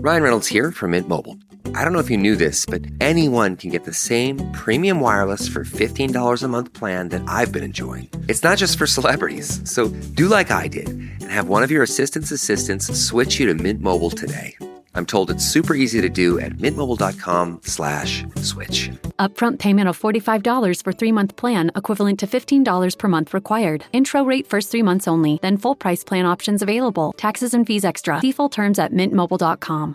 Ryan Reynolds here from Mint Mobile. I don't know if you knew this, but anyone can get the same premium wireless for $15 a month plan that I've been enjoying. It's not just for celebrities. So do like I did and have one of your assistants switch you to Mint Mobile today. I'm told it's super easy to do at mintmobile.com/switch. Upfront payment of $45 for 3-month plan, equivalent to $15 per month required. Intro rate first 3 months only, then full price plan options available. Taxes and fees extra. See full terms at mintmobile.com.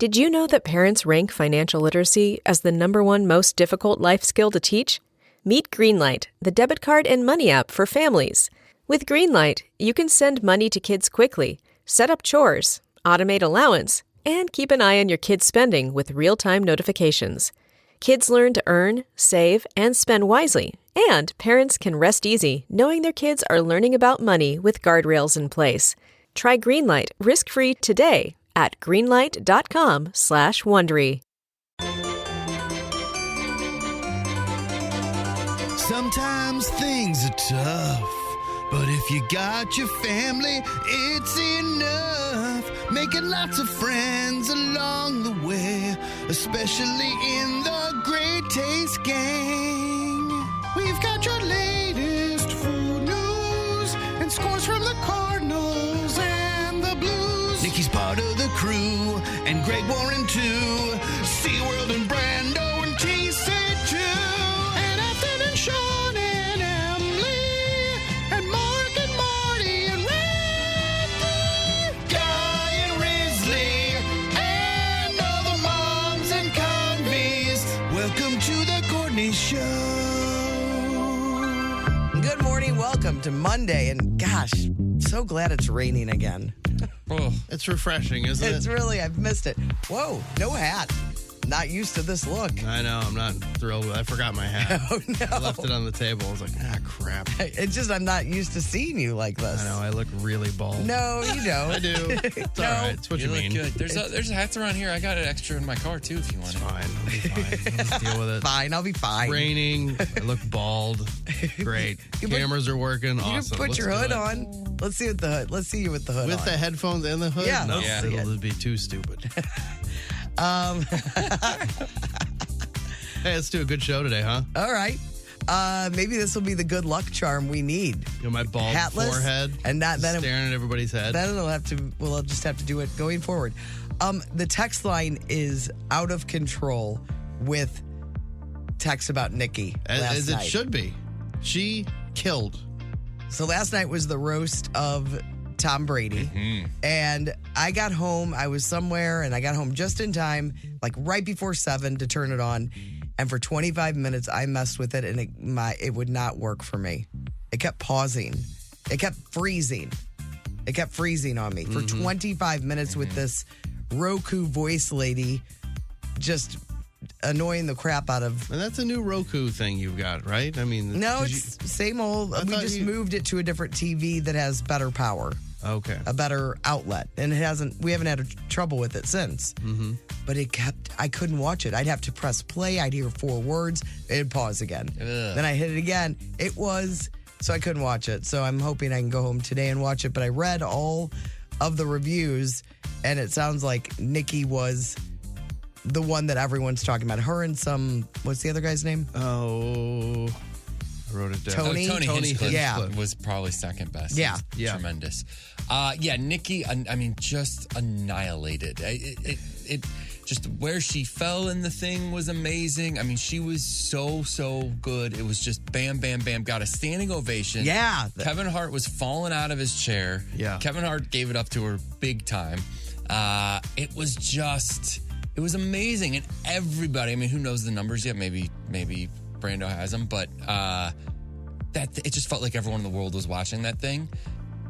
Did you know that parents rank financial literacy as the #1 most difficult life skill to teach? Meet Greenlight, the debit card and money app for families. With Greenlight, you can send money to kids quickly, set up chores, automate allowance, and keep an eye on your kids' spending with real-time notifications. Kids learn to earn, save, and spend wisely, and parents can rest easy knowing their kids are learning about money with guardrails in place. Try Greenlight risk-free today at greenlight.com/Wondery. Sometimes things are tough, but if you got your family, it's enough. Making lots of friends along the way, especially in the Great Taste Gang. We've got your latest food news and scores from the Cardinals and the Blues. Nikki's part of the crew, and Greg Warren too. SeaWorld and Brando and Casey too. And Ethan and Sean and Emily and Mark and Marty and Randy, Guy and Risley, and all the moms and convies. Welcome to the Courtney Show. Good morning. Welcome to Monday. And gosh, so glad it's raining again. Oh, it's refreshing, isn't it? It's really, I've missed it. Whoa, no hat. Not used to this look. I know, I'm not thrilled. I forgot my hat. Oh, no. I left it on the table. I was like, crap. It's just I'm not used to seeing you like this. I know, I look really bald. No, you don't. I do. It's all right. It's what you mean. Look good. There's hats around here. I got an extra in my car, too, if you want It's it. fine. I'll be fine. I'll just deal with it. Fine, I'll be fine. It's raining. I look bald. Great. Cameras are working. You Awesome. put Let's your do hood it. on. Let's see with the hood. Let's see you with the hood With on. the headphones and the hood? Yeah. No, Yeah. it'll be too stupid. Hey, let's do a good show today, huh? All right. Maybe this will be the good luck charm we need. You know, my bald Hatless, forehead and then staring at everybody's head. Then we'll just have to do it going forward. The text line is out of control with texts about Nikki As it night. should be. She killed. So last night was the roast of Tom Brady. Mm-hmm. And I got home. I was somewhere, and I got home just in time, like right before 7 to turn it on. And for 25 minutes, I messed with it, and it would not work for me. It kept pausing. It kept freezing. It kept freezing on me for 25 minutes with this Roku voice lady just annoying the crap out of... And that's a new Roku thing you've got, right? I mean... No, it's same old. We just moved it to a different TV that has better power. Okay. A better outlet. And we haven't had trouble with it since. Mm-hmm. But I couldn't watch it. I'd have to press play. I'd hear 4 words. It'd pause again. Ugh. Then I hit it again. So I couldn't watch it. So I'm hoping I can go home today and watch it. But I read all of the reviews, and it sounds like Nikki was the one that everyone's talking about. Her and what's the other guy's name? Oh, I wrote it down. Tony? Tony Hinchcliffe Yeah. was probably second best. Yeah. He's tremendous. Nikki, I mean, just annihilated. It just where she fell in the thing was amazing. I mean, she was so good. It was just bam, bam, bam. Got a standing ovation. Yeah. Kevin Hart was falling out of his chair. Yeah. Kevin Hart gave it up to her big time. It was amazing. And everybody, I mean, who knows the numbers yet? Maybe Brando has them, but it just felt like everyone in the world was watching that thing.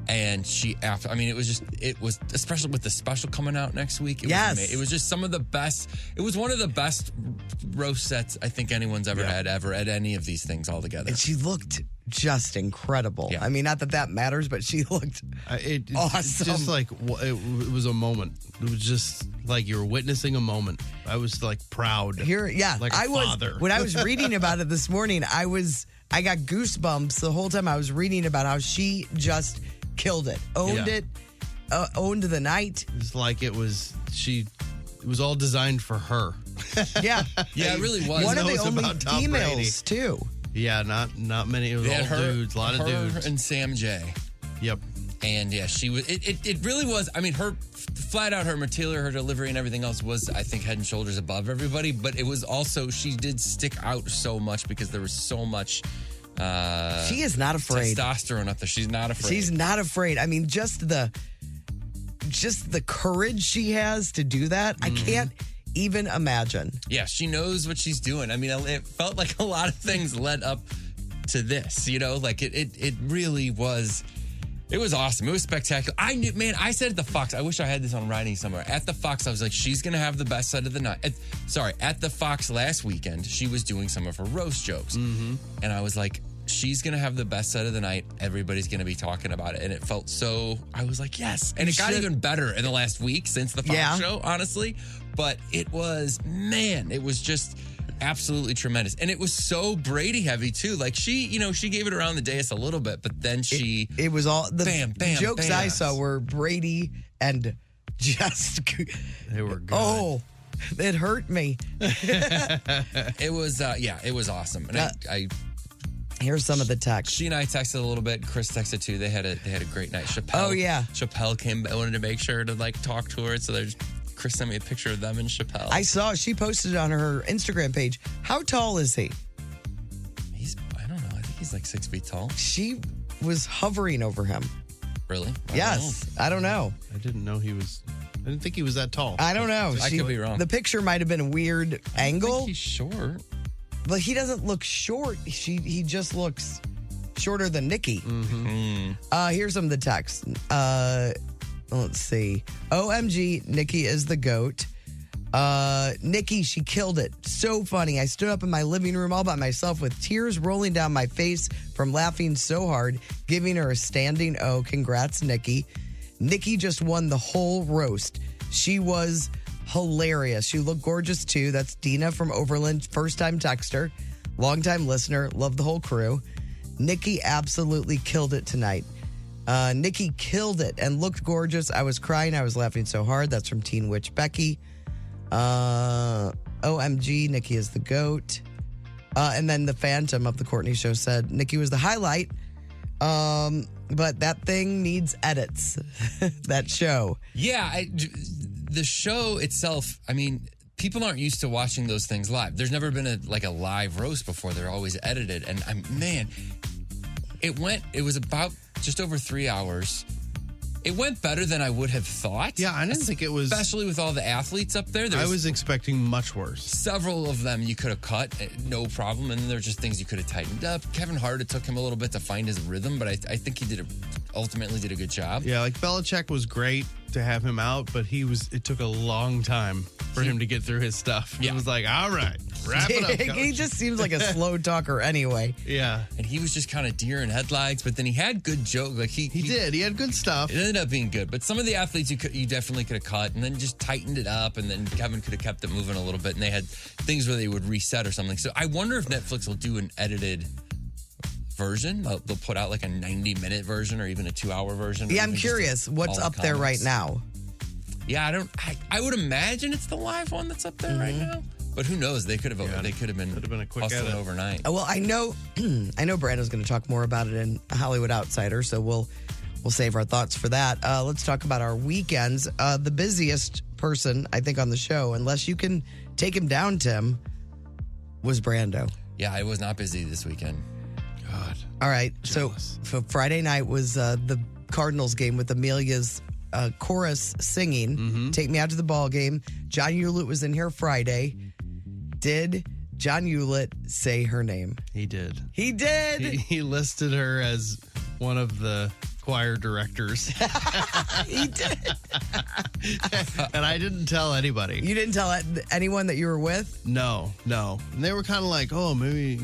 And it was especially with the special coming out next week. It was just some of the best. It was one of the best roast sets I think anyone's ever had at any of these things altogether. And she looked just incredible. Yeah. I mean, not that matters, but she looked It's awesome. just like, it was a moment. It was just like you were witnessing a moment. I was like proud. Like a father. When I was reading about it this morning, I got goosebumps the whole time I was reading about how she just killed it, owned the night. It's like she it was all designed for her. Yeah. Yeah, it really was. One of the knows only about Tom females, Brady. too. Yeah, not many. It was They had all dudes, a lot of her dudes. and Sam J. Yep. And yeah, she was. It really was. I mean, her flat out, her material, her delivery, and everything else was, I think, head and shoulders above everybody. But it was also, she did stick out so much because there was so much. She is not afraid. Testosterone up there. She's not afraid. She's not afraid. I mean, just the courage she has to do that. I can't even imagine. Yeah, she knows what she's doing. I mean, it felt like a lot of things led up to this. You know, like it really was. It was awesome. It was spectacular. I knew, man, I said at the Fox, I wish I had this on writing somewhere. At the Fox, I was like, she's going to have the best set of the night. At the Fox last weekend, she was doing some of her roast jokes. Mm-hmm. And I was like, she's going to have the best set of the night. Everybody's going to be talking about it. And it felt so, I was like, yes. And it got even better in the last week since the Fox show, honestly. But it was, man, it was just absolutely tremendous. And it was so Brady heavy too. Like she gave it around the dais a little bit, but then it was all the bam, jokes bam. I saw were Brady and just They were good. Oh, it hurt me. It was it was awesome. And I here's some of the text. She and I texted a little bit. Chris texted too. They had a great night. Chappelle. Oh yeah. Chappelle came. I wanted to make sure to like talk to her. So Chris sent me a picture of them and Chappelle. I saw she posted it on her Instagram page. How tall is he? I don't know. I think he's like 6 feet tall. She was hovering over him. Really? I don't know. I didn't know he was. I didn't think he was that tall. I don't know. I could be wrong. The picture might have been a weird angle. I think he's short. But he doesn't look short. He just looks shorter than Nikki. Mm-hmm. Here's some of the text. Let's see. OMG, Nikki is the GOAT. Nikki, she killed it. So funny. I stood up in my living room all by myself with tears rolling down my face from laughing so hard, giving her a standing O. Congrats, Nikki. Nikki just won the whole roast. She was hilarious. She looked gorgeous too. That's Dina from Overland, first-time texter, long-time listener. Love the whole crew. Nikki absolutely killed it tonight. Nikki killed it and looked gorgeous. I was crying. I was laughing so hard. That's from Teen Witch Becky. OMG, Nikki is the GOAT. And then the Phantom of the Courtney Show said Nikki was the highlight. But that thing needs edits. That show. Yeah, the show itself, I mean, people aren't used to watching those things live. There's never been a live roast before. They're always edited. And it was about just over 3 hours. It went better than I would have thought. Yeah, I didn't think it was. Especially with all the athletes up there. I was expecting much worse. Several of them you could have cut, no problem. And then there's just things you could have tightened up. Kevin Hart, it took him a little bit to find his rhythm, but I think he ultimately did a good job. Yeah, like Belichick was great to have him out, but it took a long time for him to get through his stuff. Yeah. It was like, all right, wrap it up, coach. He just seems like a slow talker anyway. Yeah. And he was just kind of deer in headlights, but then he had good jokes. Like he did. He had good stuff. It ended up being good. But some of the athletes you definitely could have cut and then just tightened it up, and then Kevin could have kept it moving a little bit, and they had things where they would reset or something. So I wonder if Netflix will do an edited version. They'll put out like a 90-minute version or even a 2-hour version. Yeah, I'm curious what's up there right now. Yeah, I would imagine it's the live one that's up there right now. But who knows? They could have been a quick hustling edit overnight. Well, I know Brandon's going to talk more about it in Hollywood Outsider, so we'll save our thoughts for that. Let's talk about our weekends. The busiest person, I think, on the show, unless you can take him down, Tim, was Brando. Yeah, I was not busy this weekend. God. All right. Jealous. So Friday night was the Cardinals game with Amelia's chorus singing. Mm-hmm. Take me out to the ball game. John Hewlett was in here Friday. Did John Hewlett say her name? He did. He did. He listed her as one of the choir directors. He did. And I didn't tell anybody. You didn't tell anyone that you were with? No. And they were kind of like, oh, maybe,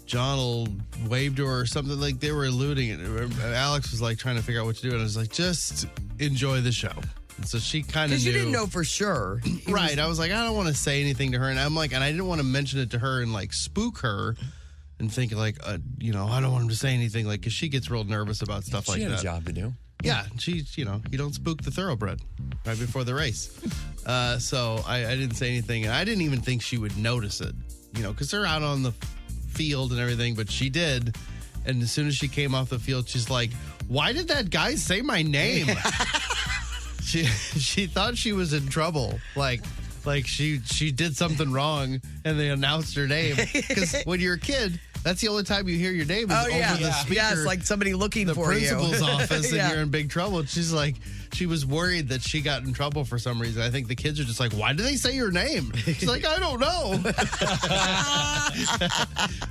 John will wave to her or something. Like they were alluding it. Alex was like trying to figure out what to do. And I was like, just enjoy the show. And so she kind of knew. Because you didn't know for sure. Right. I was like, I don't want to say anything to her. And I'm like, and I didn't want to mention it to her and like spook her and think like, I don't want him to say anything. Like, because she gets real nervous about stuff like that. She had a job to do. Yeah, she's, you don't spook the thoroughbred right before the race. So I didn't say anything, and I didn't even think she would notice it, because they're out on the field and everything, but she did. And as soon as she came off the field, she's like, why did that guy say my name? She thought she was in trouble. Like she did something wrong and they announced her name. Because when you're a kid, that's the only time you hear your name is over the speaker. Yeah, it's like somebody looking for you. The principal's office and you're in big trouble. And she's like, she was worried that she got in trouble for some reason. I think the kids are just like, why did they say your name? She's like, I don't know.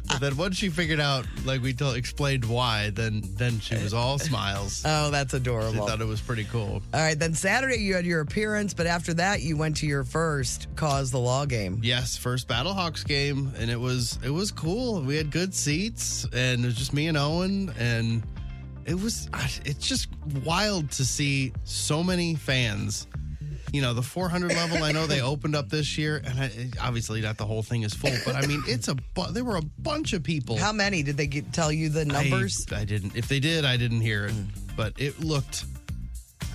But then once she figured out, like we explained why, then she was all smiles. Oh, that's adorable. She thought it was pretty cool. All right, then Saturday you had your appearance, but after that you went to your first Cause the Law game. Yes, first Battlehawks game, and it was cool. We had good seats, and it was just me and Owen, and it's just wild to see so many fans. The 400 level, I know they opened up this year, and obviously not the whole thing is full, but I mean, there were a bunch of people. How many? Did they tell you the numbers? I didn't. If they did, I didn't hear it, but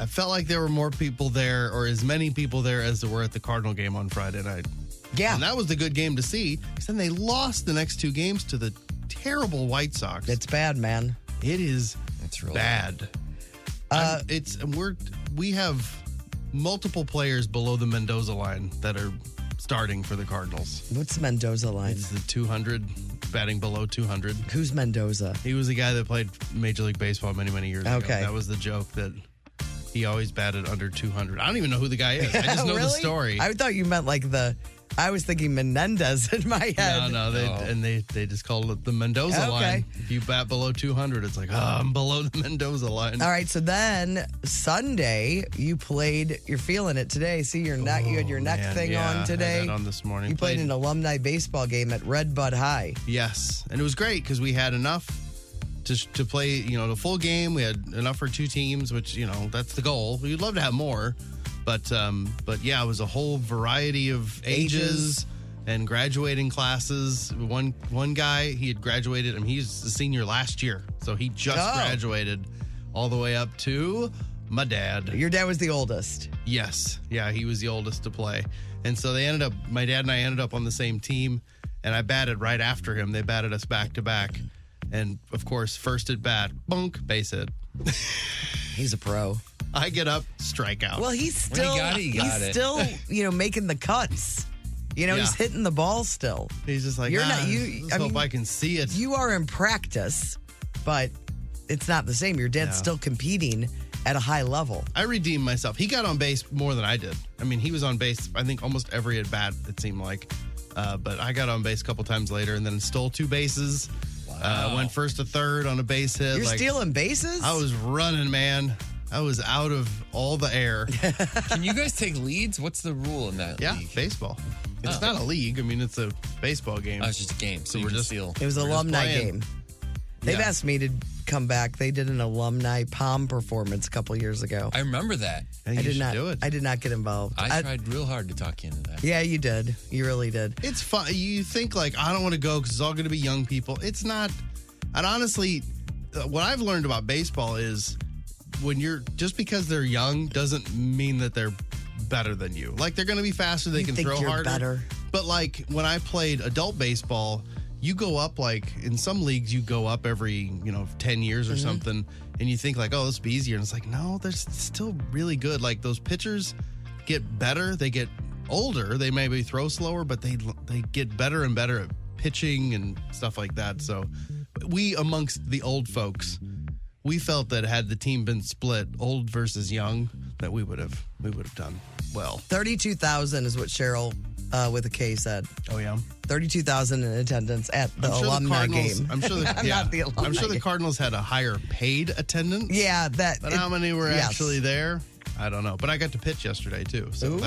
I felt like there were more people there, or as many people there as there were at the Cardinal game on Friday night. Yeah. And that was the good game to see, because then they lost the next two games to the terrible White Sox. It's bad, man. It is. It's really bad. We have multiple players below the Mendoza line that are starting for the Cardinals. What's the Mendoza line? It's the 200, batting below 200. Who's Mendoza? He was the guy that played Major League Baseball many, many years ago. Okay. That was the joke, that he always batted under 200. I don't even know who the guy is. I just know really? the story. I thought you meant I was thinking Menendez in my head. No, they just called it the Mendoza line. If you bat below 200, it's like, I'm below the Mendoza line. All right, so then Sunday you played. You're feeling it today. See your neck. You had your neck thing on today. I had that on this morning. You played an alumni baseball game at Red Bud High. Yes, and it was great because we had enough to play. The full game. We had enough for two teams, which that's the goal. We'd love to have more. But yeah, it was a whole variety of ages and graduating classes. One guy, he had graduated, and he's a senior last year. So he just graduated all the way up to my dad. Your dad was the oldest. Yes. Yeah, he was the oldest to play. And so my dad and I ended up on the same team, and I batted right after him. They batted us back to back. And of course, first at bat, bunk, base hit. He's a pro. I get up, strikeout. Well, he's still making the cuts. He's hitting the ball still. He's just like, let's hope I can see it. You are in practice, but it's not the same. Your dad's still competing at a high level. I redeemed myself. He got on base more than I did. I mean, he was on base, I think, almost every at bat, it seemed like. But I got on base a couple times later and then stole two bases. Wow. Went first to third on a base hit. You're stealing bases? I was running, man. I was out of all the air. Can you guys take leads? What's the rule in that league? Yeah, baseball. It's not a league. I mean, it's a baseball game. Oh, it's just a game. So we're just steal. It was an alumni game. They've asked me to come back. They did an alumni pom performance a couple years ago. I remember that. I did not do it. I did not get involved. I tried real hard to talk you into that. Yeah, you did. You really did. It's fun. You think I don't want to go because it's all going to be young people. It's not. And honestly, what I've learned about baseball is just because they're young doesn't mean that they're better than you. Like, they're going to be faster, they can throw harder. Better. But when I played adult baseball, you go up, in some leagues you go up every 10 years or something, and you think this will be easier, and it's like, no, they're still really good. Those pitchers get better, they get older, they maybe throw slower, but they get better and better at pitching and stuff like that. So we, amongst the old folks, we felt that had the team been split, old versus young, that we would have done well. 32,000 is what Cheryl with a K said. Oh yeah, 32,000 in attendance at the alumni game. I'm sure not the alumni. I'm sure the Cardinals had a higher paid attendance. Yeah, but how many were actually there? I don't know. But I got to pitch yesterday too. So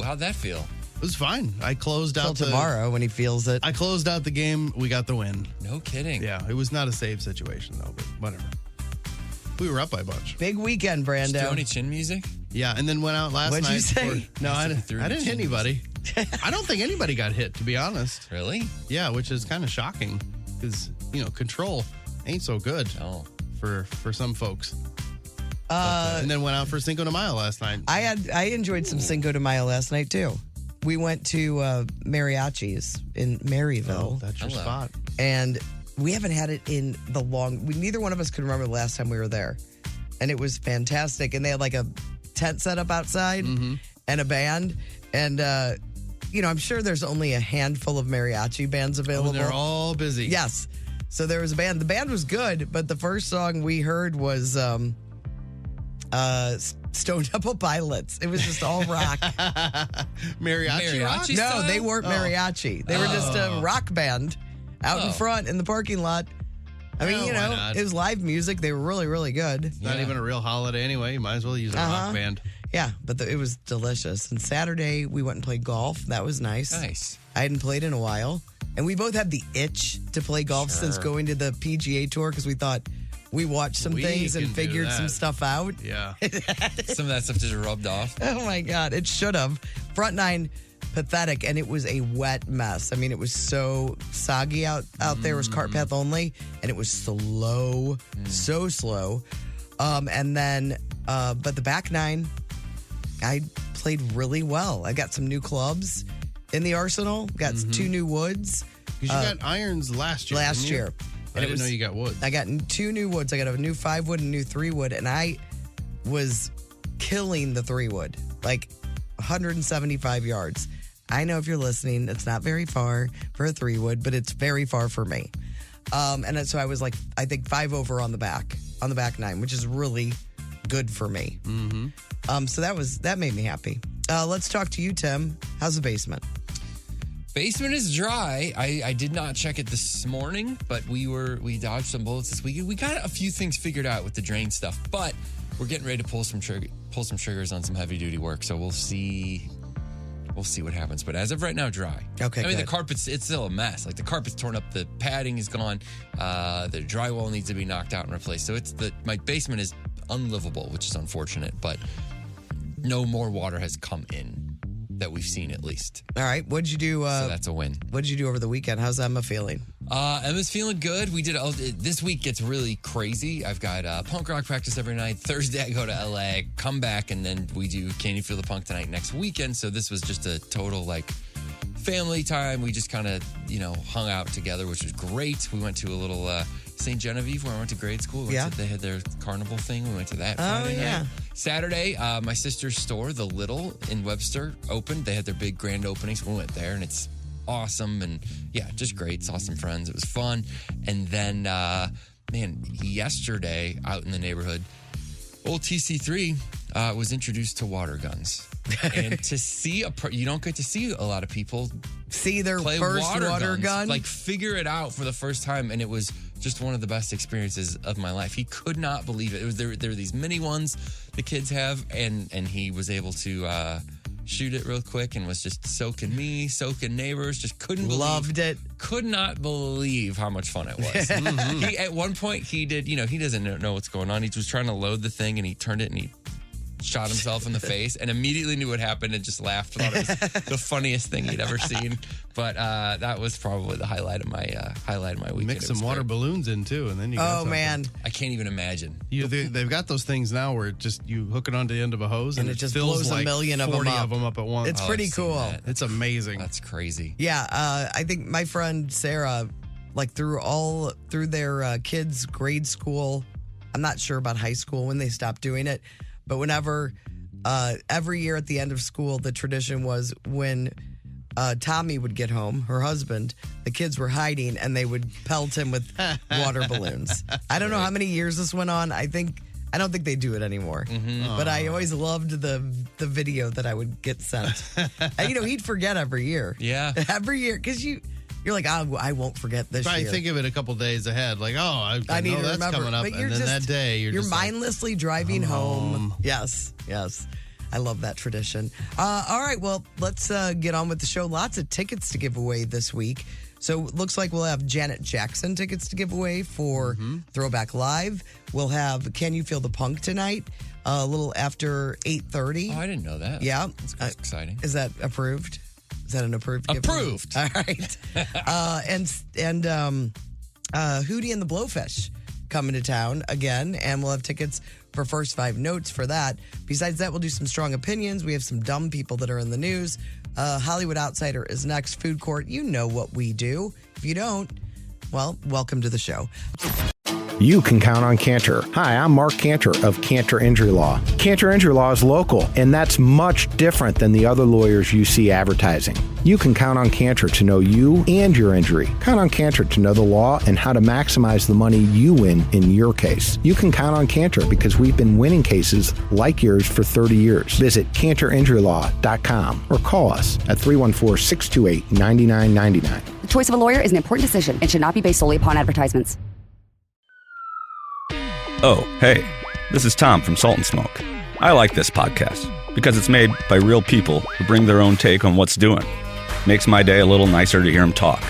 how'd that feel? It was fine. I closed out tomorrow when he feels it. I closed out the game. We got the win. No kidding. Yeah, it was not a save situation though, but whatever. We were up by a bunch. Big weekend, Brando. Did you do any chin music? Yeah, and then went out last night. What'd you say? No, I didn't hit anybody. I don't think anybody got hit, to be honest. Really? Yeah, which is kind of shocking because, control ain't so good for some folks. And then went out for Cinco de Mayo last night. I enjoyed some Cinco de Mayo last night too. We went to Mariachi's in Maryville. Oh, that's your Hello. spot. And we haven't had it in neither one of us could remember the last time we were there. And it was fantastic. And they had like a tent set up outside and a band. And, I'm sure there's only a handful of mariachi bands available. Oh, they're all busy. Yes. So there was a band. The band was good, but the first song we heard was Stone Temple Pilots. It was just all rock. Mariachi rock? Mariachi? No, style? they weren't mariachi. They were just a rock band out in front in the parking lot. I mean, Why not? it was live music. They were really, really good. It's not even a real holiday anyway. You might as well use a rock band. Yeah, but it was delicious. And Saturday, we went and played golf. That was nice. Nice. I hadn't played in a while. And we both had the itch to play golf since going to the PGA Tour because we thought we watched some We things and can do figured some that. stuff out. Yeah. Some of that stuff just rubbed off. Oh my God, it should have. Front nine, pathetic, and it was a wet mess. I mean, it was so soggy out there. It was cart path only, and it was slow, so slow. And then, but the back nine, I played really well. I got some new clubs in the arsenal. Got 2 new woods. Because you got irons last year. Last didn't you? year. I didn't know you got wood. I got 2 new woods. I got a new 5 wood and a new 3 wood, and I was killing the 3 wood, like 175 yards. I know if you're listening, it's not very far for a 3 wood, but it's very far for me. And so I was like, I think 5 over on the back nine, which is really good for me. So that made me happy. Let's talk to you, Tim. How's the basement? Basement is dry. I did not check it this morning, but we dodged some bullets this weekend. We got a few things figured out with the drain stuff, but we're getting ready to pull some triggers on some heavy duty work. So we'll see what happens. But as of right now, dry. Okay, I mean, good. the carpet's it's still a mess. Like the carpet's torn up, the padding is gone, the drywall needs to be knocked out and replaced. So my basement is unlivable, which is unfortunate. But no more water has come in that we've seen, at least. All right. What'd you do? So that's a win. What'd you do over the weekend? How's Emma feeling? Emma's feeling good. We did this week gets really crazy. I've got punk rock practice every night. Thursday I go to LA, come back, and then we do Can You Feel the Punk Tonight next weekend. So this was just a total family time. We just kind of hung out together, which was great. We went to a little St. Genevieve where I went to grade school. They had their carnival thing. We went to that Friday night. Saturday, my sister's store, The Little in Webster, opened. They had their big grand opening, so we went there, and it's awesome. And yeah, just great. Saw some friends. It was fun. And then, yesterday out in the neighborhood, old TC3 was introduced to water guns. And to see you don't get to see a lot of people see their play first water guns, gun, like figure it out for the first time, and it was just one of the best experiences of my life. He could not believe it. There were these mini ones the kids have, and he was able to shoot it real quick and was just soaking neighbors. Just loved it. Could not believe how much fun it was. He, at one point, he did. He doesn't know what's going on. He was trying to load the thing, and he turned it and he shot himself in the face and immediately knew what happened and just laughed. Thought it was the funniest thing he'd ever seen. But that was probably the highlight of my weekend. Mix some water balloons in too, and then you got something. Man, I can't even imagine. They've got those things now where you hook it onto the end of a hose and it just fills blows like a million 40 of them up at once. It's pretty I've seen cool. that. It's amazing. That's crazy. Yeah, I think my friend Sarah, through their kids' grade school, I'm not sure about high school when they stopped doing it, but whenever, every year at the end of school, the tradition was when Tommy would get home, her husband, the kids were hiding and they would pelt him with water balloons. I don't know how many years this went on. I don't think they do it anymore. But I always loved the video that I would get sent. And, he'd forget every year. Yeah. Every year, because you're like, oh, I won't forget this Probably year. think of it a couple days ahead, like, I I need know to that's remember. coming up, But and then that day you're just mindlessly driving home. Yes. I love that tradition. All right, well, let's get on with the show. Lots of tickets to give away this week. So it looks like we'll have Janet Jackson tickets to give away for Throwback Live. We'll have Can You Feel the Punk tonight, a little after 8:30. Oh, I didn't know that. Yeah. That's exciting. Is that approved? Is that an approved giveaway? Approved. All right. And Hootie and the Blowfish coming to town again, and we'll have tickets for First Five Notes for that. Besides that, we'll do some strong opinions. We have some dumb people that are in the news. Hollywood Outsider is next. Food Court, you know what we do. If you don't, well, welcome to the show. You can count on Cantor. Hi, I'm Mark Cantor of Cantor Injury Law. Cantor Injury Law is local, and that's much different than the other lawyers you see advertising. You can count on Cantor to know you and your injury. Count on Cantor to know the law and how to maximize the money you win in your case. You can count on Cantor because we've been winning cases like yours for 30 years. Visit CantorInjuryLaw.com or call us at 314-628-9999. The choice of a lawyer is an important decision and should not be based solely upon advertisements. Oh, hey, this is Tom from Salt and Smoke. I like this podcast because it's made by real people who bring their own take on what's doing. Makes my day a little nicer to hear them talk.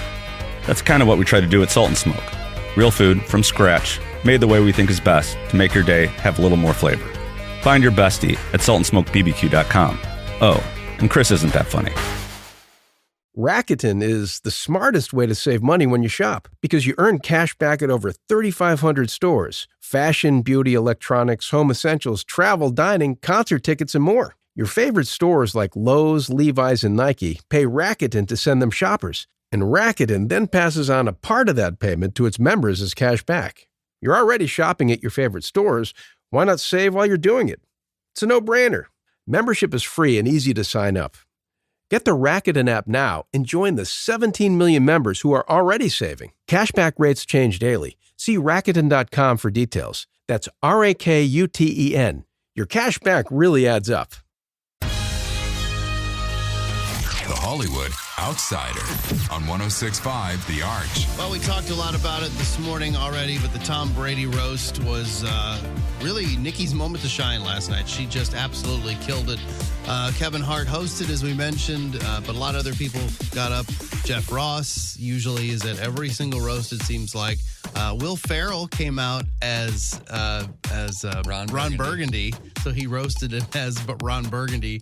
That's kind of what we try to do at Salt and Smoke. Real food from scratch, made the way we think is best to make your day have a little more flavor. Find your bestie at saltandsmokebbq.com. Oh, and Chris isn't that funny. Rakuten is the smartest way to save money when you shop because you earn cash back at over 3,500 stores. Fashion, beauty, electronics, home essentials, travel, dining, concert tickets, and more. Your favorite stores like Lowe's, Levi's, and Nike pay Rakuten to send them shoppers. And Rakuten then passes on a part of that payment to its members as cash back. You're already shopping at your favorite stores. Why not save while you're doing it? It's a no-brainer. Membership is free and easy to sign up. Get the Rakuten app now and join the 17 million members who are already saving. Cashback rates change daily. See Rakuten.com for details. That's Rakuten. Your cashback really adds up. The Hollywood Outsider on 106.5 The Arch. Well, we talked a lot about it this morning already, but the Tom Brady roast was really Nikki's moment to shine last night. She just absolutely killed it. Kevin Hart hosted, as we mentioned, but a lot of other people got up. Jeff Ross usually is at every single roast, it seems like. Will Ferrell came out as Ron Burgundy, so he roasted it as Ron Burgundy.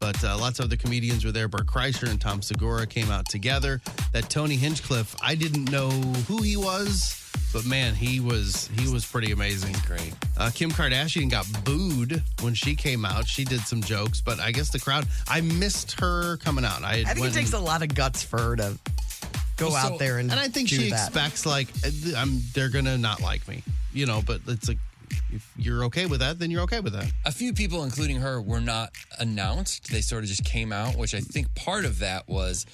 But lots of other comedians were there. Bert Kreischer and Tom Segura came out together. That Tony Hinchcliffe, I didn't know who he was, but man, he was pretty amazing. Great. Kim Kardashian got booed when she came out. She did some jokes, but I guess the crowd, I missed her coming out. I think it takes a lot of guts for her to go out there and I think do she that. expects, like, they're going to not like me, but it's like, if you're okay with that, then you're okay with that. A few people, including her, were not announced. They sort of just came out, which I think part of that was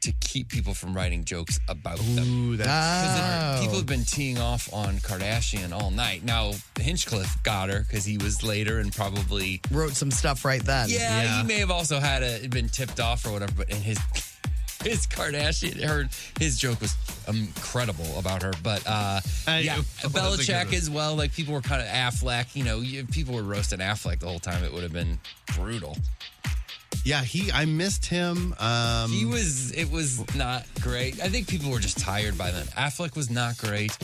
to keep people from writing jokes about them. Ooh, that's... People have been teeing off on Kardashian all night. Now, Hinchcliffe got her because he was later and probably... wrote some stuff right then. Yeah, he may have also been tipped off or whatever, but in his Kardashian, his joke was incredible about her. But Belichick as well. Like, people were kind of Affleck. If people were roasting Affleck the whole time, it would have been brutal. Yeah, I missed him. It was not great. I think people were just tired by then. Affleck was not great.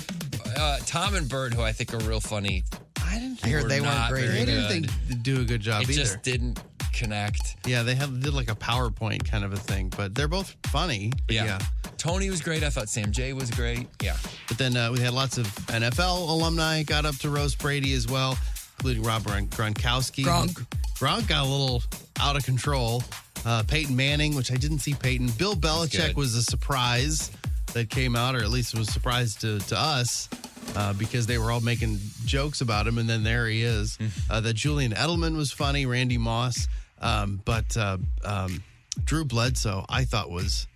Tom and Bert, who I think are real funny, I heard they weren't great. They didn't think they'd do a good job either. It just didn't connect. Yeah, they did like a PowerPoint kind of a thing, but they're both funny. Yeah. Tony was great. I thought Sam Jay was great. Yeah. But then we had lots of NFL alumni got up to roast Brady as well, including Rob Gronkowski. Gronk got a little out of control. Peyton Manning, which I didn't see Peyton. Bill Belichick was a surprise that came out, or at least it was a surprise to us. Because they were all making jokes about him, and then there he is. That Julian Edelman was funny, Randy Moss, but Drew Bledsoe, I thought was,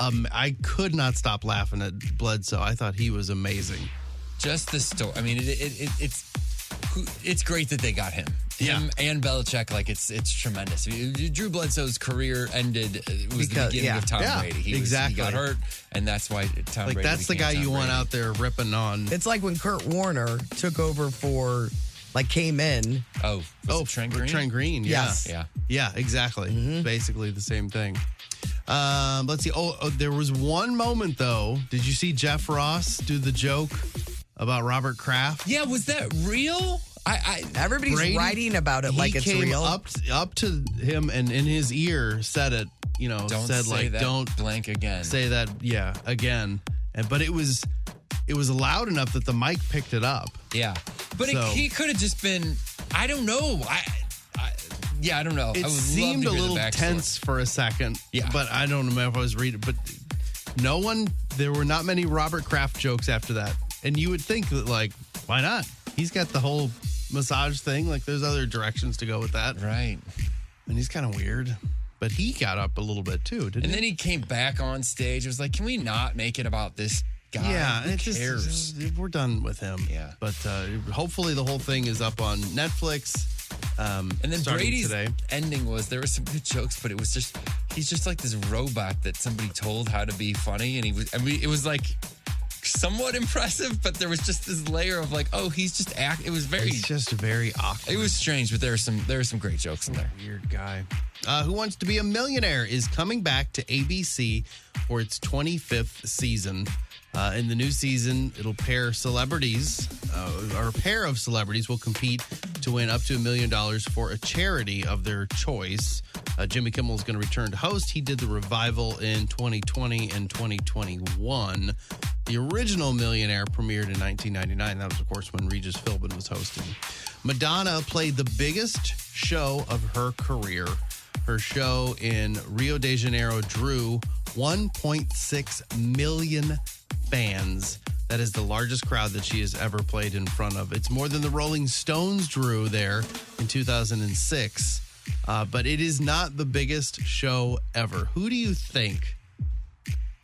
I could not stop laughing at Bledsoe. I thought he was amazing. Just the story. I mean, it's great that they got him. Him and Belichick, like it's tremendous. Drew Bledsoe's career ended. It was the beginning of Tom Brady. He got hurt, and that's why Tom Brady. That's the guy you want out there ripping on. It's like when Kurt Warner took over came in. Trent Green? Trent Green, yeah. Yes. Yeah, exactly. Mm-hmm. Basically the same thing. Let's see. There was one moment, though. Did you see Jeff Ross do the joke about Robert Kraft? Yeah, was that real? Everybody's Brady, writing about it like it's real. Up to him and in his ear said it, don't blank again. Say that, again. But it was it was loud enough that the mic picked it up. Yeah. But So- he could have just been, I don't know. I don't know. It I would seemed love a to hear little the backstory. tense for a second. Yeah. But I don't know if I was reading. But there were not many Robert Kraft jokes after that. And you would think that, like, why not? He's got the whole massage thing. Like, there's other directions to go with that. Right. And he's kind of weird. But he got up a little bit too, didn't And he? then he came back on stage. It was like, can we not make it about this guy? Yeah, Who it cares? we're done with him. Yeah. But hopefully the whole thing is up on Netflix. And then starting Brady's today. ending was, there were some good jokes, but it was just, he's just like this robot that somebody told how to be funny. And it was like somewhat impressive, but there was just this layer of like, oh, he's just it was very, It's just very awkward. it was strange, but there were some great jokes in there. Weird guy. Who Wants to Be a Millionaire is coming back to ABC for its 25th season. In the new season, it'll pair celebrities, or a pair of celebrities will compete to win up to $1 million for a charity of their choice. Jimmy Kimmel is going to return to host. He did the revival in 2020 and 2021. The original Millionaire premiered in 1999. That was, of course, when Regis Philbin was hosting. Madonna played the biggest show of her career. Her show in Rio de Janeiro drew 1.6 million fans. That is the largest crowd that she has ever played in front of. It's more than the Rolling Stones drew there in 2006. But it is not the biggest show ever. Who do you think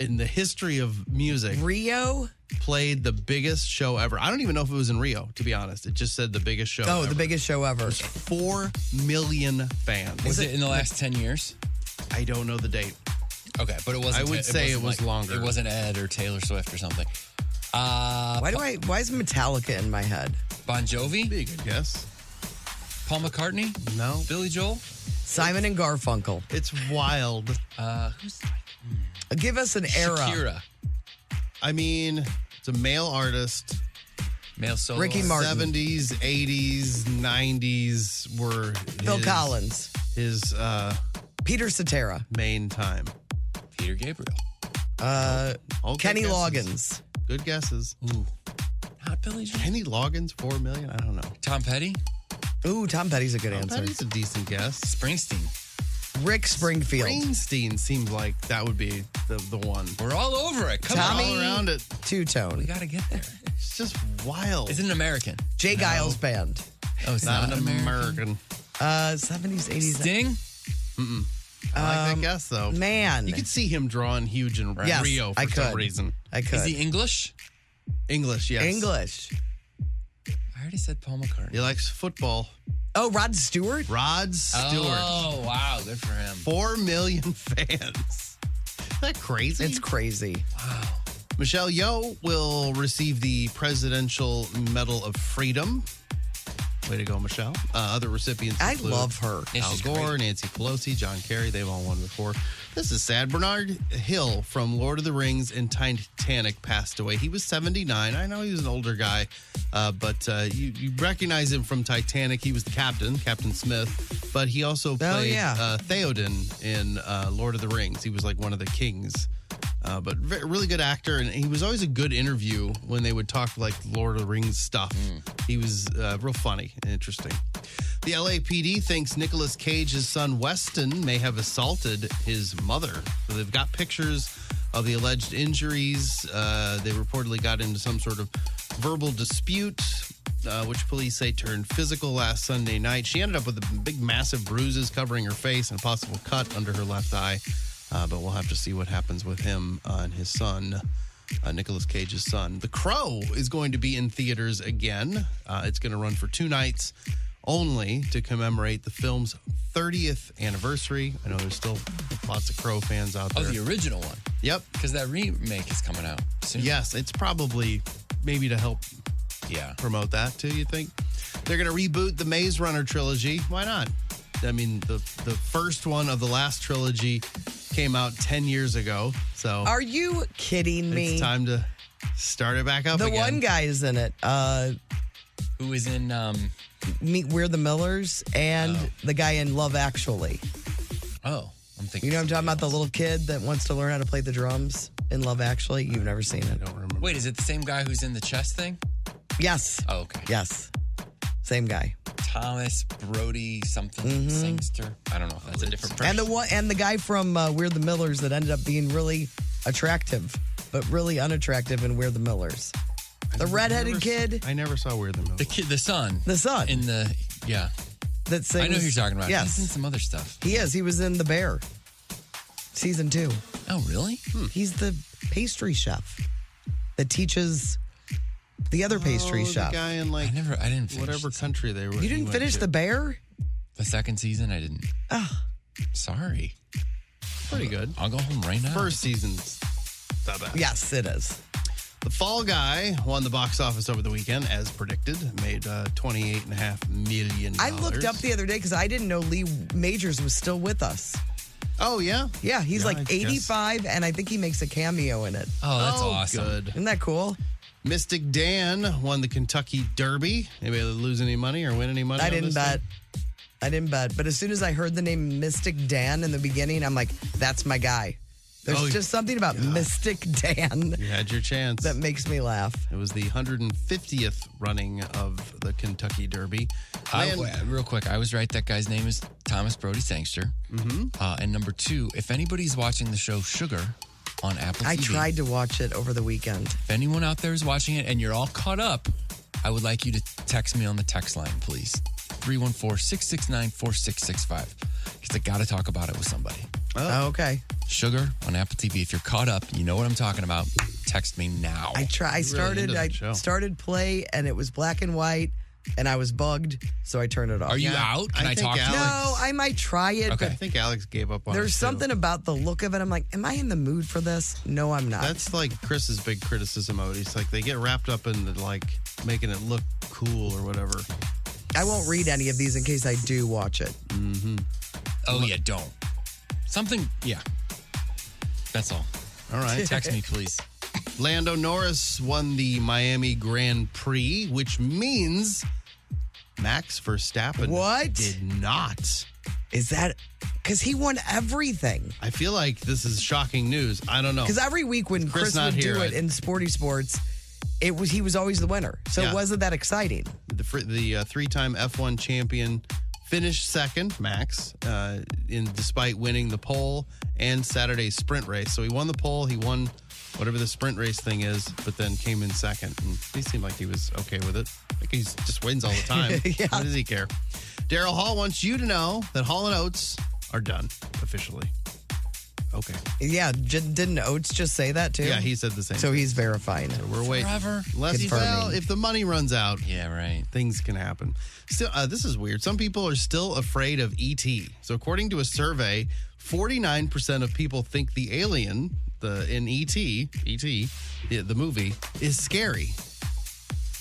in the history of music Rio? played the biggest show ever? I don't even know if it was in Rio, to be honest. It just said the biggest show Oh, ever. the biggest show ever. 4 million fans. Was it in the last 10 years? I don't know the date. Okay, but it wasn't. I would say it wasn't was longer. It wasn't Ed or Taylor Swift or something. Why is Metallica in my head? Bon Jovi? Be a good guess. Paul McCartney? No. Billy Joel? Simon and Garfunkel. It's wild. Who's Give us an era. Shakira? I mean, it's a male artist. Male solo. Ricky Martin. 70s, 80s, 90s were Phil Collins. his Peter Cetera. main time. Peter Gabriel. All good Kenny guesses. Loggins. Good guesses. Ooh. Not Billy Joel. Kenny Loggins, 4 million? I don't know. Tom Petty? Ooh, Tom Petty's a good answer. That's a decent guess. Springsteen. Rick Springfield. Springsteen seems like that would be the one. We're all over it. Come Tommy- on. All around it. Two-Tone. We got to get there. It's just wild. Is it an American? Jay Giles Band. Oh, it's not not an American. 70s, 80s. Sting? I like that guess, though. Man. You could see him drawing huge in Yes, Rio for I some could. reason. I could. Is he English? English, yes. English. I already said Paul McCartney. He likes football. Oh, Rod Stewart? Rod Stewart. Oh, wow. Good for him. 4 million fans. Isn't that crazy? It's crazy. Michelle Yeoh will receive the Presidential Medal of Freedom. Way to go, Michelle. Other recipients I include love her. Yeah, Al she's Gore, great. Nancy Pelosi, John Kerry. They've all won before. This is sad. Bernard Hill from Lord of the Rings and Titanic passed away. He was 79. I know he was an older guy, but you recognize him from Titanic. He was the captain, Captain Smith, but he also played Theoden in Lord of the Rings. He was like one of the kings. But really good actor, and he was always a good interview when they would talk like Lord of the Rings stuff. He was real funny and interesting. The LAPD thinks Nicolas Cage's son Weston may have assaulted his mother. So they've got pictures of the alleged injuries. They reportedly got into some sort of verbal dispute, which police say turned physical last Sunday night. She ended up with big, massive bruises covering her face and a possible cut under her left eye. But we'll have to see what happens with him and his son, Nicolas Cage's son. The Crow is going to be in theaters again. It's going to run for 2 nights only to commemorate the film's 30th anniversary. I know there's still lots of Crow fans out Oh, there. the original one. Yep. Because that remake is coming out soon. Yes, it's probably maybe to help promote that too, you think? They're going to reboot the Maze Runner trilogy. Why not? I mean, the first one of the last trilogy came out 10 years ago. So Are you kidding me? it's time to start it back up The again. one guy is in it. Who is in Meet We're the Millers and the guy in Love Actually. I'm thinking. You know what I'm talking about? The little kid that wants to learn how to play the drums. in Love Actually. You've never seen it. I don't remember. Wait, is it the same guy who's in the chess thing? Yes. Oh, okay. Yes. Same guy. Thomas Brody something Sangster. I don't know if that's a different person. And the guy from We're the Millers that ended up being really attractive, but really unattractive in We're the Millers. The redheaded kid. I never saw We're the Millers. The kid, the son. The son. In the, yeah. That sings, I know who you're talking about. Yes. He's in some other stuff. He is. He was in The Bear. Season 2. Oh, really? He's the pastry chef that teaches the other pastry chef. The guy in I didn't finish whatever country they were. You didn't finish The Bear? The second season, I didn't. Oh. Sorry. Pretty good. I'll go home right now. First season's not bad. Yes, it is. The Fall Guy won the box office over the weekend, as predicted. Made $28.5 million. I looked up the other day because I didn't know Lee Majors was still with us. Oh, yeah? Yeah, he's Yeah, like I guess. 85, and I think he makes a cameo in it. Oh, that's awesome. Good. Isn't that cool? Mystic Dan won the Kentucky Derby. Anybody lose any money or win any money? I on didn't this bet. thing? I didn't bet. But as soon as I heard the name Mystic Dan in the beginning, I'm like, that's my guy. There's just something about Mystic Dan You had your chance. that makes me laugh. It was the 150th running of the Kentucky Derby. Real quick, I was right. That guy's name is Thomas Brody Sangster. Mm-hmm. And number 2, if anybody's watching the show Sugar on Apple TV. I tried to watch it over the weekend. If anyone out there is watching it and you're all caught up, I would like you to text me on the text line, please. 314-669-4665. Because I got to talk about it with somebody. Oh, okay. Sugar on Apple TV. If you're caught up, you know what I'm talking about. Text me now. I started play, and it was black and white, and I was bugged, so I turned it off. Are you out? Can I talk to you? No, I might try it, Okay. I think Alex gave up on it. there's something about the look of it. I'm like, am I in the mood for this? No, I'm not. That's like Chris's big criticism of it. He's like, they get wrapped up in the, like making it look cool or whatever. I won't read any of these in case I do watch it. Oh, yeah, don't. Something, yeah. That's all. All right. Text me, please. Lando Norris won the Miami Grand Prix, which means Max Verstappen did not. Is that because he won everything? I feel like this is shocking news. I don't know. Because every week when Chris not would do here, it in Sporty Sports, he was always the winner. So Yeah. it wasn't that exciting. The three-time F1 champion finished second, Max, despite winning the pole and Saturday's sprint race. So he won the pole, he won whatever the sprint race thing is, but then came in second. And he seemed like he was okay with it. Like he just wins all the time. Yeah. What does he care? Daryl Hall wants you to know that Hall & Oates are done officially. Okay. Yeah, didn't Oates just say that too? Yeah, he said the same So thing. he's verifying it. So we're waiting. Forever. Confirming. If the money runs out, Yeah, right. things can happen. Still, this is weird. Some people are still afraid of E.T. So according to a survey, 49% of people think the alien in E.T., the movie, is scary.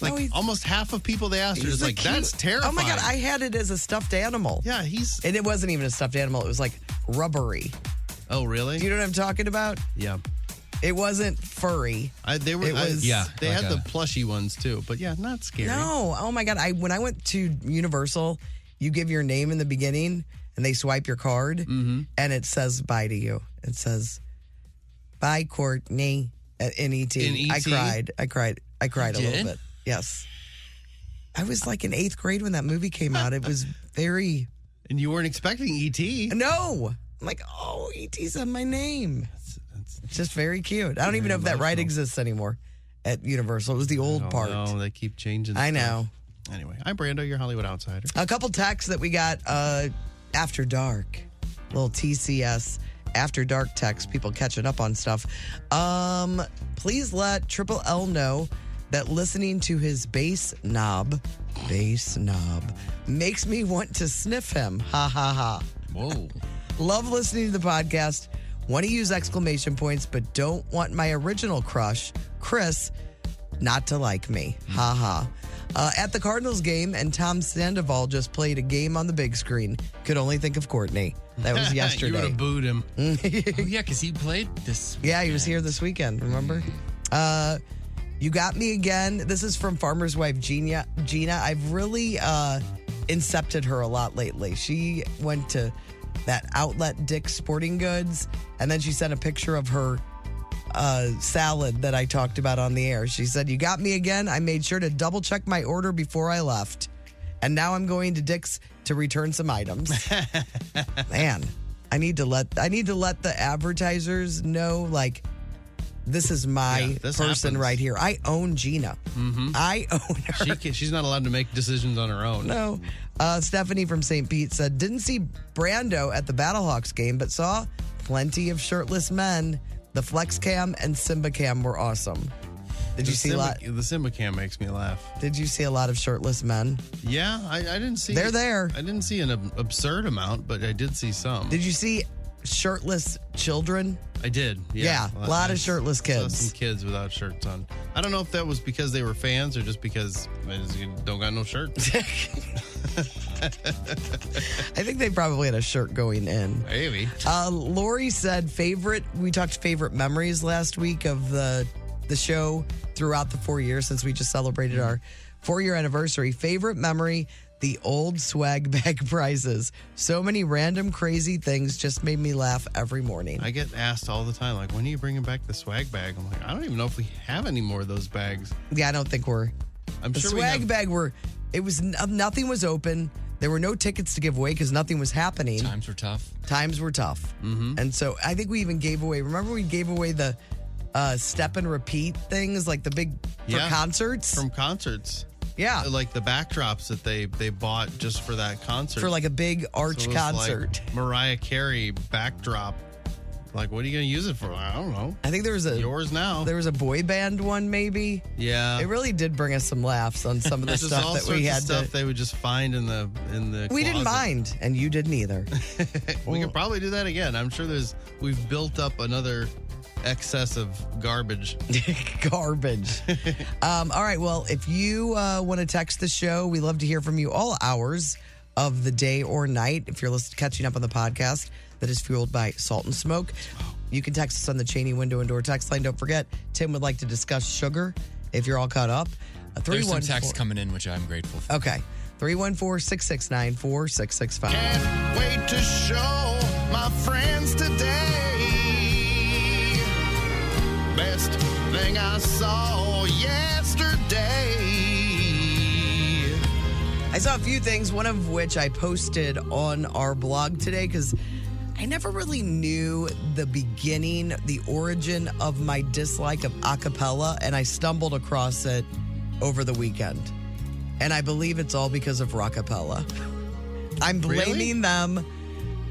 Like No, almost half of people they asked are He's just a like, cute- that's terrifying. Oh my God, I had it as a stuffed animal. Yeah, And it wasn't even a stuffed animal. It was like rubbery. Oh, really? Do you know what I'm talking about? Yeah. It wasn't furry. They It was- They like had the a- plushy ones too, but yeah, not scary. No. Oh my God. When I went to Universal, you give your name in the beginning and they swipe your card and it says bye to you. It says, bye, Courtney, in ET. In E.T.? I cried a little did? bit. Yes. I was like in 8th grade when that movie came out. It was very, And you weren't expecting E.T. no. I'm like, oh, ET's on my name. It's just very cute. I don't even know if that ride exists anymore at Universal. It was the old part. No, they keep changing I stuff. know. Anyway, I'm Brando, your Hollywood outsider. A couple texts that we got after dark. Little TCS after dark text. People catching up on stuff. Please let Triple L know that listening to his bass knob makes me want to sniff him. Ha ha ha. Whoa. Love listening to the podcast. Want to use exclamation points, but don't want my original crush, Chris, not to like me. Ha ha. At the Cardinals game, and Tom Sandoval just played a game on the big screen. Could only think of Courtney. That was You would yesterday. have booed him. Oh, yeah, because he played this. Yeah, he was here this weekend, remember? You got me again. This is from Farmer's Wife Gina. I've really incepted her a lot lately. She went to that outlet Dick's Sporting Goods, and then she sent a picture of her salad that I talked about on the air. She said, "You got me again. I made sure to double check my order before I left. And now I'm going to Dick's to return some items." Man, I need to let the advertisers know, like, this is my this person happens. right here. I own Gina. Mm-hmm. I own her. She's not allowed to make decisions on her own. No. Stephanie from St. Pete said, "Didn't see Brando at the Battlehawks game, but saw plenty of shirtless men. The Flex Cam and Simba Cam were awesome." Did you see a lot? The Simba Cam makes me laugh. Did you see a lot of shirtless men? Yeah, I didn't see. They're there. I didn't see an absurd amount, but I did see some. Did you see shirtless children? I did. Yeah, a lot of shirtless Saw kids. some kids without shirts on. I don't know if that was because they were fans or just because they just don't got no shirts. I think they probably had a shirt going in. Maybe. Lori said we talked favorite memories last week of the show throughout the 4 years since we just celebrated our 4-year anniversary. Favorite memory, the old swag bag prizes. So many random crazy things just made me laugh every morning. I get asked all the time, like, when are you bringing back the swag bag? I'm like, I don't even know if we have any more of those bags. Yeah, I don't think I'm the sure swag bag nothing was open. There were no tickets to give away because nothing was happening. Times were tough. Mm-hmm. And so I think we even gave away, remember we gave away the step and repeat things, like the big, for concerts? From concerts. Yeah. Like the backdrops that they bought just for that concert. For like a big arch So it was concert. like Mariah Carey backdrop. Like, what are you going to use it for? I don't know. I think there was yours now. There was a boy band one, maybe. Yeah. It really did bring us some laughs on some of the There's just stuff all that sorts we of had stuff to. they would just find in the We didn't closet. mind, and you didn't either. We could probably do that again. I'm sure we've built up another excess of garbage. Garbage. All right. Well, if you want to text the show, we love to hear from you all hours of the day or night. If you're catching up on the podcast that is fueled by Salt and Smoke, you can text us on the Cheney window and door text line. Don't forget, Tim would like to discuss sugar if you're all caught up. There's some text coming in, which I'm grateful for. Okay. 314-669-4665. Can't wait to show my friends today. Best thing I saw yesterday. I saw a few things, one of which I posted on our blog today because I never really knew the beginning, the origin of my dislike of a cappella, and I stumbled across it over the weekend. And I believe it's all because of Rockapella. I'm blaming them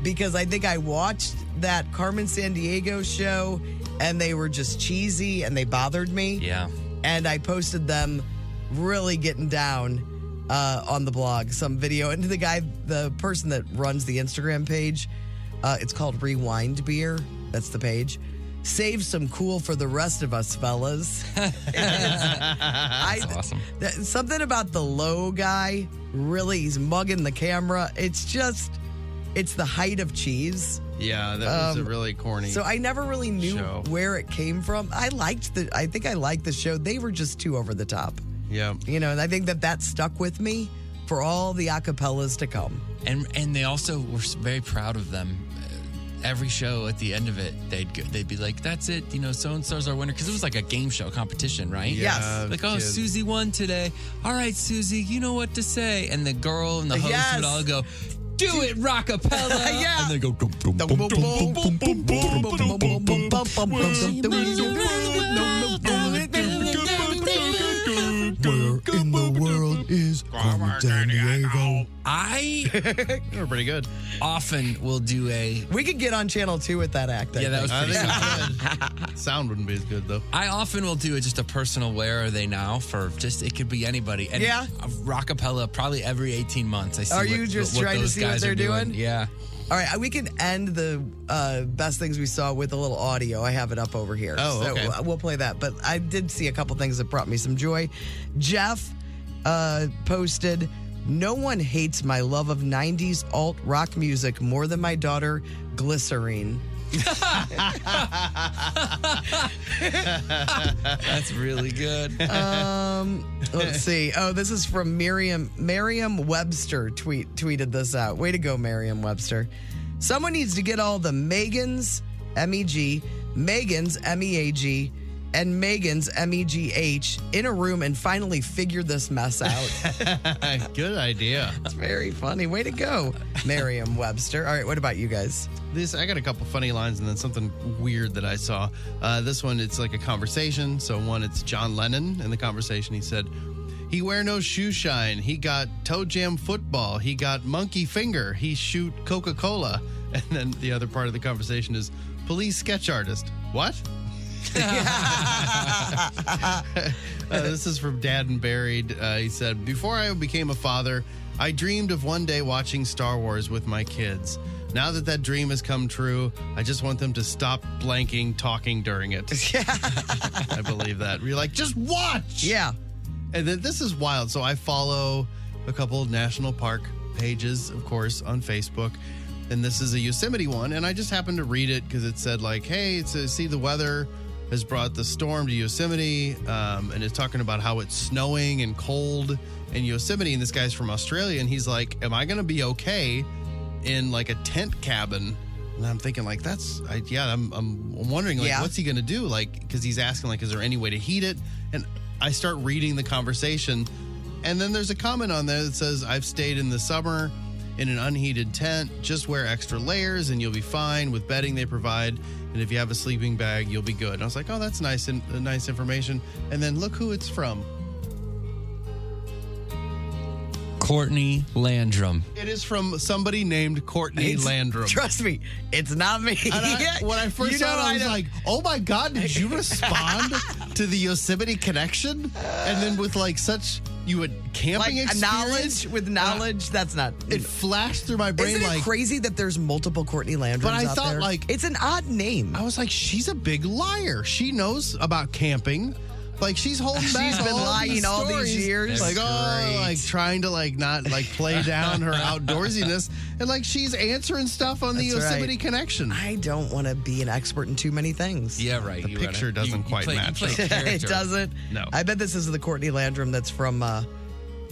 because I think I watched that Carmen Sandiego show and they were just cheesy and they bothered me. Yeah. And I posted them really getting down on the blog, some video. And the person that runs the Instagram page, it's called Rewind Beer. That's the page. Save some cool for the rest of us, fellas. That's awesome. Something about the low guy, really, he's mugging the camera. It's the height of cheese. Yeah, that was a really corny So I never really knew show. where it came from. I think I liked the show. They were just too over the top. Yeah. And I think that stuck with me for all the acapellas to come. And they also were very proud of them. Every show at the end of it, they'd be like, "That's it, so and so's our winner," because it was like a game show competition, right? Yes. Like, "Oh, Susie won today. All right, Susie, you know what to say." And the girl and the host would all go, "Do it, Rockapella!" Yeah. And they go, "Dum, dum, Boom, dum, boom, dum, boom, dum, boom, boom, boom, boom, boom, boom, boom, boom, Where in the world is Carmen Sandiego? They were pretty good. often will do We could get on Channel 2 with that act. Yeah, that was I pretty think solid. we could. Sound wouldn't be as good, though. I often will do just a personal where are they now for just, it could be anybody. And Yeah. Rockapella, probably every 18 months. I see Are you just trying to those see what guys they're are doing? Yeah. All right, we can end the best things we saw with a little audio. I have it up over here. Oh, okay. So we'll play that. But I did see a couple things that brought me some joy. Jeff posted, "No one hates my love of 90s alt rock music more than my daughter, Glycerine." That's really good. Let's see. Oh, this is from Merriam-Webster tweeted this out. Way to go, Merriam-Webster. "Someone needs to get all the Megans, MEG, Megan's, MEAG, and Megan's, MEGH, in a room and finally figured this mess out. Good idea. It's very funny. Way to go, Merriam-Webster. All right, what about you guys? I got a couple funny lines and then something weird that I saw. This one, it's like a conversation. So one, it's John Lennon in the conversation. He said, he wear no shoe shine. He got toe jam football. He got monkey finger. He shoot Coca-Cola. And then the other part of the conversation is police sketch artist. What? This is from Dad and Buried. He said, before I became a father, I dreamed of one day watching Star Wars with my kids. Now that dream has come true, I just want them to stop blanking talking during it. I believe that. You're like, just watch. Yeah. And then this is wild. So I follow a couple national park pages, of course, on Facebook. And this is a Yosemite one. And I just happened to read it because it said like, hey, see the weather has brought the storm to Yosemite. And it's talking about how it's snowing and cold in Yosemite. And this guy's from Australia. And he's like, am I going to be okay in like a tent cabin? And I'm thinking like, I'm wondering like, what's he going to do? Like, because he's asking like, is there any way to heat it? And I start reading the conversation. And then there's a comment on there that says, I've stayed in the summer in an unheated tent. Just wear extra layers and you'll be fine with bedding they provide. And if you have a sleeping bag, you'll be good. And I was like, oh, that's nice and nice information. And then look who it's from. Courtney Landrum. It is from somebody named Courtney Landrum. Trust me, it's not me. When I first saw it, I was like, oh my God, did you respond to the Yosemite connection? And then with like such, you had camping like experience? knowledge, that's not. It flashed through my brain. Isn't like it crazy that there's multiple Courtney Landrums But I out thought there? like. It's an odd name. I was like, she's a big liar. She knows about camping. Like she's holding back. She's been all lying all these years. Like, like trying to like not like play down her outdoorsiness. And like she's answering stuff on the Yosemite connection. I don't want to be an expert in too many things. Yeah, right. The picture doesn't quite match. It doesn't? No. I bet this is the Courtney Landrum that's from, I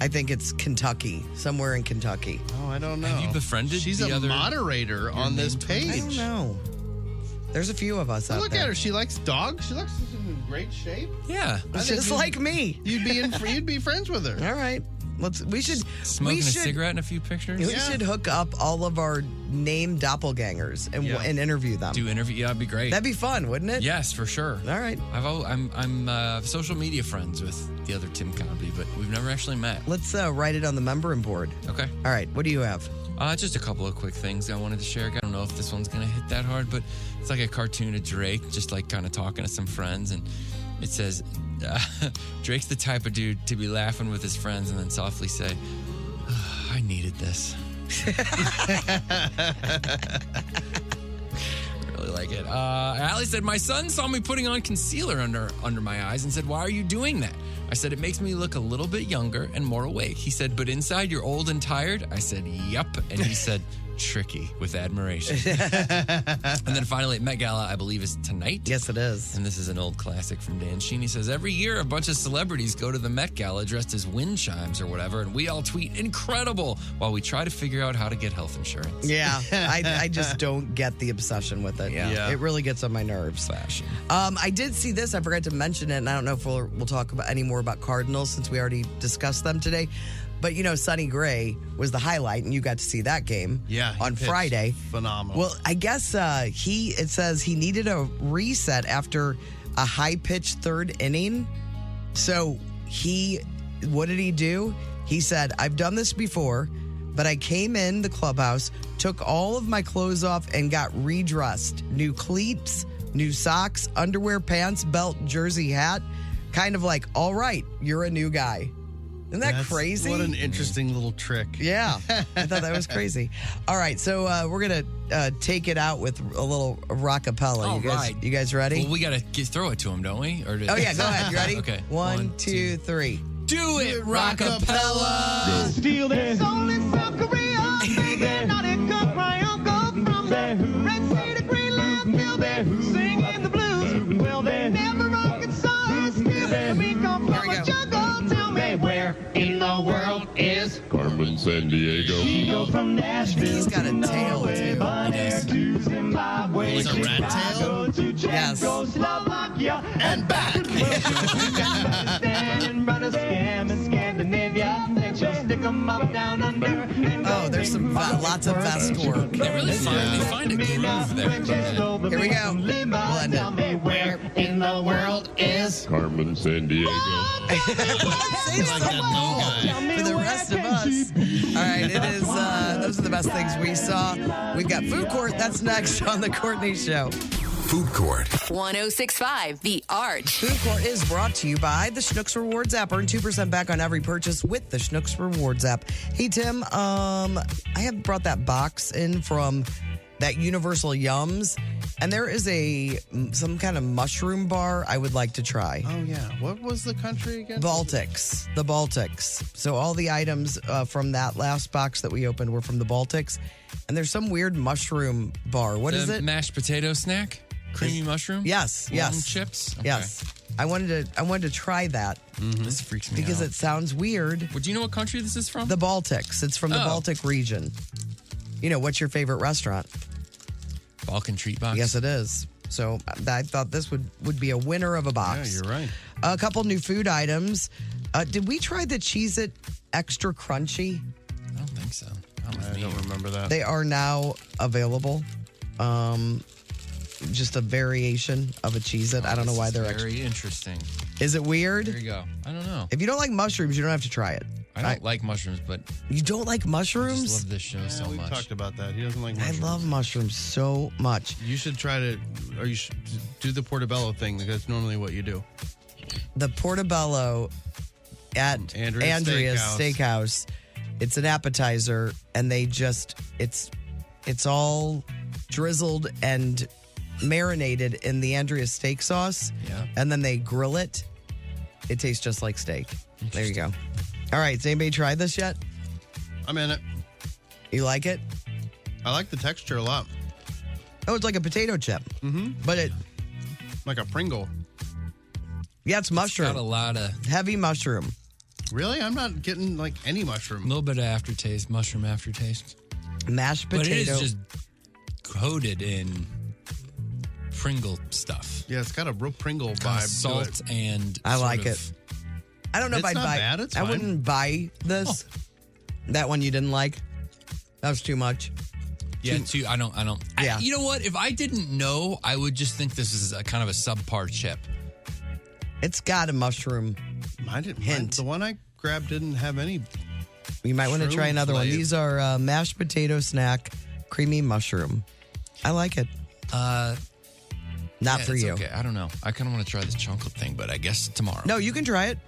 think it's Kentucky, somewhere in Kentucky. Oh, I don't know. Have you befriended She's the a other moderator on this page. I don't know. There's a few of us out Look there. at her. She likes dogs. She looks in great shape. Yeah. Just like me. You'd be friends with her. All right. We should smoking a cigarette in a few pictures. We should hook up all of our named doppelgangers and interview them. Do interview? Yeah, that'd be great. That'd be fun, wouldn't it? Yes, for sure. All right. I'm social media friends with the other Tim Conby, but we've never actually met. Let's write it on the membrane board. Okay. All right. What do you have? Just a couple of quick things I wanted to share. I don't know if this one's going to hit that hard, but it's like a cartoon of Drake, just like kind of talking to some friends. And it says, Drake's the type of dude to be laughing with his friends and then softly say, I needed this. Really like it. Allie said, my son saw me putting on concealer under my eyes and said, why are you doing that? I said, it makes me look a little bit younger and more awake. He said, but inside you're old and tired? I said, yup. And he said, tricky, with admiration. And then finally at Met Gala, I believe is tonight. Yes, it is. And this is an old classic from Dan Sheen. He says, every year a bunch of celebrities go to the Met Gala dressed as wind chimes or whatever, and we all tweet incredible while we try to figure out how to get health insurance. Yeah, I just don't get the obsession with it. Yeah. It really gets on my nerves. Fashion. I did see this. I forgot to mention it, and I don't know if we'll talk about any more about Cardinals since we already discussed them today. But, you know, Sonny Gray was the highlight, and you got to see that game on Friday. Phenomenal. Well, I guess it says he needed a reset after a high-pitched third inning. So what did he do? He said, I've done this before, but I came in the clubhouse, took all of my clothes off, and got redressed. New cleats, new socks, underwear, pants, belt, jersey, hat. Kind of like, all right, you're a new guy. Isn't that crazy? What an interesting little trick. Yeah, I thought that was crazy. All right, so we're going to take it out with a little rockapella. You guys ready? Well, we got to throw it to him, don't we? Oh, yeah, go ahead. You ready? Okay. 1, 2, 3. Do it, rockapella! Steal their soul in South Korea. They're not a cook, my uncle from the Red Sea to Greenland. Still they're singing the blues. Well, they never rocket songs. Still we come from a jungle. Tell me where in the world is Carmen Sandiego? She goes from Nashville. He's got a tail, too. To Zimbabwe, Like a rat tail? To Yes. Czechoslovakia and back. Oh, there's some lots of vest work. They really find a groove there. Here we go. Blend it. Where in the world is Carmen Sandiego? Say so for the rest of us. All right, it is. Those are the best things we saw. We've got Food Court. That's next on the Courtney Show. Food Court. 1065 The Arch. Food Court is brought to you by the Schnucks Rewards app. Earn 2% back on every purchase with the Schnucks Rewards app. Hey, Tim, I have brought that box in from that Universal Yums, and there is some kind of mushroom bar I would like to try. Oh, yeah. What was the country again? Baltics. The Baltics. So all the items from that last box that we opened were from the Baltics, and there's some weird mushroom bar. What is it? Mashed potato snack? Creamy mushroom? Yes, Long chips? Okay. Yes. I wanted to try that. This freaks me because out. it sounds weird. Well, do you know what country this is from? The Baltics. It's from the Oh. Baltic region. You know, what's your favorite restaurant? Balkan Treat Box? Yes, it is. So I thought this would be a winner of a box. Yeah, you're right. A couple new food items. Did we try the Cheez-It Extra Crunchy? I don't think so. I don't remember that. They are now available. Just a variation of a Cheez-It. I don't know why they're extra. Very interesting. Is it weird? There you go. I don't know. If you don't like mushrooms, you don't have to try it. I don't like mushrooms, but You don't like I mushrooms? just love this show so We've much. talked about that. He doesn't like I mushrooms. love mushrooms so much. You should try to, or you should do the portobello thing because that's normally what you do. The Portobello at Andrea's Andrea's Steakhouse. It's an appetizer, and they just it's all drizzled and marinated in the Andrea's steak sauce. Yeah. And then they grill it. It tastes just like steak. There you go. All right, has anybody tried this yet? I'm in it. You like it? I like the texture a lot. Oh, it's like a potato chip. Mm-hmm. But it, Like a Pringle. yeah, it's mushroom. Got a lot of Heavy mushroom. Really? I'm not getting like any a mushroom. little bit of aftertaste, mushroom aftertaste. Mashed potato. But it is just coated in Pringle stuff. Yeah, it's got a real Pringle Kind of vibe salt to it. and I sort like of- it. I don't know if It's I'd not buy bad, it's I fine. wouldn't buy this. That one you didn't like? That was too much. Yeah, too. I don't. Yeah. You know what? If I didn't know, I would just think this is a kind of a subpar chip. It's got a mushroom. Mine didn't, Hint. the one I grabbed didn't have any. You might want to try Shroom another one. flavor. These are mashed potato snack, creamy mushroom. I like it. Not Yeah, for it's you. Okay, I don't know. I kind of want to try this chocolate thing, but I guess tomorrow. No, you can try it.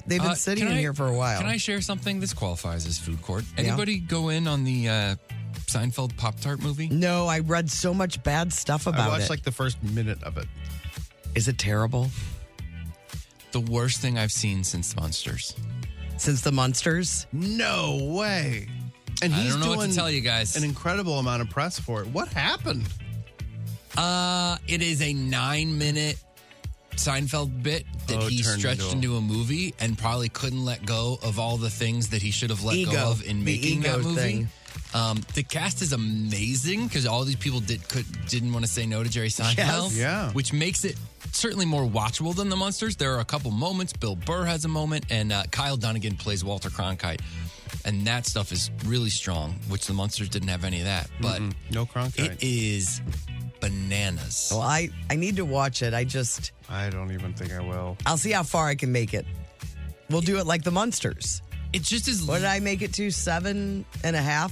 They've been sitting can in I- here for a while. Can I share something? This qualifies as food court. Anybody go in on the Seinfeld Pop-Tart movie? No, I read so much bad stuff I about watched it. like the first minute of it. Is it terrible? The worst thing I've seen since Monsters. Since the Munsters? No way. And I he's don't know what doing to tell you guys. an incredible amount of press for it. What happened? It is a 9-minute Seinfeld bit that he turned stretched into a movie and probably couldn't let go of all the things that he should have let Ego. go of in The making ego that movie. thing. The cast is amazing because all these people didn't want to say no to Jerry Seinfeld. Yes. Yeah. Which makes it certainly more watchable than The Munsters. There are a couple moments. Bill Burr has a moment, and Kyle Dunnigan plays Walter Cronkite. And that stuff is really strong, which The Munsters didn't have any of that. But No Cronkite. it is bananas. Well, I need to watch it. I don't even think I will. I'll see how far I can make it. We'll do it like the Munsters. It just is. What did I make it to? 7.5,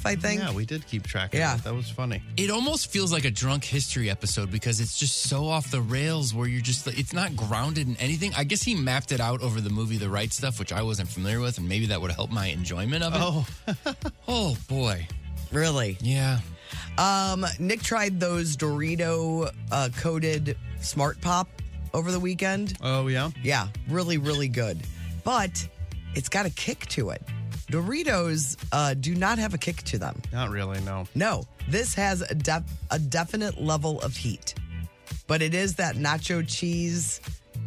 I think. Yeah, we did keep track of Yeah. that. That was funny. It almost feels like a drunk history episode because it's just so off the rails where you're just, it's not grounded in anything. I guess he mapped it out over the movie The Right Stuff, which I wasn't familiar with, and maybe that would help my enjoyment of it. Oh, Oh, boy. Really? Yeah. Nick tried those Dorito coated Smart Pop over the weekend. oh yeah. Yeah, really, really good. But it's got a kick to it. Doritos do not have a kick to them. Not really. No. No, this has a definite level of heat. But it is that nacho cheese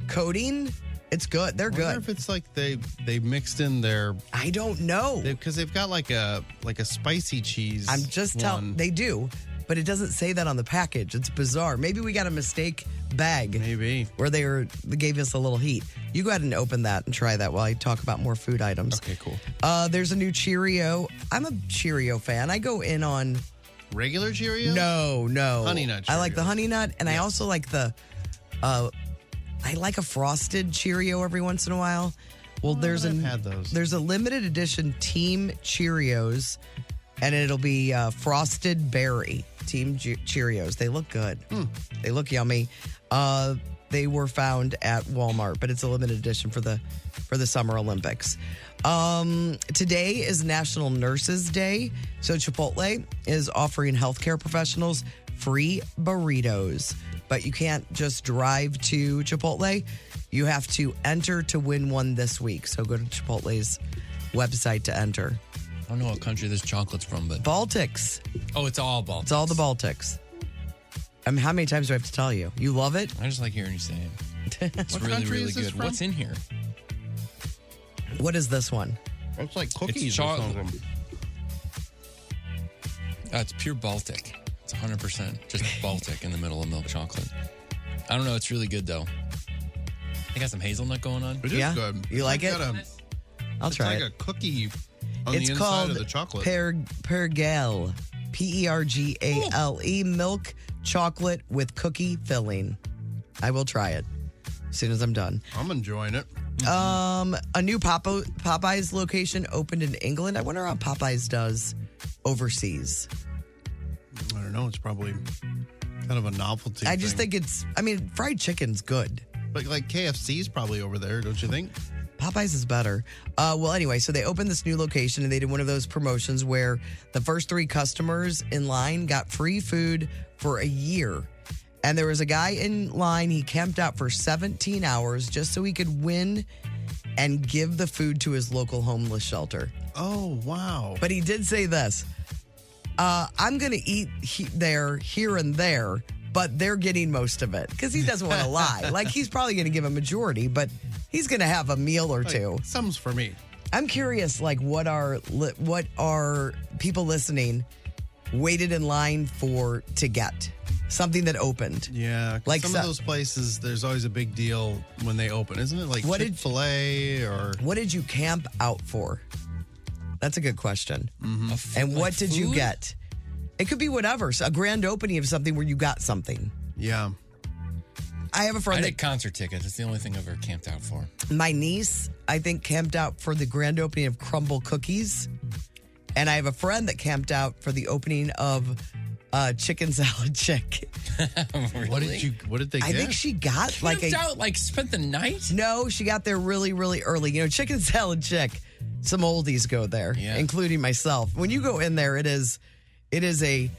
coating. It's good. They're I wonder good. if it's like they mixed in their I don't know. because they've got like a spicy cheese. I'm just telling. one. They do. but it doesn't say that on the package. It's bizarre. Maybe we got a mistake bag. Maybe. Where they gave us a little heat. You go ahead and open that and try that while I talk about more food items. Okay, cool. There's a new Cheerio. I'm a Cheerio fan. I go in on... Regular Cheerios? No. Honey Nut I like the Cheerios. Honey Nut, and I also like the... I like a frosted Cheerio every once in a while. Well, I've had those. There's a limited edition Team Cheerios, and it'll be frosted berry Team Cheerios. They look good. They look yummy. They were found at Walmart, but it's a limited edition for the Summer Olympics. Today is National Nurses Day, so Chipotle is offering healthcare professionals free burritos. But you can't just drive to Chipotle. You have to enter to win one this week. So go to Chipotle's website to enter. I don't know what country this chocolate's from, but... Baltics. Oh, it's all Baltics. It's all the Baltics. I mean, how many times do I have to tell you? You love it? I just like hearing you say it. It's What really, country really is this good. from? What's in here? What is this one? It's like cookies It's or chocolate. something. It's pure Baltic. It's 100% just Baltic in the middle of milk chocolate. I don't know. It's really good, though. They got some hazelnut going on. It is good. You like it? I'll try it's it. like a cookie on It's the inside called of the chocolate. Pergale. Pergale. Milk chocolate with cookie filling. I will try it as soon as I'm done. I'm enjoying it. A new Popeyes location opened in England. I wonder how Popeyes does overseas. I don't know. It's probably kind of a novelty I just thing. think fried chicken's good. But like KFC's probably over there, don't you think? Popeyes is better. Well, anyway, so they opened this new location and they did one of those promotions where the first 3 customers in line got free food for a year. And there was a guy in line, he camped out for 17 hours just so he could win and give the food to his local homeless shelter. Oh, wow. But he did say this, I'm going to eat there, here and there, but they're getting most of it because he doesn't want to lie. Like, he's probably going to give a majority, but he's going to have a meal or two. Some's for me. I'm curious, like, what are people listening waited in line for to get? Something that opened. Yeah. Like some of those places, there's always a big deal when they open, isn't it? Like Chick-fil-A or... What did you camp out for? That's a good question. Mm-hmm. And what like did you food? get? It could be whatever. So a grand opening of something where you got something. Yeah. I have a friend I that did concert tickets. That's the only thing I've ever camped out for. my niece, I think, camped out for the grand opening of Crumble Cookies. And I have a friend that camped out for the opening of Chicken Salad Chick. Really? What did they get? I think she got like Camped out, like spent the night? No, she got there really, really early. You know, Chicken Salad Chick, some oldies go there, including myself. When you go in there, it's a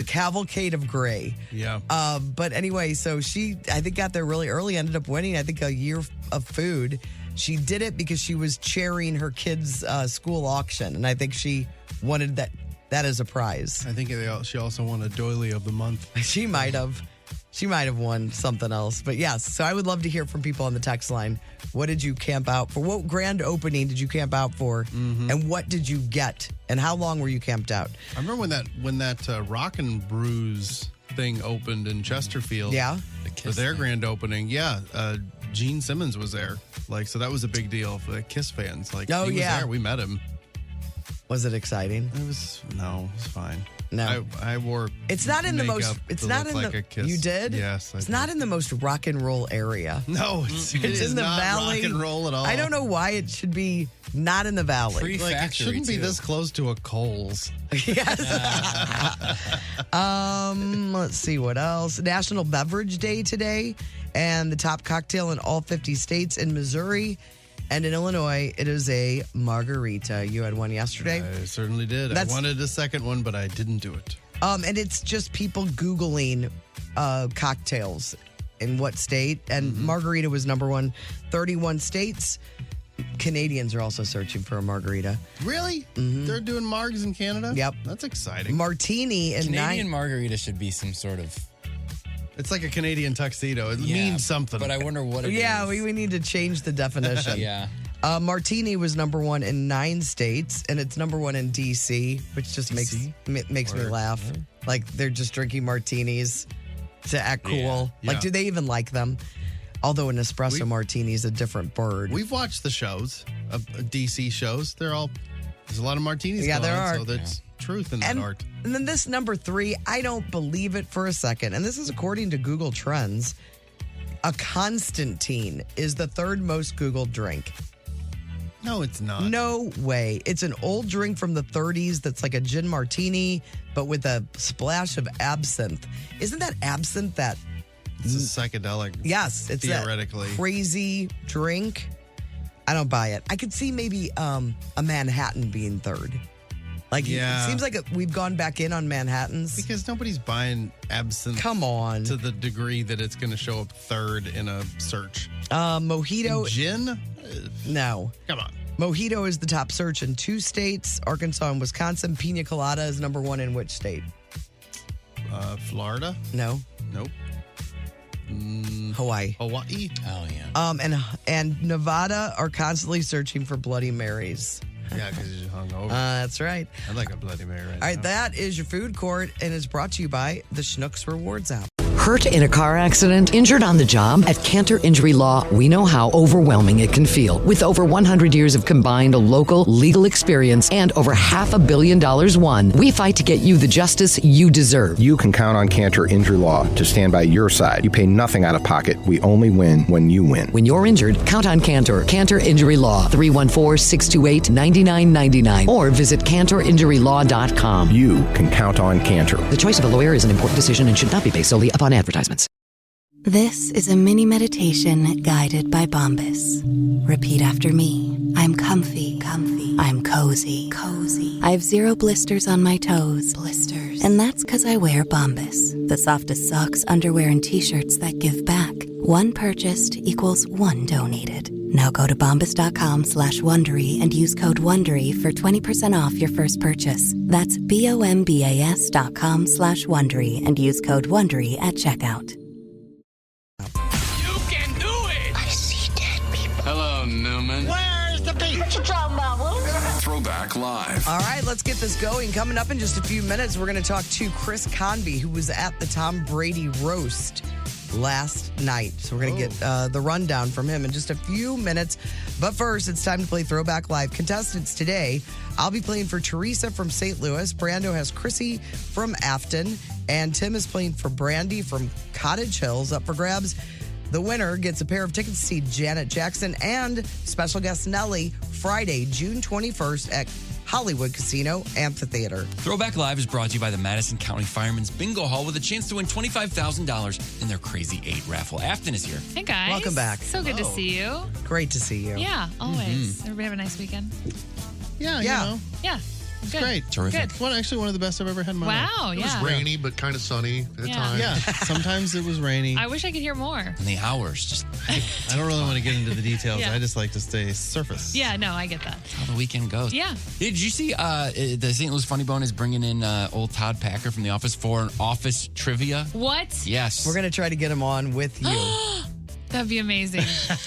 cavalcade of gray. Yeah. But anyway, so she, I think, got there really early, ended up winning, I think, a year of food. She did it because she was chairing her kids' school auction, and I think she wanted that as a prize. I think she also won a doily of the month. She might have. She might have won something else. But yes, so I would love to hear from people on the text line. What did you camp out for? What grand opening did you camp out for? And what did you get? And how long were you camped out? I remember when that Rockin' Brews thing opened in Chesterfield. Yeah. For their grand opening. Yeah. Gene Simmons was there. Like, so that was a big deal for the Kiss fans. Like, Oh, he was yeah. there. We met him. Was it exciting? It was fine. No. I wore It's not in the most. makeup It's to not look in like the. a Kiss. You did? Yes. It's not in the most rock and roll area. No, it's in the not valley. rock and roll at all. I don't know why it should be not in the valley. Like, it shouldn't be this close to a Kohl's. Let's see what else. National Beverage Day today, and the top cocktail in all 50 states. In Missouri and in Illinois, it is a margarita. You had one yesterday. I certainly did. I wanted a second one, but I didn't do it. And it's just people Googling cocktails in what state. And margarita was number one. 31 states. Canadians are also searching for a margarita. Really? They're doing margs in Canada? Yep. That's exciting. Martini and Canadian margarita should be some sort of... It's like a Canadian tuxedo. It means something. But I wonder what it is. Yeah, we need to change the definition. Yeah. Martini was number one in 9 states, and it's number one in D.C., which just makes me laugh. Like, they're just drinking martinis to act cool. Yeah. Like, do they even like them? Although an espresso martini is a different bird. We've watched the shows, DC shows. There's a lot of martinis Yeah, going there on, are. so there's truth in that art. And then this number 3, I don't believe it for a second. And this is according to Google Trends. A Constantine is the 3rd most Googled drink. No, it's not. No way. It's an old drink from the 30s that's like a gin martini, but with a splash of absinthe. Isn't that absinthe that... It's a psychedelic. Yes, it's theoretically that crazy drink. I don't buy it. I could see maybe a Manhattan being 3rd. Like, it seems like we've gone back in on Manhattans. Because nobody's buying absinthe. Come on. To the degree that it's going to show up 3rd in a search. Mojito. Gin? No. Come on. Mojito is the top search in 2 states, Arkansas and Wisconsin. Pina colada is number 1 in which state? Florida? No. Nope. Hawaii. Hawaii? Oh, yeah. And Nevada are constantly searching for Bloody Marys. Yeah, because you're hungover. That's right. I like a Bloody Mary right All right, now. that is your food court, and is brought to you by the Schnucks Rewards app. Hurt in a car accident? Injured on the job? At Cantor Injury Law, we know how overwhelming it can feel. With over 100 years of combined local legal experience and over $500 million won, we fight to get you the justice you deserve. You can count on Cantor Injury Law to stand by your side. You pay nothing out of pocket. We only win when you win. When you're injured, count on Cantor. Cantor Injury Law, 314-628-9999, or visit CantorInjuryLaw.com. You can count on Cantor. The choice of a lawyer is an important decision and should not be based solely upon advertisements. This is a mini meditation guided by Bombas. Repeat after me. I'm comfy. I'm cozy. I have 0 blisters on my toes. And that's because I wear Bombas, the softest socks, underwear, and t-shirts that give back. 1 purchased equals 1 donated. Now go to bombas.com/Wondery and use code Wondery for 20% off your first purchase. That's BOMBAS.com/Wondery and use code Wondery at checkout. You can do it! I see dead people. Hello, Newman. Where's the beach? What you talking about, Throwback Live. All right, let's get this going. Coming up in just a few minutes, we're going to talk to Chris Convey, who was at the Tom Brady roast last night. So we're going to get the rundown from him in just a few minutes. But first, it's time to play Throwback Live. Contestants today, I'll be playing for Teresa from St. Louis. Brando has Chrissy from Afton. And Tim is playing for Brandy from Cottage Hills. Up for grabs. The winner gets a pair of tickets to see Janet Jackson and special guest Nelly Friday, June 21st at Hollywood Casino Amphitheater. Throwback Live is brought to you by the Madison County Firemen's Bingo Hall with a chance to win $25,000 in their Crazy 8 raffle. Afton is here. Hey, guys. Welcome back. So good to see you. Great to see you. Yeah, always. Everybody have a nice weekend? Yeah, you know. Yeah. It's Good. great. Terrific. Good. One of the best I've ever had in my life. Wow, It yeah. was rainy, but kind of sunny at the time. Yeah, sometimes it was rainy. I wish I could hear more. And the hours just. I don't really want to get into the details. Yeah. I just like to stay surface. Yeah, no, I get that. How the weekend goes. Yeah. Hey, did you see the St. Louis Funny Bone is bringing in old Todd Packer from The Office for an office trivia? What? Yes. We're going to try to get him on with you. That'd be amazing.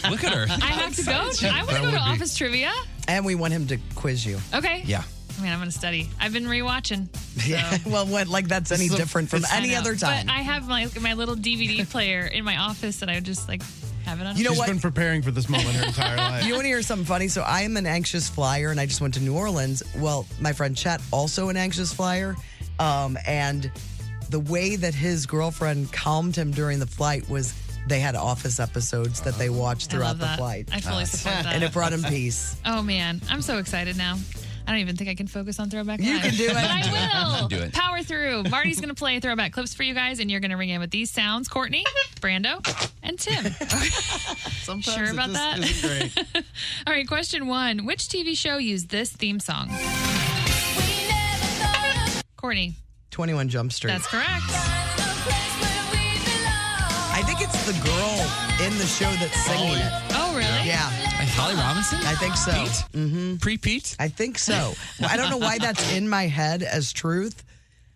Look at her. I have to go. I want to go to office trivia. And we want him to quiz you. Okay. Yeah. I mean, I'm going to study. I've been rewatching. So. Yeah. Well, like that's any different from I any know. other time. But I have my little DVD player in my office that I would just have it on. You know She's what? been preparing for this moment her entire life. You want to hear something funny? So I am an anxious flyer, and I just went to New Orleans. Well, my friend Chet, also an anxious flyer. And the way that his girlfriend calmed him during the flight was they had Office episodes that they watched I throughout love the that. flight. I fully support that. And it brought him peace. Oh, man. I'm so excited now. I don't even think I can focus on Throwback You Live. can do it. But I will. Do it. Power through. Marty's going to play throwback clips for you guys, and you're going to ring in with these sounds. Courtney, Brando, and Tim. Sometimes Sure about that? isn't great. All right, question 1. Which TV show used this theme song? Courtney. 21 Jump Street. That's correct. I think it's the girl in the show that's singing it. Oh, really? Yeah. Holly Robinson? I think so. Mm-hmm. Pre-Pete? I think so. Well, I don't know why that's in my head as truth.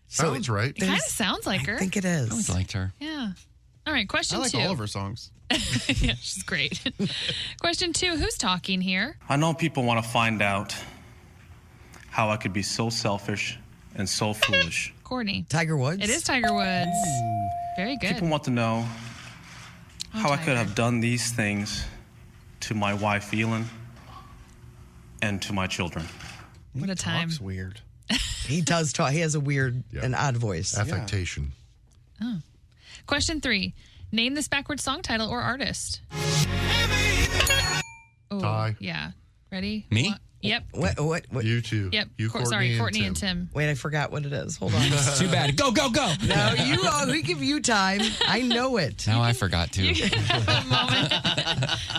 Sounds right. It kind of sounds like her. I think it I always is. liked her. Yeah. All right, question I like 2. all of her songs. Yeah, she's great. Question 2, who's talking here? I know people want to find out how I could be so selfish and so foolish. Courtney. Tiger Woods. It is Tiger Woods. Very good. People want to know how I could have done these things to my wife, Elin, and to my children. What a time. Talks weird. He does talk. He has a weird and odd voice. Affectation. Oh. Question 3, name this backwards song title or artist. Oh, Ty. yeah. Ready? Me? Yep. What? You two. Yep. You, Courtney and Tim. Wait, I forgot what it is. Hold on. Too bad. Go, go, go. No, we give you time. I know it. Now I forgot to. You can have a moment.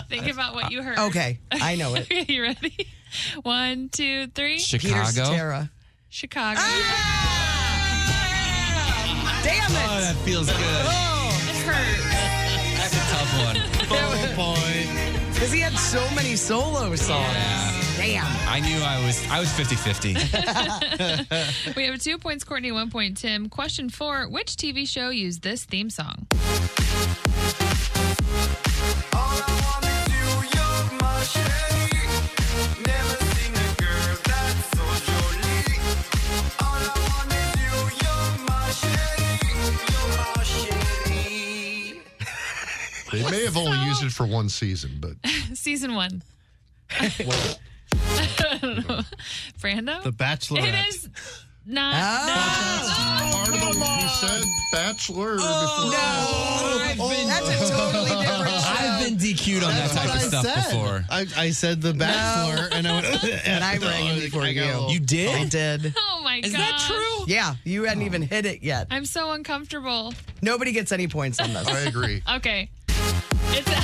Think about what you heard. Okay, I know it. Okay, you ready? 1, 2, 3. Peter Chicago. Cetera. Chicago. Damn it! Oh, that feels good. It hurts. That's a tough one. Full point. Because he had so many solo songs. Damn. I knew I was 50-50. We have 2 points, Courtney, 1 point, Tim. Question 4, which TV show used this theme song? They may have only used it for one season, but Season 1. Brando? The Bachelorette. It is not. part of the he said Bachelor before. That's a totally different show. I've been DQ'd on that type of stuff before. I said The Bachelor, and I went, And I rang him before you. You did? I did. Oh my god. Is that true? Yeah, you hadn't even hit it yet. I'm so uncomfortable. Nobody gets any points on this. I agree. Okay. It's out.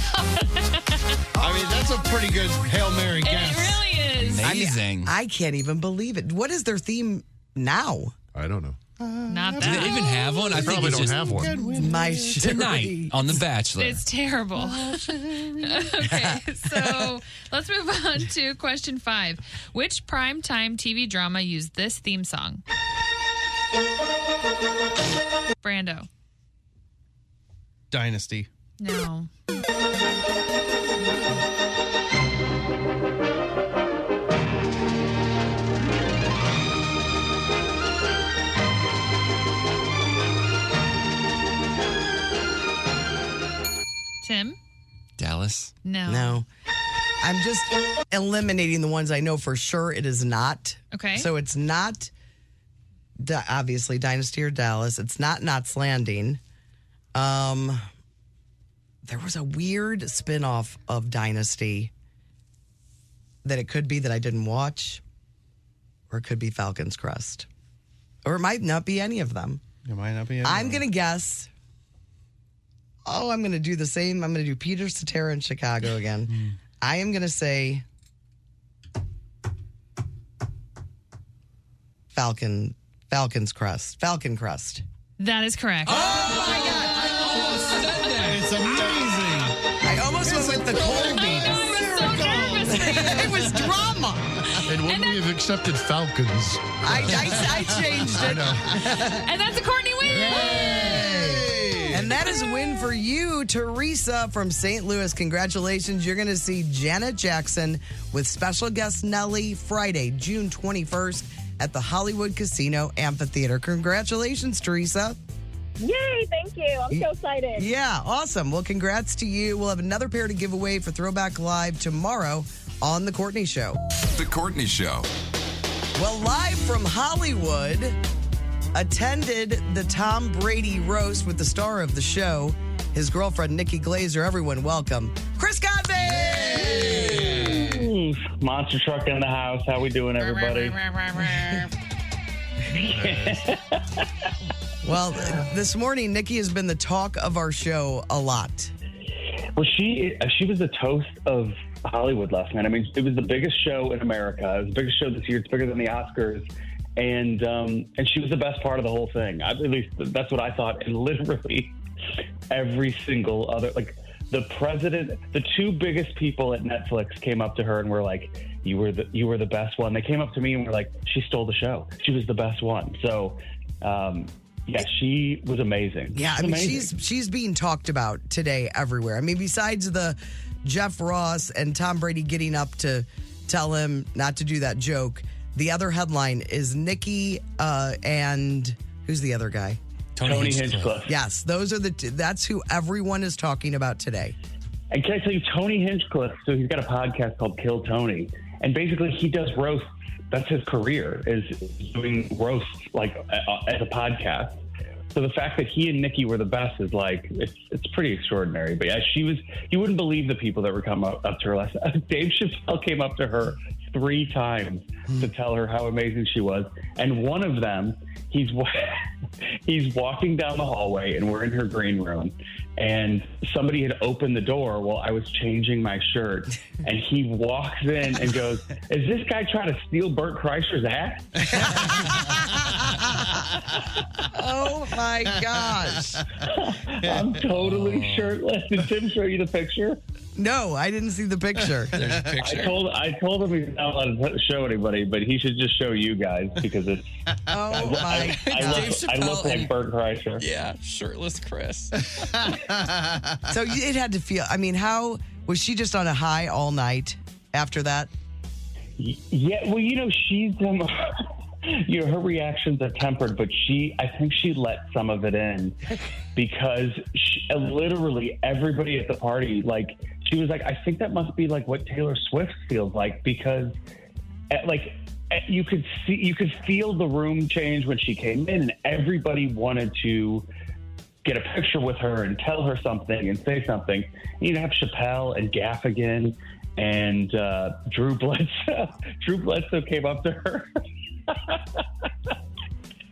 I mean, that's a pretty good Hail Mary It guess. really is. Amazing. I can't even believe it. What is their theme now? I don't know. Not Do that. they even have one? I think Probably it's don't just have one. My tonight on The Bachelor. It's terrible. Okay, so let's move on to question 5. Which primetime TV drama used this theme song? Brando. Dynasty. No. Tim? Dallas. No. No. I'm just eliminating the ones I know for sure it is not. Okay. So it's not, obviously, Dynasty or Dallas. It's not Knots Landing. There was a weird spinoff of Dynasty that it could be that I didn't watch, or it could be Falcon's Crest. Or it might not be any of them. It might not be. I'm going to guess. Oh, I'm going to do the same. I'm going to do Peter Cetera in Chicago again. I am going to say Falcon Crest. That is correct. Oh, my God. I almost said that. It's amazing. I almost went with the Colby. It was drama. And when we have accepted Falcons, I changed it. I know. And that's a Courtney win. And that is a win for you, Teresa from St. Louis. Congratulations. You're going to see Janet Jackson with special guest Nelly Friday, June 21st at the Hollywood Casino Amphitheater. Congratulations, Teresa. Yay, thank you. I'm so excited. Yeah, awesome. Well, congrats to you. We'll have another pair to give away for Throwback Live tomorrow on The Courtney Show. The Courtney Show. Well, live from Hollywood, attended the Tom Brady roast with the star of the show, his girlfriend, Nikki Glazer. Everyone, welcome, Chris Godby! Monster truck in the house. How we doing, everybody? Well, this morning, Nikki has been the talk of our show a lot. Well, she was the toast of Hollywood last night. I mean, it was the biggest show in America. It was the biggest show this year. It's bigger than the Oscars. And she was the best part of the whole thing. At least that's what I thought. And literally every single other, like the president, the two biggest people at Netflix came up to her and were like, you were the best one. They came up to me and were like, she stole the show. She was the best one. So Yeah, she was amazing. Yeah, I She was mean, amazing. she's being talked about today everywhere. I mean, besides the Jeff Ross and Tom Brady getting up to tell him not to do that joke, the other headline is Nikki and who's the other guy? Tony Hinchcliffe. Yes, those are that's who everyone is talking about today. And can I tell you, Tony Hinchcliffe, so he's got a podcast called Kill Tony, and basically he does roasts. That's his career, is doing roasts like as a podcast. So the fact that he and Nikki were the best is like, it's pretty extraordinary. But yeah, you wouldn't believe the people that were coming up to her last night. Dave Chappelle came up to her 3 times to tell her how amazing she was. And one of them, he's walking down the hallway and we're in her green room. And somebody had opened the door while I was changing my shirt. And he walks in and goes, is this guy trying to steal Bert Kreischer's hat? Oh my gosh. I'm totally shirtless. Did Tim show you the picture? No, I didn't see the picture. There's a picture. I told him he's not allowed to show anybody, but he should just show you guys because it's. Oh my I look like Bert Kreischer. Yeah, shirtless Chris. So it had to feel, I mean, how was she just on a high all night after that? Yeah, well, she's her reactions are tempered, but I think she let some of it in because literally everybody at the party, like, she was like, I think that must be like what Taylor Swift feels like because you could feel the room change when she came in and everybody wanted to get a picture with her and tell her something and say something. You'd have Chappelle and Gaffigan and Drew Bledsoe. Drew Bledsoe came up to her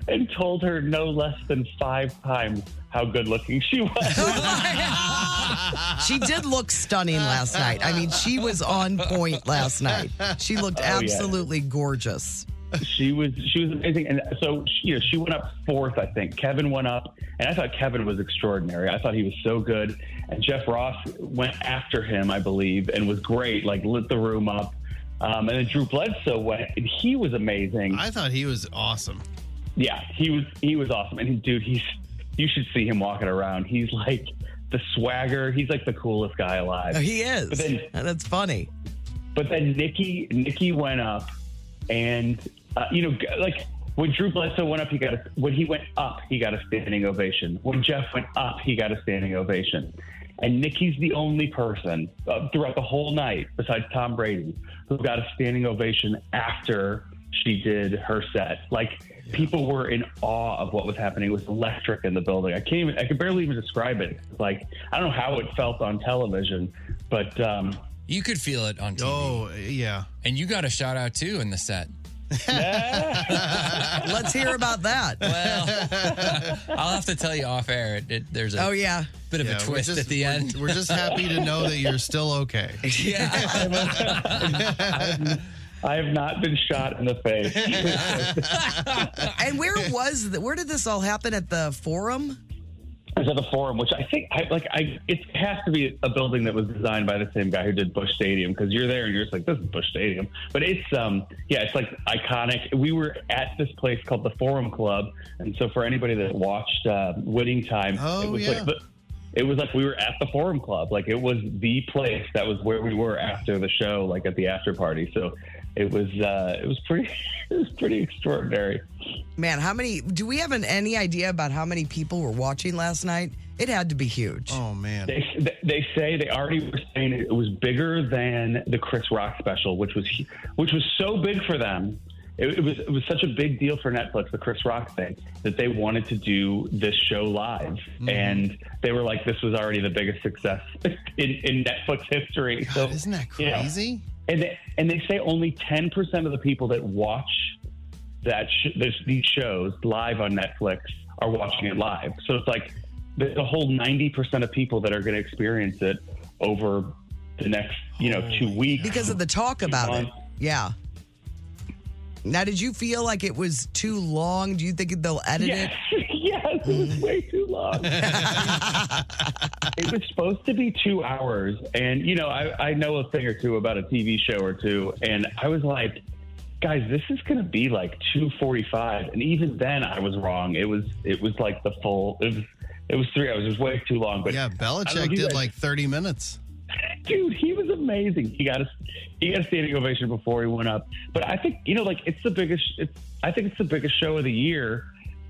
and told her no less than 5 times how good looking she was. She did look stunning last night. I mean, she was on point last night. She looked absolutely gorgeous. She was amazing. And so, she went up 4th, I think. Kevin went up, and I thought Kevin was extraordinary. I thought he was so good. And Jeff Ross went after him, I believe, and was great, like lit the room up. And then Drew Bledsoe went, and he was amazing. I thought he was awesome. Yeah, he was awesome. And you should see him walking around. He's like the swagger. He's like the coolest guy alive. Oh, he is. But then, that's funny. But then Nikki went up, and like when Drew Bledsoe went up, when he went up, he got a standing ovation. When Jeff went up, he got a standing ovation. And Nikki's the only person throughout the whole night, besides Tom Brady, who got a standing ovation after she did her set. Like, people were in awe of what was happening. It was electric in the building. I could barely even describe it. Like, I don't know how it felt on television, but you could feel it on TV. Oh, yeah. And you got a shout out too in the set. Let's hear about that. Well, I'll have to tell you off air. There's a bit of a twist at the end. We're just happy to know that you're still okay. Yeah. I have not been shot in the face. And where did this all happen? At the Forum? It's at the Forum, which I think it has to be a building that was designed by the same guy who did Busch Stadium, because you're there and you're just like, this is Busch Stadium. But it's it's like iconic. We were at this place called the Forum Club, and so for anybody that watched Winning Time, it was like we were at the Forum Club. Like, it was the place. That was where we were after the show, like at the after party. So it was pretty extraordinary. Man, do we have any idea about how many people were watching last night? It had to be huge. Oh, man. They say they already were saying it was bigger than the Chris Rock special, which was so big for them. It was such a big deal for Netflix, the Chris Rock thing, that they wanted to do this show live. Mm-hmm. And they were like, this was already the biggest success in Netflix history. God, so, isn't that crazy? And they say only 10% of the people that watch these shows live on Netflix are watching it live. So it's like there's a whole 90% of people that are going to experience it over the next 2 weeks because of the talk about it. Yeah. Now, did you feel like it was too long? Do you think they'll edit it? Yes, it was way too long. It was supposed to be 2 hours. And, I know a thing or two about a TV show or two. And I was like, guys, this is going to be like 2:45. And even then I was wrong. It was like the full, it was 3 hours. It was way too long. But Yeah, Belichick did like 30 minutes. Dude, he was amazing. He got a standing ovation before he went up. But I think, like I think it's the biggest show of the year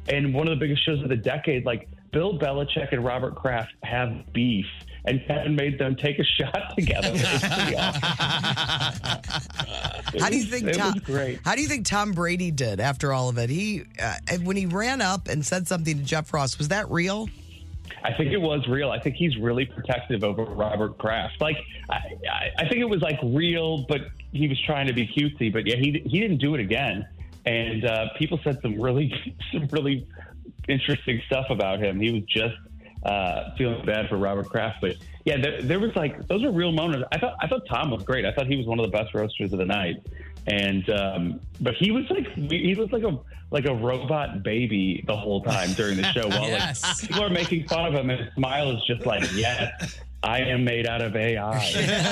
and one of the biggest shows of the decade. Like Bill Belichick and Robert Kraft have beef, and Kevin made them take a shot together. It was pretty awesome. How do you think it was great. How do you think Tom Brady did after all of it? He when he ran up and said something to Jeff Ross, was that real? I think it was real. I think he's really protective over Robert Kraft. Like, I think it was like real, but he was trying to be cutesy. But yeah, he didn't do it again. And people said some really interesting stuff about him. He was just feeling bad for Robert Kraft. But yeah, there was like, those are real moments. I thought Tom was great. I thought he was one of the best roasters of the night. And but he was like a robot baby the whole time during the show. While like people are making fun of him, and his smile is just like, yes, I am made out of AI.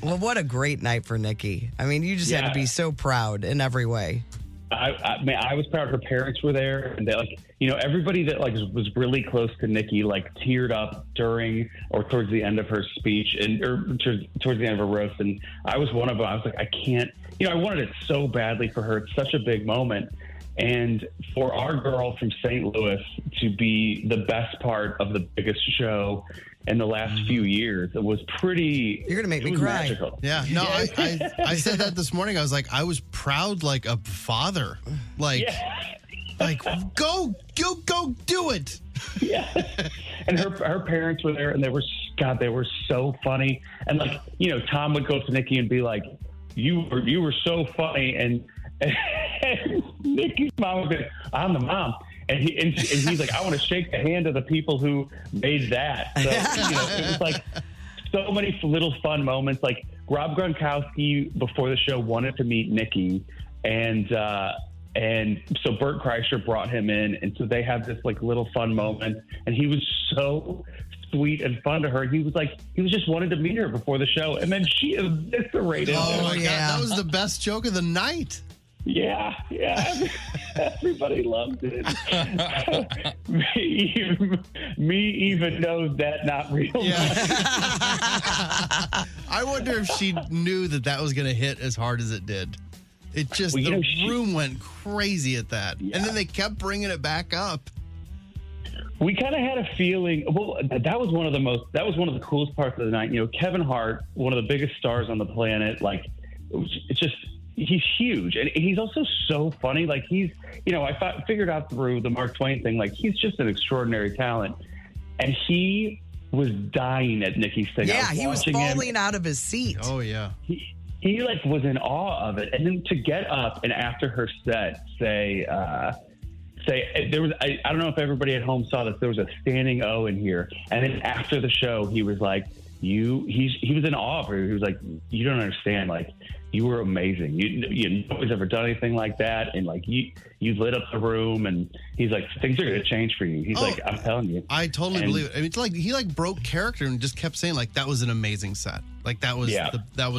Well, what a great night for Nikki. I mean, you just had to be so proud in every way. I was proud her parents were there, and they, like, everybody that like was really close to Nikki like teared up during or towards the end of her speech or towards the end of her roast, and I was one of them. I was like, I can't, I wanted it so badly for her. It's such a big moment, and for our girl from St. Louis to be the best part of the biggest show in the last few years, it was pretty. You're gonna make me cry. Magical. Yeah, no, I said that this morning. I was like, I was proud like a father, like, like go do it. Yeah, and her parents were there, and they were so funny. And like, Tom would go to Nikki and be like, you were so funny, and Nikki's mom would be, I'm the mom. And he's like, I want to shake the hand of the people who made that. So, it was like so many little fun moments. Like Rob Gronkowski before the show wanted to meet Nikki, and so Bert Kreischer brought him in, and so they have this like little fun moment, and he was so sweet and fun to her. He was just wanted to meet her before the show, and then she eviscerated him. Oh my God, that was the best joke of the night. Yeah, everybody loved it. me even knows that not real. Yeah. I wonder if she knew that was going to hit as hard as it did. It just, the room went crazy at that. Yeah. And then they kept bringing it back up. We kind of had a feeling, that was one of the coolest parts of the night. Kevin Hart, one of the biggest stars on the planet, like, it's just, he's huge, and he's also so funny. Like I figured out through the Mark Twain thing, like he's just an extraordinary talent, and he was dying at Nikki's thing. Yeah, he was falling out of his seat. Oh yeah, he like was in awe of it, and then to get up and after her set say there was I don't know if everybody at home saw this. There was a standing O in here, and then after the show, he was like, he was in awe of her. He was like, you don't understand, like. You were amazing. Nobody's ever done anything like that. And like you lit up the room, and he's like, things are going to change for you. He's like, I'm telling you. I totally believe it. I mean, it's like he like broke character and just kept saying like, that was an amazing set. Like that was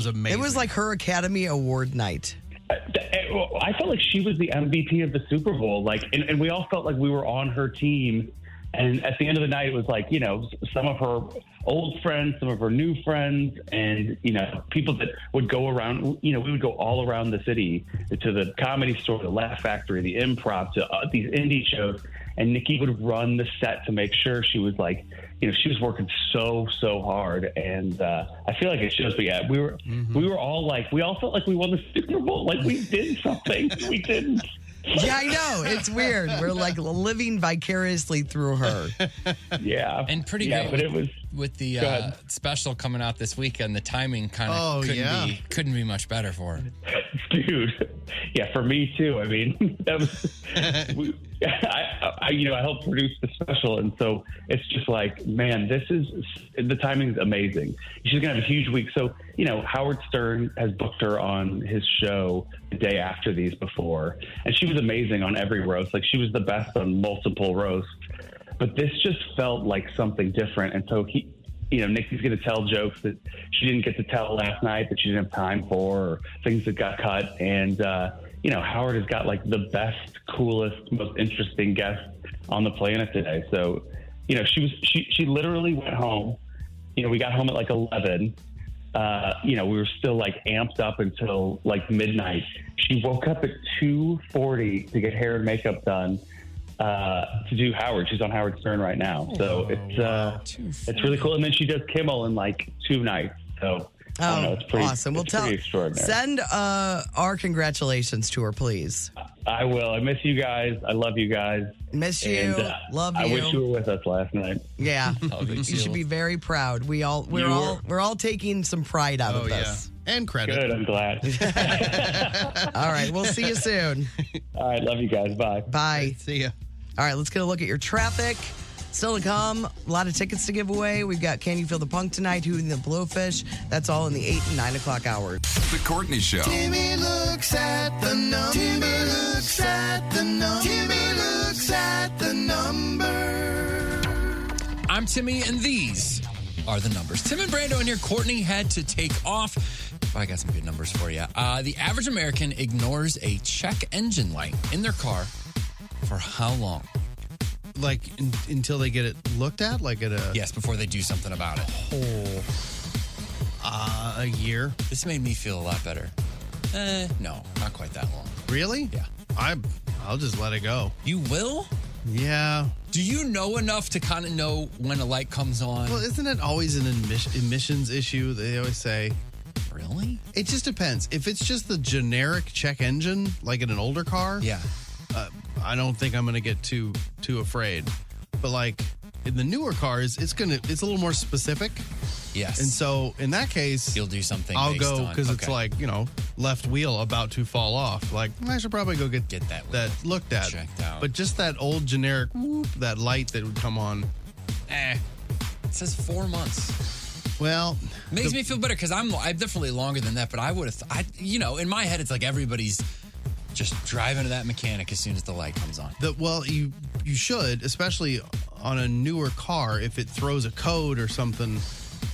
amazing. It was like her Academy Award night. I felt like she was the MVP of the Super Bowl. Like, and we all felt like we were on her team. And at the end of the night, it was like, some of her old friends, some of her new friends, and, people that would go around, we would go all around the city to the Comedy Store, the Laugh Factory, the Improv, to these indie shows. And Nikki would run the set to make sure she was like, she was working so hard. And I feel like it shows, but yeah, we were all like, we all felt like we won the Super Bowl. Like we did something. We didn't. Yeah, I know. It's weird. We're like living vicariously through her. Yeah. And pretty great. But it was with the special coming out this weekend. The timing kind of couldn't be much better for her. Dude. Yeah, for me too. I mean, that was I helped produce the special, and so it's just like, man, the timing's amazing. She's gonna have a huge week. So, Howard Stern has booked her on his show the day after these before, and she was amazing on every roast. Like she was the best on multiple roasts. But this just felt like something different, and so Nikki's going to tell jokes that she didn't get to tell last night that she didn't have time for, or things that got cut. And, Howard has got like the best, coolest, most interesting guest on the planet today. So, she literally went home. We got home at like 11. We were still like amped up until like midnight. She woke up at 2:40 to get hair and makeup done to do Howard. She's on Howard Stern right now. So it's really cool. And then she does Kimmel in like 2 nights. So I don't know, it's pretty awesome. Well, pretty extraordinary. Send our congratulations to her, please. I will. I miss you guys. I love you guys. Miss you. And, love you. I wish you were with us last night. Yeah, you should be very proud. We're all taking some pride out of this. And credit. Good. I'm glad. All right, we'll see you soon. All right, love you guys. Bye. Bye. See ya. All right, let's get a look at your traffic. Still to come, a lot of tickets to give away. We've got Can You Feel the Punk tonight, Hootie and the Blowfish. That's all in the 8 and 9 o'clock hours. The Courtney Show. Timmy looks at the number. Timmy looks at the number. Timmy looks at the number. I'm Timmy, and these are the numbers. Tim and Brando in here. Courtney had to take off. I got some good numbers for you. The average American ignores a check engine light in their car for how long? Like until they get it looked at? Like at a... Yes, before they do something about it. A year? This made me feel a lot better. No, not quite that long. Really? Yeah. I'll just let it go. You will? Yeah. Do you know enough to kind of know when a light comes on? Well, isn't it always an emissions issue? They always say. Really? It just depends. If it's just the generic check engine, like in an older car, yeah, I don't think I'm going to get too afraid. But like in the newer cars, it's a little more specific. Yes. And so in that case, you'll do something. I'll go because it's like, left wheel about to fall off. Like I should probably go get that looked at, checked out. But just that old generic whoop, that light that would come on. It says 4 months. Well, makes me feel better because I'm definitely longer than that. But I would have, in my head, it's like everybody's just driving to that mechanic as soon as the light comes on. You should, especially on a newer car, if it throws a code or something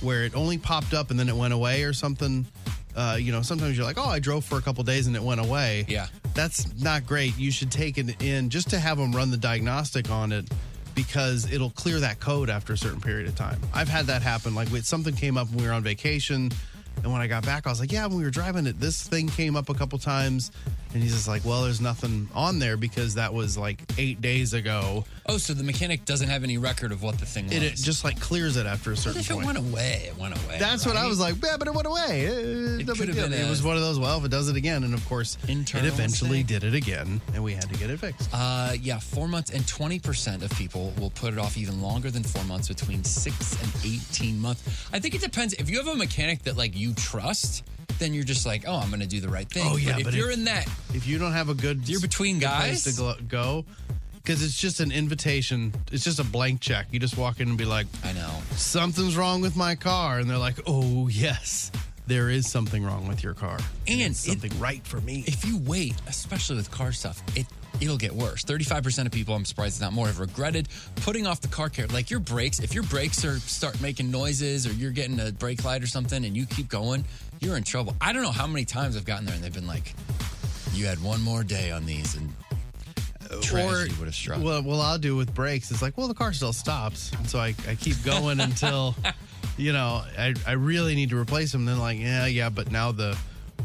where it only popped up and then it went away or something. Sometimes you're like, oh, I drove for a couple days and it went away. Yeah. That's not great. You should take it in just to have them run the diagnostic on it because it'll clear that code after a certain period of time. I've had that happen. Like something came up when we were on vacation. And when I got back, I was like, yeah, when we were driving it, this thing came up a couple times. And he's just like, well, there's nothing on there because that was like 8 days ago. Oh, so the mechanic doesn't have any record of what the thing was. It just like clears it after a certain point. If it went away, it went away. That's what I was like, yeah, but it went away. It could have been. It was one of those, well, if it does it again. And of course, it eventually did it again. And we had to get it fixed. 4 months, and 20% of people will put it off even longer than 4 months, between 6 and 18 months. I think it depends. If you have a mechanic that like you trust, then you're just like, oh, I'm going to do the right thing. Oh, yeah. But if you're in that... If you don't have a good... You're between guys? Place to go, because it's just an invitation. It's just a blank check. You just walk in and be like... I know. Something's wrong with my car. And they're like, oh, yes, there is something wrong with your car. And it's something right for me. If you wait, especially with car stuff, it'll get worse. 35% of people, I'm surprised it's not more, have regretted putting off the car care. Like your brakes, if your brakes start making noises or you're getting a brake light or something and you keep going, you're in trouble. I don't know how many times I've gotten there and they've been like, you had one more day on these and tragedy would have struck. Well, what I'll do with brakes is like, well, the car still stops. And so I keep going until, I really need to replace them. And then like, yeah, but now the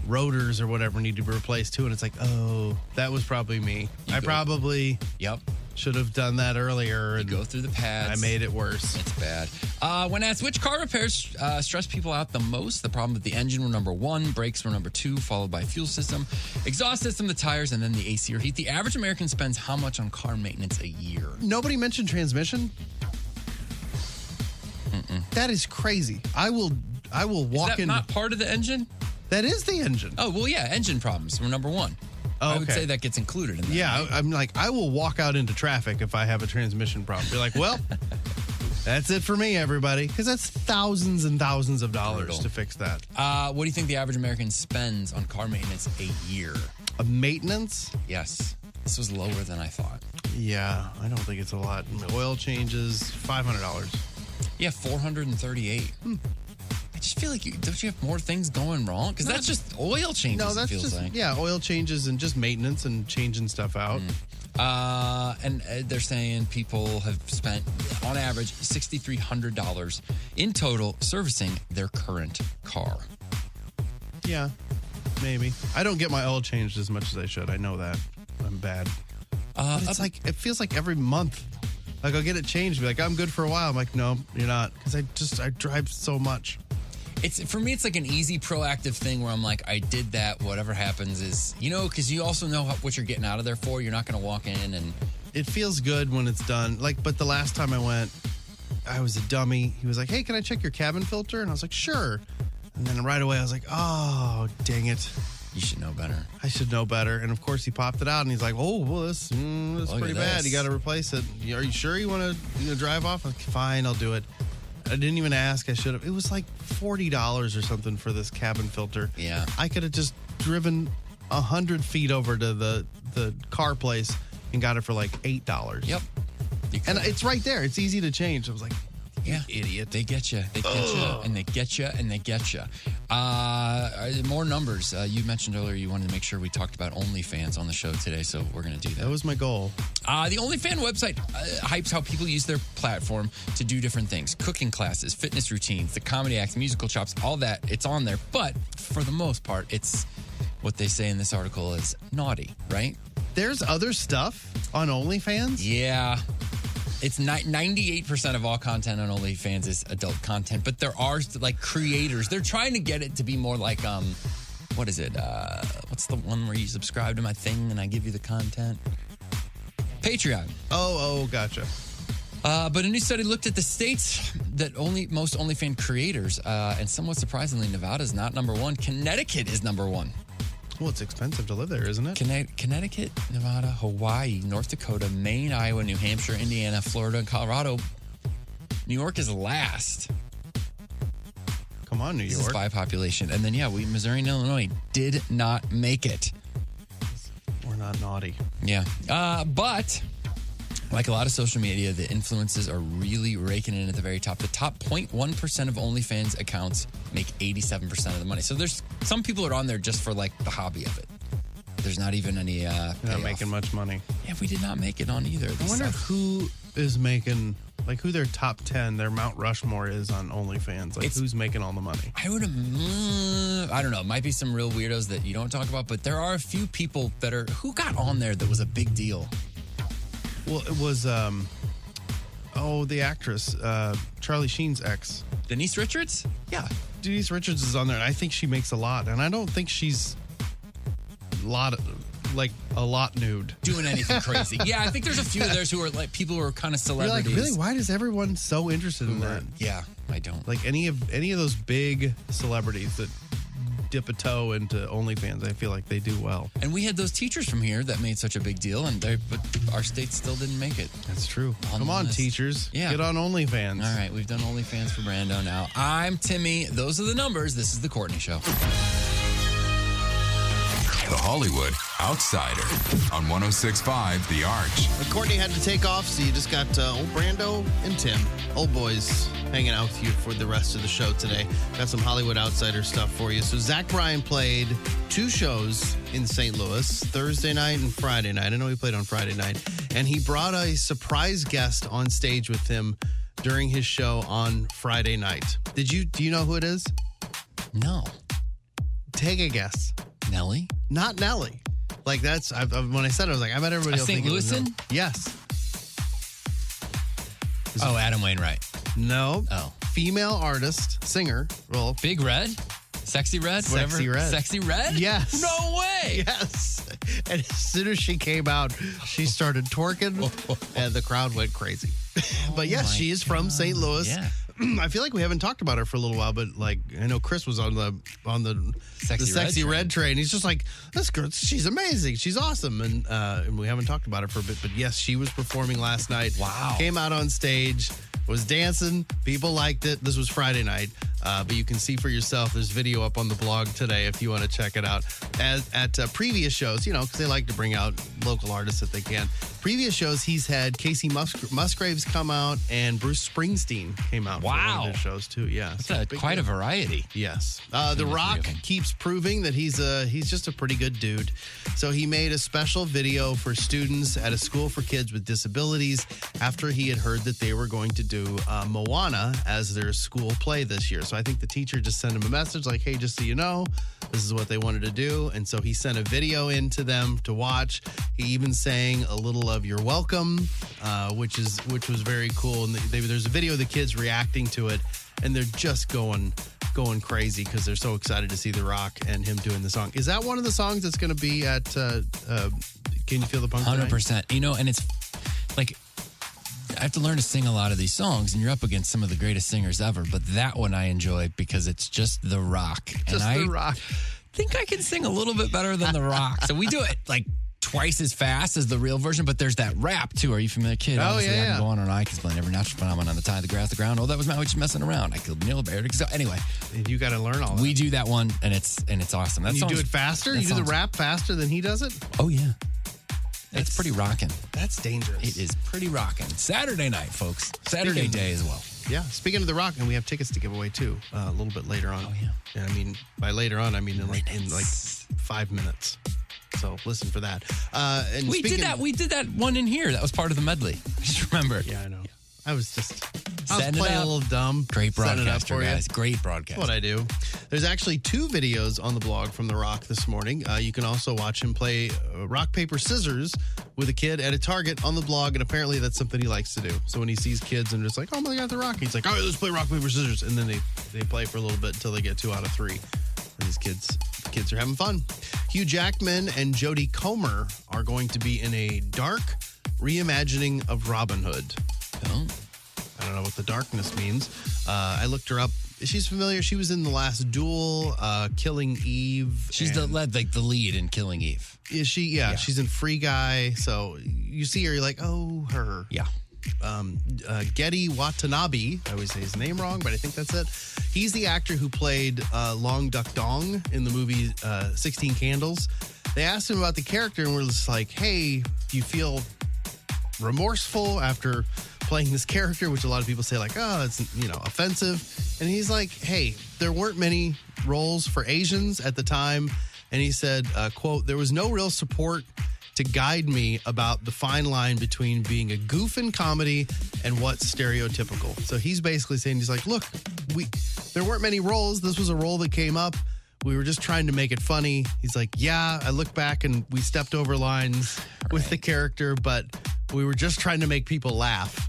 rotors or whatever need to be replaced too. And it's like, oh, that was probably me. I probably should have done that earlier. You go through the pads. I made it worse. It's bad. When asked which car repairs stress people out the most, the problem with the engine were number 1, brakes were number 2, followed by fuel system, exhaust system, the tires, and then the AC or heat. The average American spends how much on car maintenance a year? Nobody mentioned transmission. That is crazy. I will walk in. Is that not part of the engine? That is the engine. Oh, well, yeah, engine problems were number 1. Oh, I would say that gets included in that. Yeah, right? I'm like, I will walk out into traffic if I have a transmission problem. Be like, well, that's it for me, everybody. Because that's thousands and thousands of dollars to fix that. What do you think the average American spends on car maintenance a year? Maintenance? Yes. This was lower than I thought. Yeah, I don't think it's a lot. Oil changes, $500. Yeah, 438. I just feel like don't you have more things going wrong? Because that's just oil changes. No, that's it feels just like. oil changes and just maintenance and changing stuff out. And they're saying people have spent, on average, $6,300 in total servicing their current car. Yeah, maybe. I don't get my oil changed as much as I should. I know that. I'm bad. But it's like, it feels like every month. Like, I'll get it changed. Be like, I'm good for a while. I'm like, no, you're not. Because I drive so much. For me, it's like an easy, proactive thing where I'm like, I did that. Whatever happens is, because you also know what you're getting out of there for. You're not going to walk in and. It feels good when it's done. Like, but the last time I went, I was a dummy. He was like, hey, can I check your cabin filter? And I was like, sure. And then right away, I was like, oh, dang it. You should know better. I should know better. And of course, he popped it out and he's like, oh, well, this pretty bad. You got to replace it. Are you sure you want to drive off? I'm like, fine, I'll do it. I didn't even ask. I should have. It was like $40 or something for this cabin filter. Yeah. I could have just driven 100 feet over to the car place and got it for like $8. Yep. And it's right there. It's easy to change. I was like, yeah, idiot. They get you. They get you. And they get you. And they get you. More numbers. You mentioned earlier you wanted to make sure we talked about OnlyFans on the show today, so we're going to do that. That was my goal. The OnlyFans website hypes how people use their platform to do different things. Cooking classes, fitness routines, the comedy acts, musical chops, all that. It's on there. But for the most part, it's what they say in this article is naughty, right? There's other stuff on OnlyFans? Yeah. It's 98% of all content on OnlyFans is adult content, but there are like creators. They're trying to get it to be more like, what is it? What's the one where you subscribe to my thing and I give you the content? Patreon. Oh, gotcha. But a new study looked at the states that most OnlyFans creators, and somewhat surprisingly, Nevada is not number one. Connecticut is number one. Well, it's expensive to live there, isn't it? Connecticut, Nevada, Hawaii, North Dakota, Maine, Iowa, New Hampshire, Indiana, Florida, and Colorado. New York is last. Come on, New York. This is by population. And then, Missouri and Illinois did not make it. We're not naughty. Yeah. But like a lot of social media, the influencers are really raking in at the very top. The top 0.1% of OnlyFans accounts make 87% of the money. So there's some people are on there just for like the hobby of it. There's not even any You're not making much money. Yeah, we did not make it on either. I wonder who is making, like who their top 10, their Mount Rushmore is on OnlyFans. Like who's making all the money? I don't know. It might be some real weirdos that you don't talk about, but there are a few people that are, who got on there that was a big deal. Well, it was, the actress, Charlie Sheen's ex. Denise Richards? Yeah. Denise Richards is on there, and I think she makes a lot. And I don't think she's a lot nude. Doing anything crazy. Yeah, I think there's a few of theirs who are like people who are kind of celebrities. You're like, really? Why is everyone so interested in that? Yeah, I don't. Like any of those big celebrities that dip a toe into OnlyFans, I feel like they do well. And we had those teachers from here that made such a big deal, but our state still didn't make it. That's true. Come on, teachers. Yeah. Get on OnlyFans. All right, we've done OnlyFans for Brando now. I'm Timmy. Those are the numbers. This is The Courtney Show. The Hollywood Outsider on 106.5 The Arch. Courtney had to take off, so you just got old Brando and Tim, old boys, hanging out with you for the rest of the show today. Got some Hollywood Outsider stuff for you. So Zach Bryan played 2 shows in St. Louis, Thursday night and Friday night. I know he played on Friday night. And he brought a surprise guest on stage with him during his show on Friday night. Do you know who it is? No. Take a guess. Nelly? Not Nelly. Like that's, when I said it, I was like, I bet everybody else think it was Nelly. Yes. Adam Wainwright. No. Oh. Female artist, singer. Well, Big Red? Sexy Red? Sexy Whatever. Red. Sexy Red? Yes. No way. Yes. And as soon as she came out, she started twerking and the crowd went crazy. But yes, she is from St. Louis. Yeah. I feel like we haven't talked about her for a little while, but like I know Chris was on the sexy red train. He's just like, this girl, she's amazing, she's awesome, and we haven't talked about her for a bit. But yes, she was performing last night. Wow, came out on stage, was dancing. People liked it. This was Friday night, but you can see for yourself. There's video up on the blog today if you want to check it out. At previous shows, because they like to bring out local artists that they can. previous shows, he's had Casey Musgraves come out, and Bruce Springsteen came out for one of his shows too. Yeah, That's quite a variety. Yes. The Rock keeps proving that he's just a pretty good dude. So he made a special video for students at a school for kids with disabilities after he had heard that they were going to do Moana as their school play this year. So I think the teacher just sent him a message like, hey, just so you know, this is what they wanted to do. And so he sent a video in to them to watch. He even sang a little of You're Welcome, which was very cool. And there's a video of the kids reacting to it, and they're just going crazy because they're so excited to see The Rock and him doing the song. Is that one of the songs that's going to be at Can You Feel the Punk Tonight? 100%. You know, and it's like, I have to learn to sing a lot of these songs, and you're up against some of the greatest singers ever, but that one I enjoy because it's just The Rock. The Rock. I think I can sing a little bit better than The Rock. So we do it like twice as fast as the real version, but there's that rap too. Are you familiar, kid? Oh, Obviously, yeah. I can go on and I can explain every natural phenomenon on the tie of the grass, the ground. Oh, that was Maui just messing around. I killed Neil Bear. So anyway, and you got to learn all that. We do that one, and it's awesome. And you do it faster? You do the rap faster than he does it? Oh, yeah. It's pretty rocking. That's dangerous. It is pretty rocking. Saturday night, folks. Saturday day as well. Yeah. Speaking of The Rock, and we have tickets to give away too a little bit later on. Oh, yeah. I mean, by later on, I mean in like 5 minutes. So listen for that. And we did that one in here. That was part of the medley. Just remember. Yeah, I know. I was Setting playing it up. a little dumb. Great Setting it up broadcaster, for you. guys. Great broadcaster. That's what I do. There's actually 2 videos on the blog from The Rock this morning. You can also watch him play rock, paper, scissors with a kid at a Target on the blog, and apparently that's something he likes to do. So when he sees kids and just like, oh my God, The Rock, he's like, all right, let's play rock, paper, scissors. And then they play for a little bit until they get 2 out of 3. And these kids are having fun. Hugh Jackman and Jodie Comer are going to be in a dark reimagining of Robin Hood. Oh. I don't know what the darkness means. I looked her up. She's familiar. She was in The Last Duel, Killing Eve. She's the lead in Killing Eve. Is she? Yeah, she's in Free Guy. So you see her, you're like, oh, her. Yeah. Getty Watanabe. I always say his name wrong, but I think that's it. He's the actor who played Long Duck Dong in the movie 16 Candles. They asked him about the character, and we're just like, hey, do you feel remorseful after playing this character, which a lot of people say like, oh, it's offensive. And he's like, hey, there weren't many roles for Asians at the time. And he said, quote, there was no real support to guide me about the fine line between being a goof in comedy and what's stereotypical. So he's basically saying, he's like, look, there weren't many roles. This was a role that came up. We were just trying to make it funny. He's like, yeah, I look back and we stepped over lines with the character, but we were just trying to make people laugh,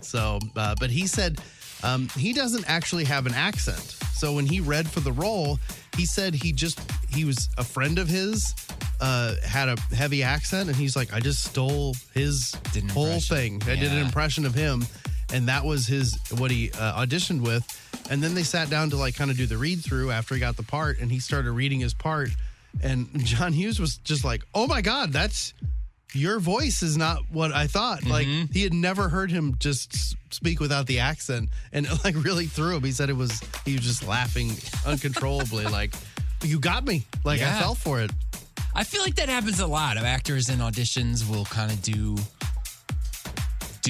So, but he said he doesn't actually have an accent. So when he read for the role, he said he was a friend of his, had a heavy accent, and he's like, I just stole his whole thing. I did an impression of him, and that was what he auditioned with. And then they sat down to like kind of do the read through after he got the part, and he started reading his part. And John Hughes was just like, oh my God, your voice is not what I thought. Mm-hmm. Like he had never heard him just speak without the accent, and it like really threw him. He said he was just laughing uncontrollably. Like, you got me. Like I fell for it. I feel like that happens a lot of actors in auditions will kind of do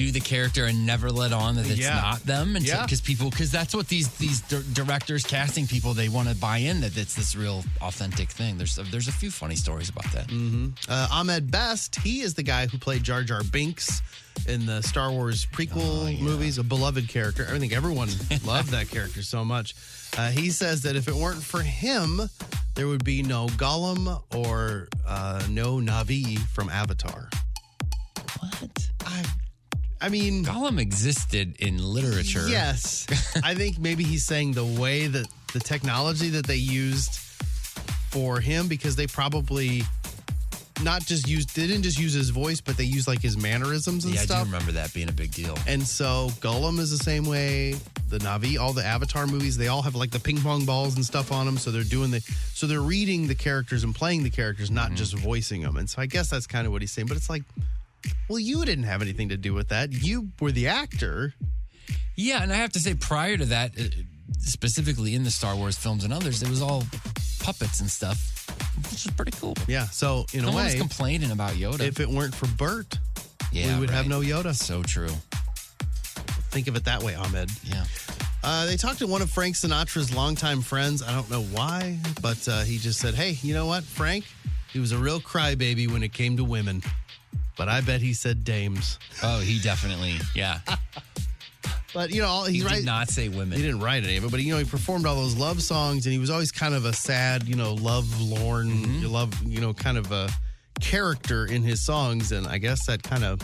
the character and never let on that it's not them, and because that's what these directors, casting people, they want to buy in that it's this real authentic thing. There's a few funny stories about that. Ahmed Best, he is the guy who played Jar Jar Binks in the Star Wars prequel movies, a beloved character. I think everyone loved that character so much. He says that if it weren't for him, there would be no Gollum or no Na'vi from Avatar. What? I mean, Gollum existed in literature. Yes. I think maybe he's saying the way that the technology that they used for him, because they probably they didn't just use his voice, but they used like his mannerisms and stuff. I do remember that being a big deal. And so Gollum is the same way. The Na'vi, all the Avatar movies, they all have like the ping pong balls and stuff on them. So they're reading the characters and playing the characters, not just voicing them. And so I guess that's kind of what he's saying. But it's like, well, you didn't have anything to do with that. You were the actor. Yeah, and I have to say, prior to that, specifically in the Star Wars films and others, it was all puppets and stuff, which is pretty cool. Yeah, so in a way, no one's complaining about Yoda. If it weren't for Bert, Yeah, we would have no Yoda. So true. Think of it that way, Ahmed. Yeah. They talked to one of Frank Sinatra's longtime friends. I don't know why, but he just said, hey, you know what, Frank? He was a real crybaby when it came to women. But I bet he said dames. Oh, he definitely, yeah. But, you know, he did not say women. He didn't write any of it, but, you know, he performed all those love songs, and he was always kind of a sad, you know, love-lorn, kind of a character in his songs. And I guess that kind of,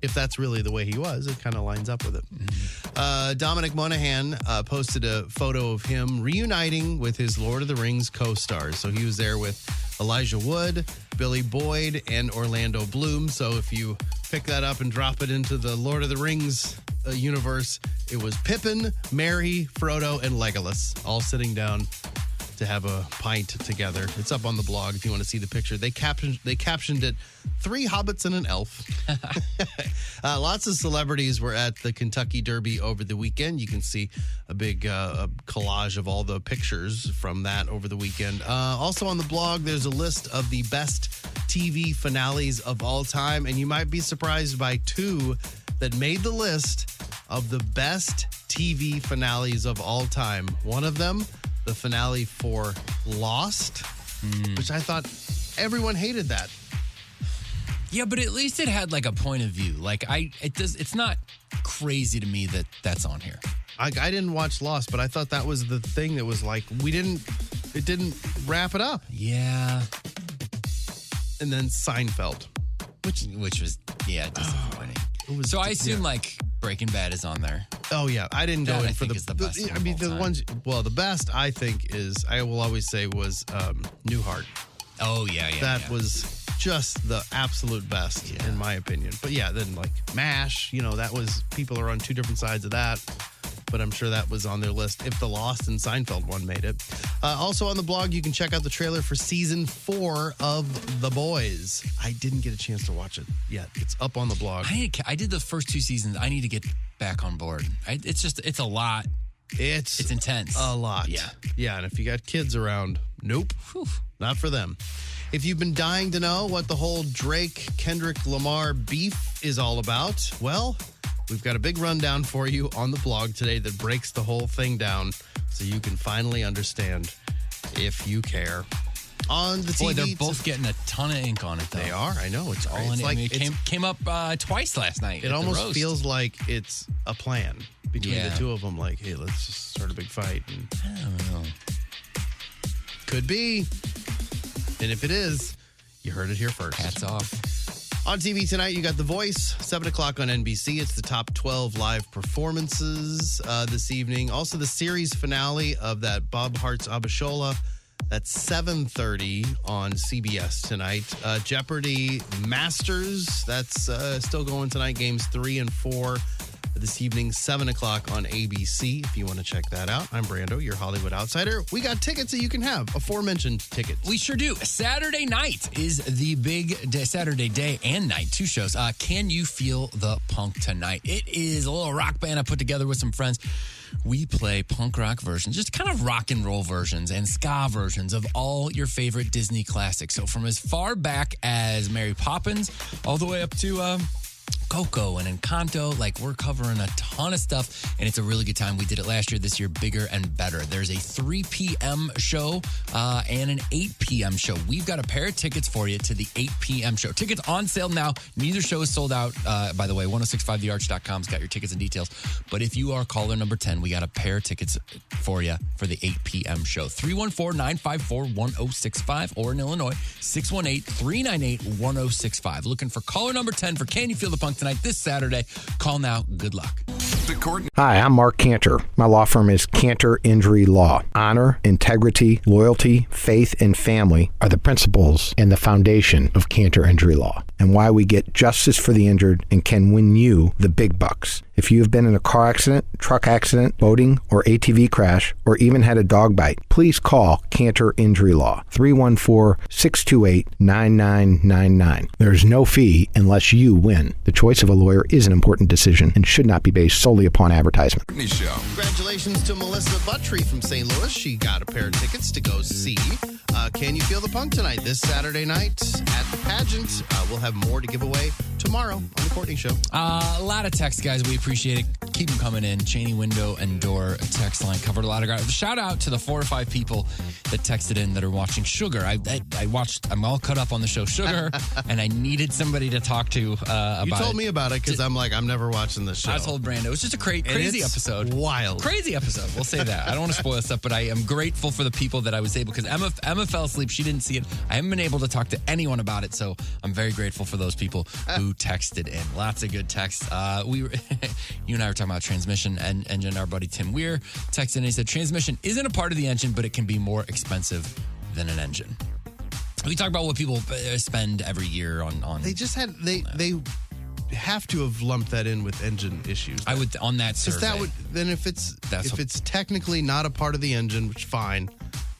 if that's really the way he was, it kind of lines up with it. Dominic Monaghan posted a photo of him reuniting with his Lord of the Rings co-stars. So he was there with Elijah Wood, Billy Boyd, and Orlando Bloom. So if you pick that up and drop it into the Lord of the Rings universe, it was Pippin, Merry, Frodo, and Legolas all sitting down to have a pint together. It's up on the blog if you want to see the picture. They captioned it 3 hobbits and an elf. Lots of celebrities were at the Kentucky Derby over the weekend. You can see a big collage of all the pictures from that over the weekend. Also on the blog, there's a list of the best TV finales of all time, and you might be surprised by 2 that made the list of the best TV finales of all time. One of them, the finale for Lost, which I thought everyone hated that. Yeah, but at least it had like a point of view. Like it's not crazy to me that that's on here. I didn't watch Lost, but I thought that was the thing that was like, it didn't wrap it up. Yeah. And then Seinfeld. Which was, disappointing. So I assume like Breaking Bad is on there. Oh yeah, I didn't go in for the best. I mean, the ones. Well, the best I think is I will always say was Newhart. Oh yeah. That was just the absolute best in my opinion. But yeah, then like MASH, that was, people are on 2 different sides of that. But I'm sure that was on their list if the Lost and Seinfeld one made it. Also on the blog, you can check out the trailer for season 4 of The Boys. I didn't get a chance to watch it yet. It's up on the blog. I did the first 2 seasons. I need to get back on board. It's a lot. It's intense. A lot. Yeah. Yeah, and if you got kids around, nope. Whew, not for them. If you've been dying to know what the whole Drake-Kendrick Lamar beef is all about, well, we've got a big rundown for you on the blog today that breaks the whole thing down so you can finally understand if you care. On the TV. Boy, they're both getting a ton of ink on it, though. They are. I know. It's all great. in it. It came up twice last night. It almost feels like it's a plan between the two of them. Like, hey, let's just start a big fight. And I don't know. Could be. And if it is, you heard it here first. Hats off. On TV tonight, you got The Voice, 7 o'clock on NBC. It's the top 12 live performances this evening. Also, the series finale of that Bob Hart's Abishola. That's 7:30 on CBS tonight. Jeopardy Masters, that's still going tonight. Games 3 and 4 this evening, 7 o'clock on ABC, if you want to check that out. I'm Brando, your Hollywood outsider. We got tickets that you can have, aforementioned tickets. We sure do. Saturday night is the big day, Saturday day and night, 2 shows. Can You Feel the Punk Tonight? It is a little rock band I put together with some friends. We play punk rock versions, just kind of rock and roll versions and ska versions of all your favorite Disney classics. So from as far back as Mary Poppins all the way up to Coco and Encanto, like we're covering a ton of stuff, and it's a really good time. We did it last year, this year, bigger and better. There's a 3 p.m. show and an 8 p.m. show. We've got a pair of tickets for you to the 8 p.m. show. Tickets on sale now. Neither show is sold out. By the way, 1065thearch.com's got your tickets and details. But if you are caller number 10, we got a pair of tickets for you for the 8 p.m. show. 314-954-1065 or in Illinois, 618-398-1065. Looking for caller number 10 for Can You Feel the Punk Tonight this Saturday. Call now. Good luck. Hi, I'm Mark Cantor. My law firm is Cantor Injury Law. Honor, integrity, loyalty, faith, and family are the principles and the foundation of Cantor Injury Law, and why we get justice for the injured and can win you the big bucks. If you have been in a car accident, truck accident, boating, or ATV crash, or even had a dog bite, please call Cantor Injury Law, 314-628-9999. There is no fee unless you win. The choice of a lawyer is an important decision and should not be based solely upon advertisement. Show. Congratulations to Melissa Buttrey from St. Louis. She got a pair of tickets to go see Can You Feel the Punk tonight, this Saturday night at the pageant. We'll have more to give away tomorrow on the Courtney Show. A lot of texts, guys. We appreciate it. Keep them coming in. Cheney window and door text line covered a lot of ground. Shout out to the 4 or 5 people that texted in that are watching Sugar. I watched. I'm all caught up on the show Sugar, and I needed somebody to talk to about. You told me about it because I'm like, I'm never watching this show. I told Brando. It was just a crazy episode. Wild. Crazy episode. We'll say that. I don't want to spoil stuff, but I am grateful for the people that I was able, because Emma fell asleep. She didn't see it. I haven't been able to talk to anyone about it, so I'm very grateful for those people who texted in. Lots of good texts. You and I were talking about transmission and engine. Our buddy Tim Weir texted in. He said, transmission isn't a part of the engine, but it can be more expensive than an engine. We talk about what people spend every year on. They just had they have to have lumped that in with engine issues. I would on that survey. That would then if it's technically not a part of the engine, which fine,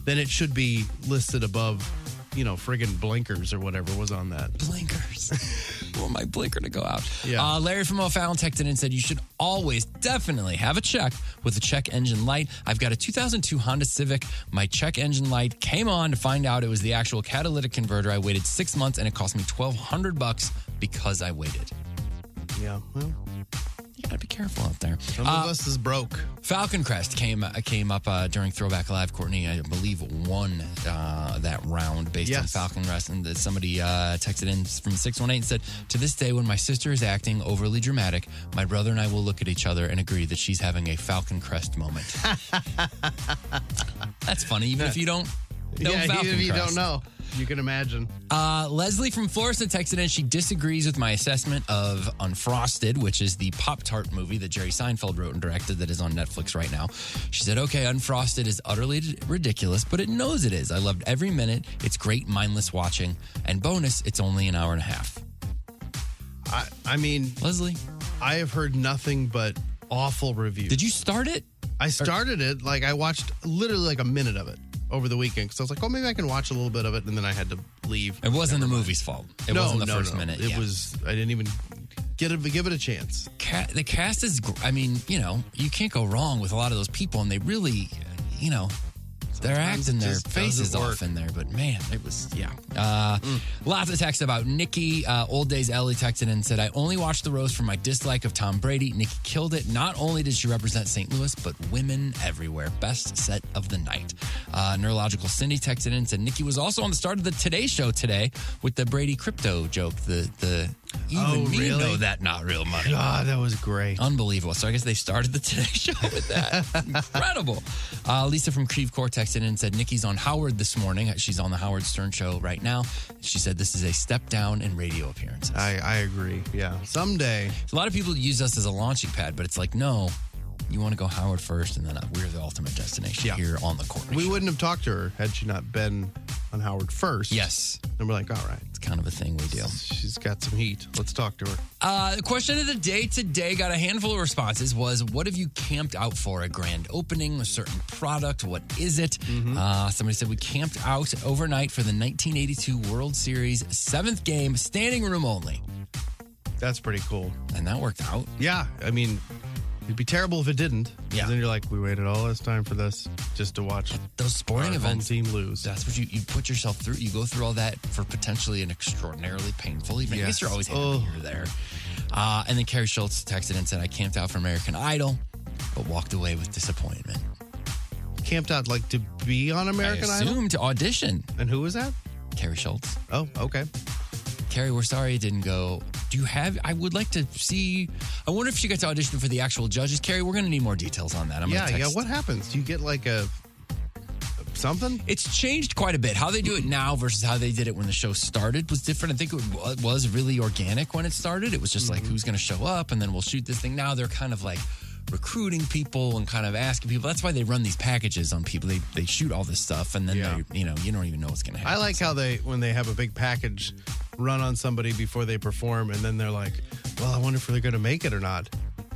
then it should be listed above, friggin' blinkers or whatever was on that. Blinkers. I want my blinker to go out. Yeah. Larry from O'Fallon texted in and said, you should always definitely have a check with a check engine light. I've got a 2002 Honda Civic. My check engine light came on to find out it was the actual catalytic converter. I waited 6 months and it cost me $1,200 because I waited. Yeah, well, you gotta be careful out there. Some of us is broke. Falcon Crest came up during Throwback Live. Courtney, I believe, won that round based on Falcon Crest. And somebody texted in from 618 and said, to this day, when my sister is acting overly dramatic, my brother and I will look at each other and agree that she's having a Falcon Crest moment. That's funny, even if you don't know Falcon even if you Crest. don't know. You can imagine. Leslie from Florissant texted in. She disagrees with my assessment of Unfrosted, which is the Pop-Tart movie that Jerry Seinfeld wrote and directed that is on Netflix right now. She said, okay, Unfrosted is utterly ridiculous, but it knows it is. I loved every minute. It's great, mindless watching. And bonus, it's only an hour and a half. I mean, Leslie, I have heard nothing but awful reviews. Did you start it? I started it. I watched literally a minute of it over the weekend because I was like, oh, maybe I can watch a little bit of it, and then I had to leave. It wasn't the movie's fault. It wasn't the first minute. It was. I didn't even give it a chance. The cast is. I mean, you can't go wrong with a lot of those people, and they really, they're acting their faces off in there. But man, it was lots of text about Nikki. Old Days Ellie texted in and said, I only watched the roast for my dislike of Tom Brady. Nikki killed it. Not only did she represent St. Louis, but women everywhere. Best set of the night. Neurological Cindy texted in and said, Nikki was also on the start of the Today Show today with the Brady crypto joke. The even me really? know that not real money. God, that was great. Unbelievable. So I guess they started the Today Show with that. Incredible. Lisa from Creve Coeur texted in and said, Nikki's on Howard this morning. She's on the Howard Stern Show right now. She said this is a step down in radio appearances. I agree. Yeah. Someday. A lot of people use us as a launching pad, but it's like, no, you want to go Howard first, and then we're the ultimate destination here on the Courtney We Show. wouldn't have talked to her had she not been on Howard first. Yes. And we're like, all right. It's kind of a thing we do. She's got some heat. Let's talk to her. The question of the day today got a handful of responses was, what have you camped out for? A grand opening, a certain product? What is it? Somebody said we camped out overnight for the 1982 World Series 7th game, standing room only. That's pretty cool. And that worked out. Yeah. I mean, it'd be terrible if it didn't. Yeah. Then you're like, we waited all this time for this just to watch those sporting our events. Home team lose. That's what you put yourself through. You go through all that for potentially an extraordinarily painful event. I guess you're always happy you're there. And then Carrie Schultz texted and said, I camped out for American Idol, but walked away with disappointment. Camped out to be on American Idol? I assume to audition. And who was that? Carrie Schultz. Oh, okay. Carrie, we're sorry it didn't go. I would like to see, I wonder if she got to audition for the actual judges. Carrie, we're going to need more details on that. What happens? Do you get something? It's changed quite a bit. How they do it now versus how they did it when the show started was different. I think it was really organic when it started. It was just like, who's going to show up, and then we'll shoot this thing. Now they're kind of like recruiting people and kind of asking people. That's why they run these packages on people. They shoot all this stuff, and then you don't even know what's going to happen. I like how when they have a big package run on somebody before they perform, and then they're like, well, I wonder if they're going to make it or not.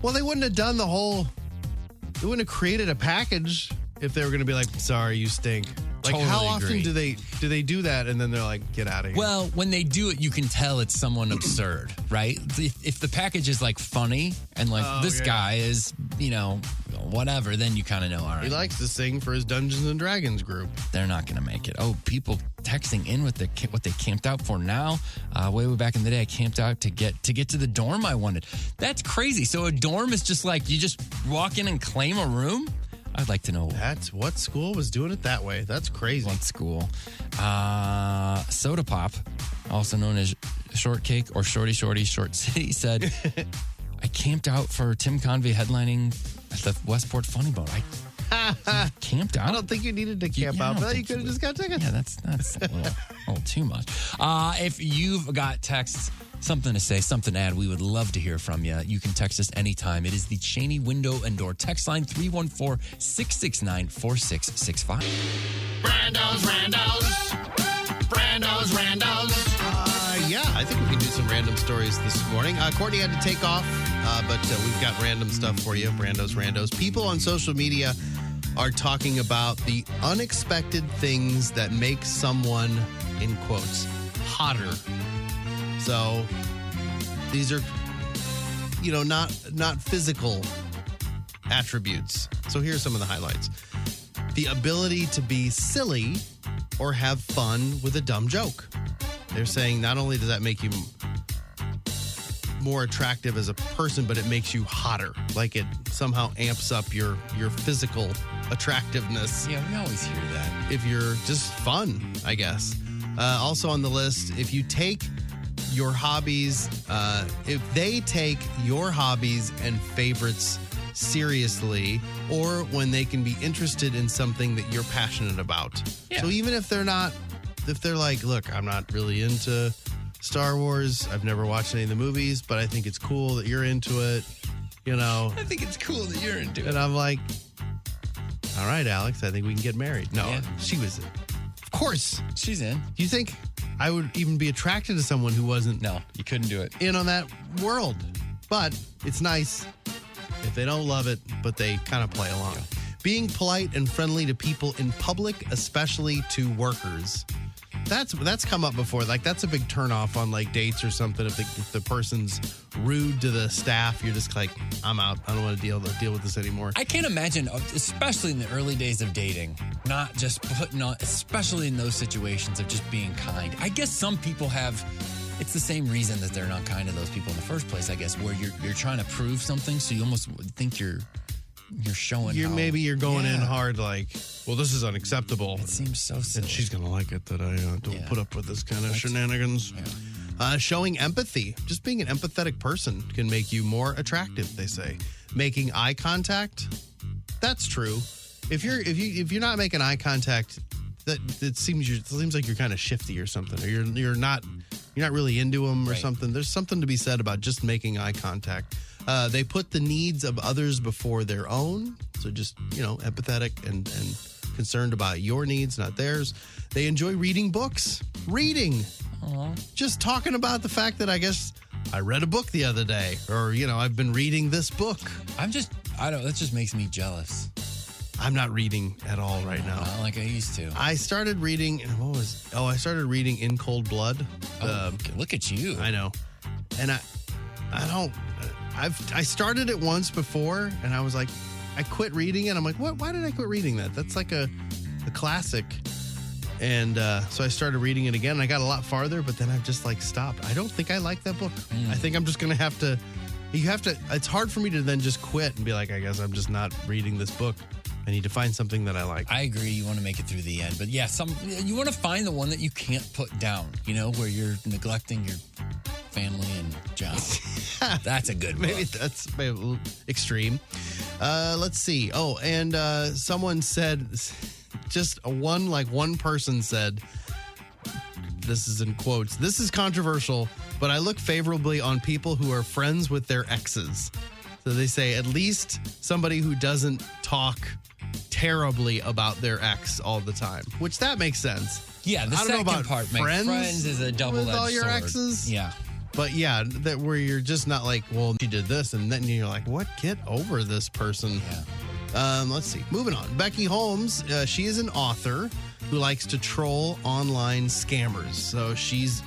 Well, they wouldn't have done the whole. They wouldn't have created a package if they were going to be like, "Sorry, you stink." Like, Totally how often agree. do they do that? And then they're like, "Get out of here." Well, when they do it, you can tell it's someone absurd, right? If the package is like funny and like this guy is, whatever, then you kind of know, all right. He likes to sing for his Dungeons and Dragons group. They're not going to make it. Oh, people texting in with what they camped out for now. Way back in the day, I camped out to get to the dorm I wanted. That's crazy. So a dorm is just like you just walk in and claim a room? I'd like to know. That's what school was doing it that way. That's crazy. What school? Soda Pop, also known as Shortcake or Shorty Short City, said, I camped out for Tim Convey headlining at the Westport Funny Bone. I camped out? I don't think you needed to camp out, but you could have just got tickets. Yeah, that's a little too much. If you've got texts, something to say, something to add, we would love to hear from you. You can text us anytime. It is the Cheney Window and Door text line, 314-669-4665. Randos. Yeah, I think we can do some random stories this morning. Courtney had to take off, but we've got random stuff for you. Randos. People on social media are talking about the unexpected things that make someone, in quotes, hotter. So these are, not physical attributes. So here's some of the highlights. The ability to be silly or have fun with a dumb joke. They're saying not only does that make you more attractive as a person, but it makes you hotter. Like it somehow amps up your physical attractiveness. Yeah, we always hear that. If you're just fun, I guess. Also on the list, if you take your hobbies, if they take your hobbies and favorites seriously, or when they can be interested in something that you're passionate about. Yeah. So even if they're like, look, I'm not really into Star Wars, I've never watched any of the movies, but I think it's cool that you're into it, I think it's cool that you're into it. And I'm like, all right, Alex, I think we can get married. No, she was in. Of course. She's in. Do you think I would even be attracted to someone who wasn't? No, you couldn't do it. In on that world. But it's nice if they don't love it, but they kind of play along. Yeah. Being polite and friendly to people in public, especially to workers. That's come up before. Like, that's a big turnoff on like dates or something. If the person's rude to the staff, you're just like, I'm out. I don't want to deal with this anymore. I can't imagine, especially in the early days of dating, not just putting on, especially in those situations of just being kind. I guess some people have. It's the same reason that they're not kind to those people in the first place, I guess, where you're trying to prove something, so you almost think you're showing. Maybe you're going in hard, like, well, this is unacceptable. It seems so silly. And she's gonna like it that I don't put up with this kind of shenanigans. Yeah. Showing empathy, just being an empathetic person, can make you more attractive. They say making eye contact. That's true. If you're not making eye contact, it seems like you're kind of shifty or something, or you're not really into them or something. There's something to be said about just making eye contact. They put the needs of others before their own. So just, empathetic and concerned about your needs, not theirs. They enjoy reading books. Reading. Aww. Just talking about the fact that I guess I read a book the other day, or, I've been reading this book. that just makes me jealous. I'm not reading at all right now. Not like I used to. I started reading, I started reading In Cold Blood. Look at you. I know. And I started it once before, and I was like, I quit reading it. I'm like, what? Why did I quit reading that? That's like a classic. And so I started reading it again, and I got a lot farther, but then I've just like stopped. I don't think I like that book. I think I'm just going to have to, it's hard for me to then just quit and be like, I guess I'm just not reading this book. I need to find something that I like. I agree. You want to make it through the end. But yeah, you want to find the one that you can't put down, where you're neglecting your family and job. That's a good one. Maybe that's a little extreme. Let's see. Oh, and someone said, one person said, this is in quotes, this is controversial, but I look favorably on people who are friends with their exes. So they say at least somebody who doesn't talk terribly about their ex all the time, which that makes sense. Yeah, the I don't know second about part friends makes friends is a double-edged with all your sword. exes. Yeah. But yeah, that where you're just not like, well, she did this, and then you're like, what? Get over this person. Yeah. Let's see. Moving on. Becky Holmes, she is an author who likes to troll online scammers. So she's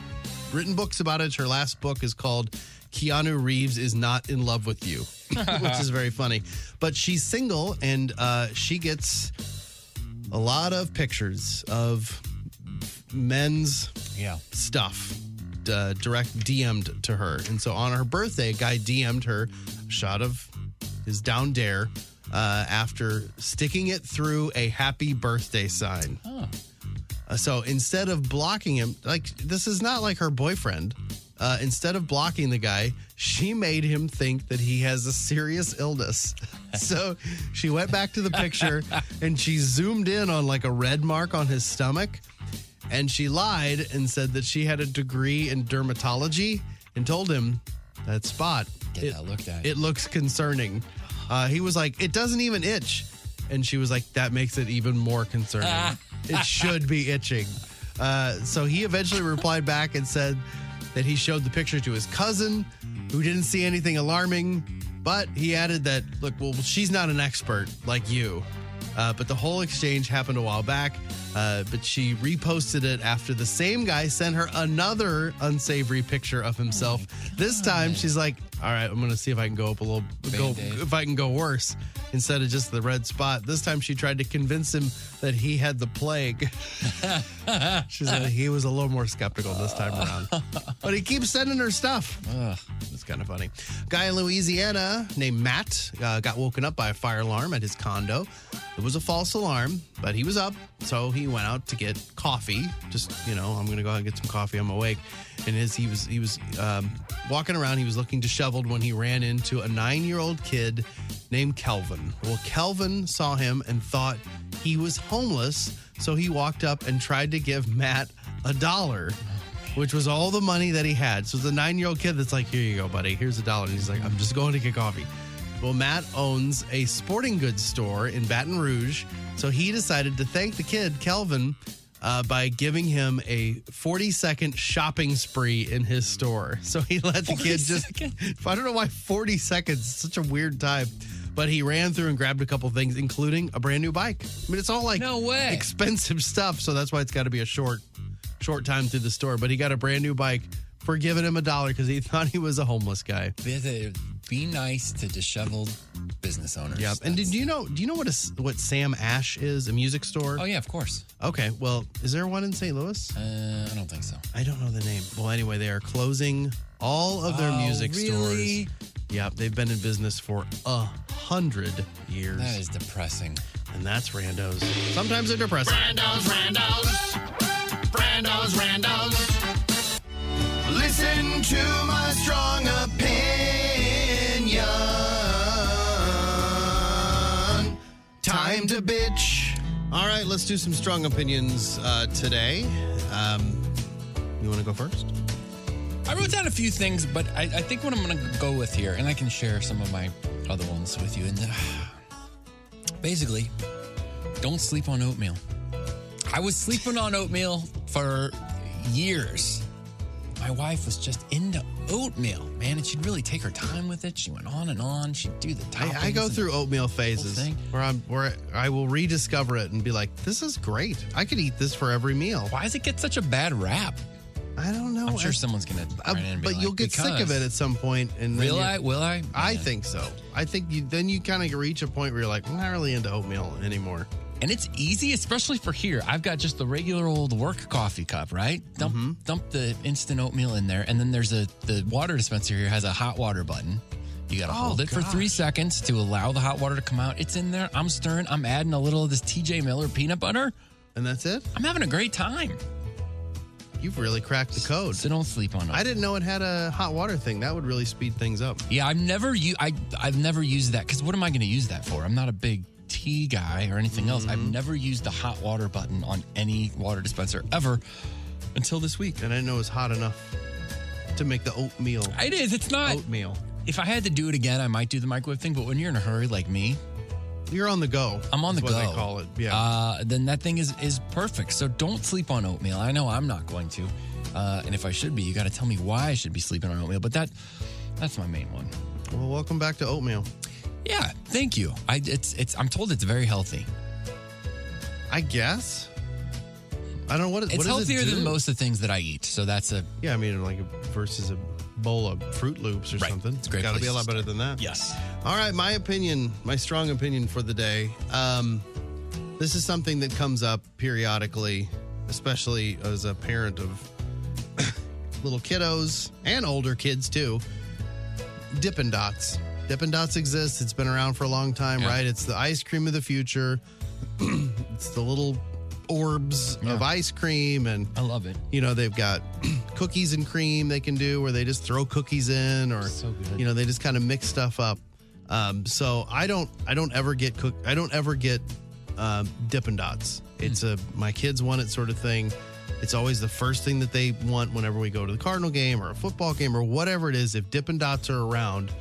written books about it. Her last book is called Keanu Reeves is Not in Love with You, which is very funny. But she's single, and she gets a lot of pictures of men's stuff direct DM'd to her. And so on her birthday, a guy DM'd her a shot of his down dare after sticking it through a happy birthday sign. Oh. So instead of blocking him, like, this is not like her boyfriend. Instead of blocking the guy, she made him think that he has a serious illness. So she went back to the picture and she zoomed in on like a red mark on his stomach. And she lied and said that she had a degree in dermatology and told him that spot. Get that looked at. It looks concerning. He was like, it doesn't even itch. And she was like, that makes it even more concerning. It should be itching. So he eventually replied back and said that he showed the picture to his cousin, who didn't see anything alarming. But he added that, look, well, she's not an expert like you. But the whole exchange happened a while back. But she reposted it after the same guy sent her another unsavory picture of himself. This time she's like, all right, I'm going to see if I can go up a little, if I can go worse instead of just the red spot. This time she tried to convince him that he had the plague. She said he was a little more skeptical this time around. But he keeps sending her stuff. It's kind of funny. Guy in Louisiana named Matt got woken up by a fire alarm at his condo. It was a false alarm, but he was up, so he went out to get coffee. Just, I'm going to go out and get some coffee. I'm awake. And as he was walking around, he was looking disheveled when he ran into a 9-year-old kid named Kelvin. Well, Kelvin saw him and thought he was homeless, so he walked up and tried to give Matt $1, which was all the money that he had. So the 9-year-old kid that's like, here you go, buddy. Here's $1. And he's like, I'm just going to get coffee. Well, Matt owns a sporting goods store in Baton Rouge, so he decided to thank the kid, Kelvin, by giving him a 40-second shopping spree in his store. So he let the kid I don't know why 40 seconds, such a weird time. But he ran through and grabbed a couple things, including a brand new bike. I mean, it's all like expensive stuff, so that's why it's got to be a short time through the store. But he got a brand new bike for giving him $1 because he thought he was a homeless guy. Be nice to disheveled business owners. Yep. And do you know what Sam Ash is? A music store? Oh yeah, of course. Okay. Well, is there one in St. Louis? I don't think so. I don't know the name. Well, anyway, they are closing all of their music stores. Yep. They've been in business for 100 years. That is depressing. And that's randos. Sometimes they're depressing. Randos. Listen to my strong opinion. Time to bitch. All right, let's do some strong opinions today. You want to go first? I wrote down a few things, but I think what I'm going to go with here, and I can share some of my other ones with you. And basically, don't sleep on oatmeal. I was sleeping on oatmeal for years. My wife was just into oatmeal, man, and she'd really take her time with it. She went on and on. She'd do the toppings. I go through oatmeal phases where I will rediscover it and be like, this is great. I could eat this for every meal. Why does it get such a bad rap? I don't know. I'm sure someone's going to write in and be but like, you'll get sick of it at some point. And Will I? I think so. I think then you kind of reach a point where you're like, I'm not really into oatmeal anymore. And it's easy, especially for here. I've got just the regular old work coffee cup, right? Dump the instant oatmeal in there. And then there's the water dispenser here has a hot water button. You got to hold it for 3 seconds to allow the hot water to come out. It's in there. I'm stirring. I'm adding a little of this TJ Miller peanut butter. And that's it? I'm having a great time. You've really cracked the code. So don't sleep on it. I didn't know it had a hot water thing. That would really speed things up. Yeah, I've never used that because what am I going to use that for? I'm not a big tea guy or anything else. I've never used the hot water button on any water dispenser ever until this week. And I didn't know it was hot enough to make the oatmeal. It is. It's not. Oatmeal. If I had to do it again, I might do the microwave thing. But when you're in a hurry like me, you're on the go. I'm on the go. What they call it. Yeah. Then that thing is perfect. So don't sleep on oatmeal. I know I'm not going to. And if I should be, you got to tell me why I should be sleeping on oatmeal. But that's my main one. Well, welcome back to oatmeal. Yeah, thank you. I'm told it's very healthy. I guess. I don't know what It's what healthier does it do? than most of the things that I eat. So that's a Yeah, I mean, like versus a bowl of Fruit Loops or something. It's a great Got to be a place lot to better than that. Yes. All right, my opinion, my strong opinion for the day. This is something that comes up periodically, especially as a parent of little kiddos and older kids too. Dippin' Dots. Dippin' Dots exists. It's been around for a long time, right? It's the ice cream of the future. It's the little orbs of ice cream, and I love it. You know, they've got cookies and cream they can do where they just throw cookies in, or so good. You know, they just kind of mix stuff up. So I don't ever get Dippin' Dots. It's my kids want it sort of thing. It's always the first thing that they want whenever we go to the Cardinal game or a football game or whatever it is. If Dippin' Dots are around,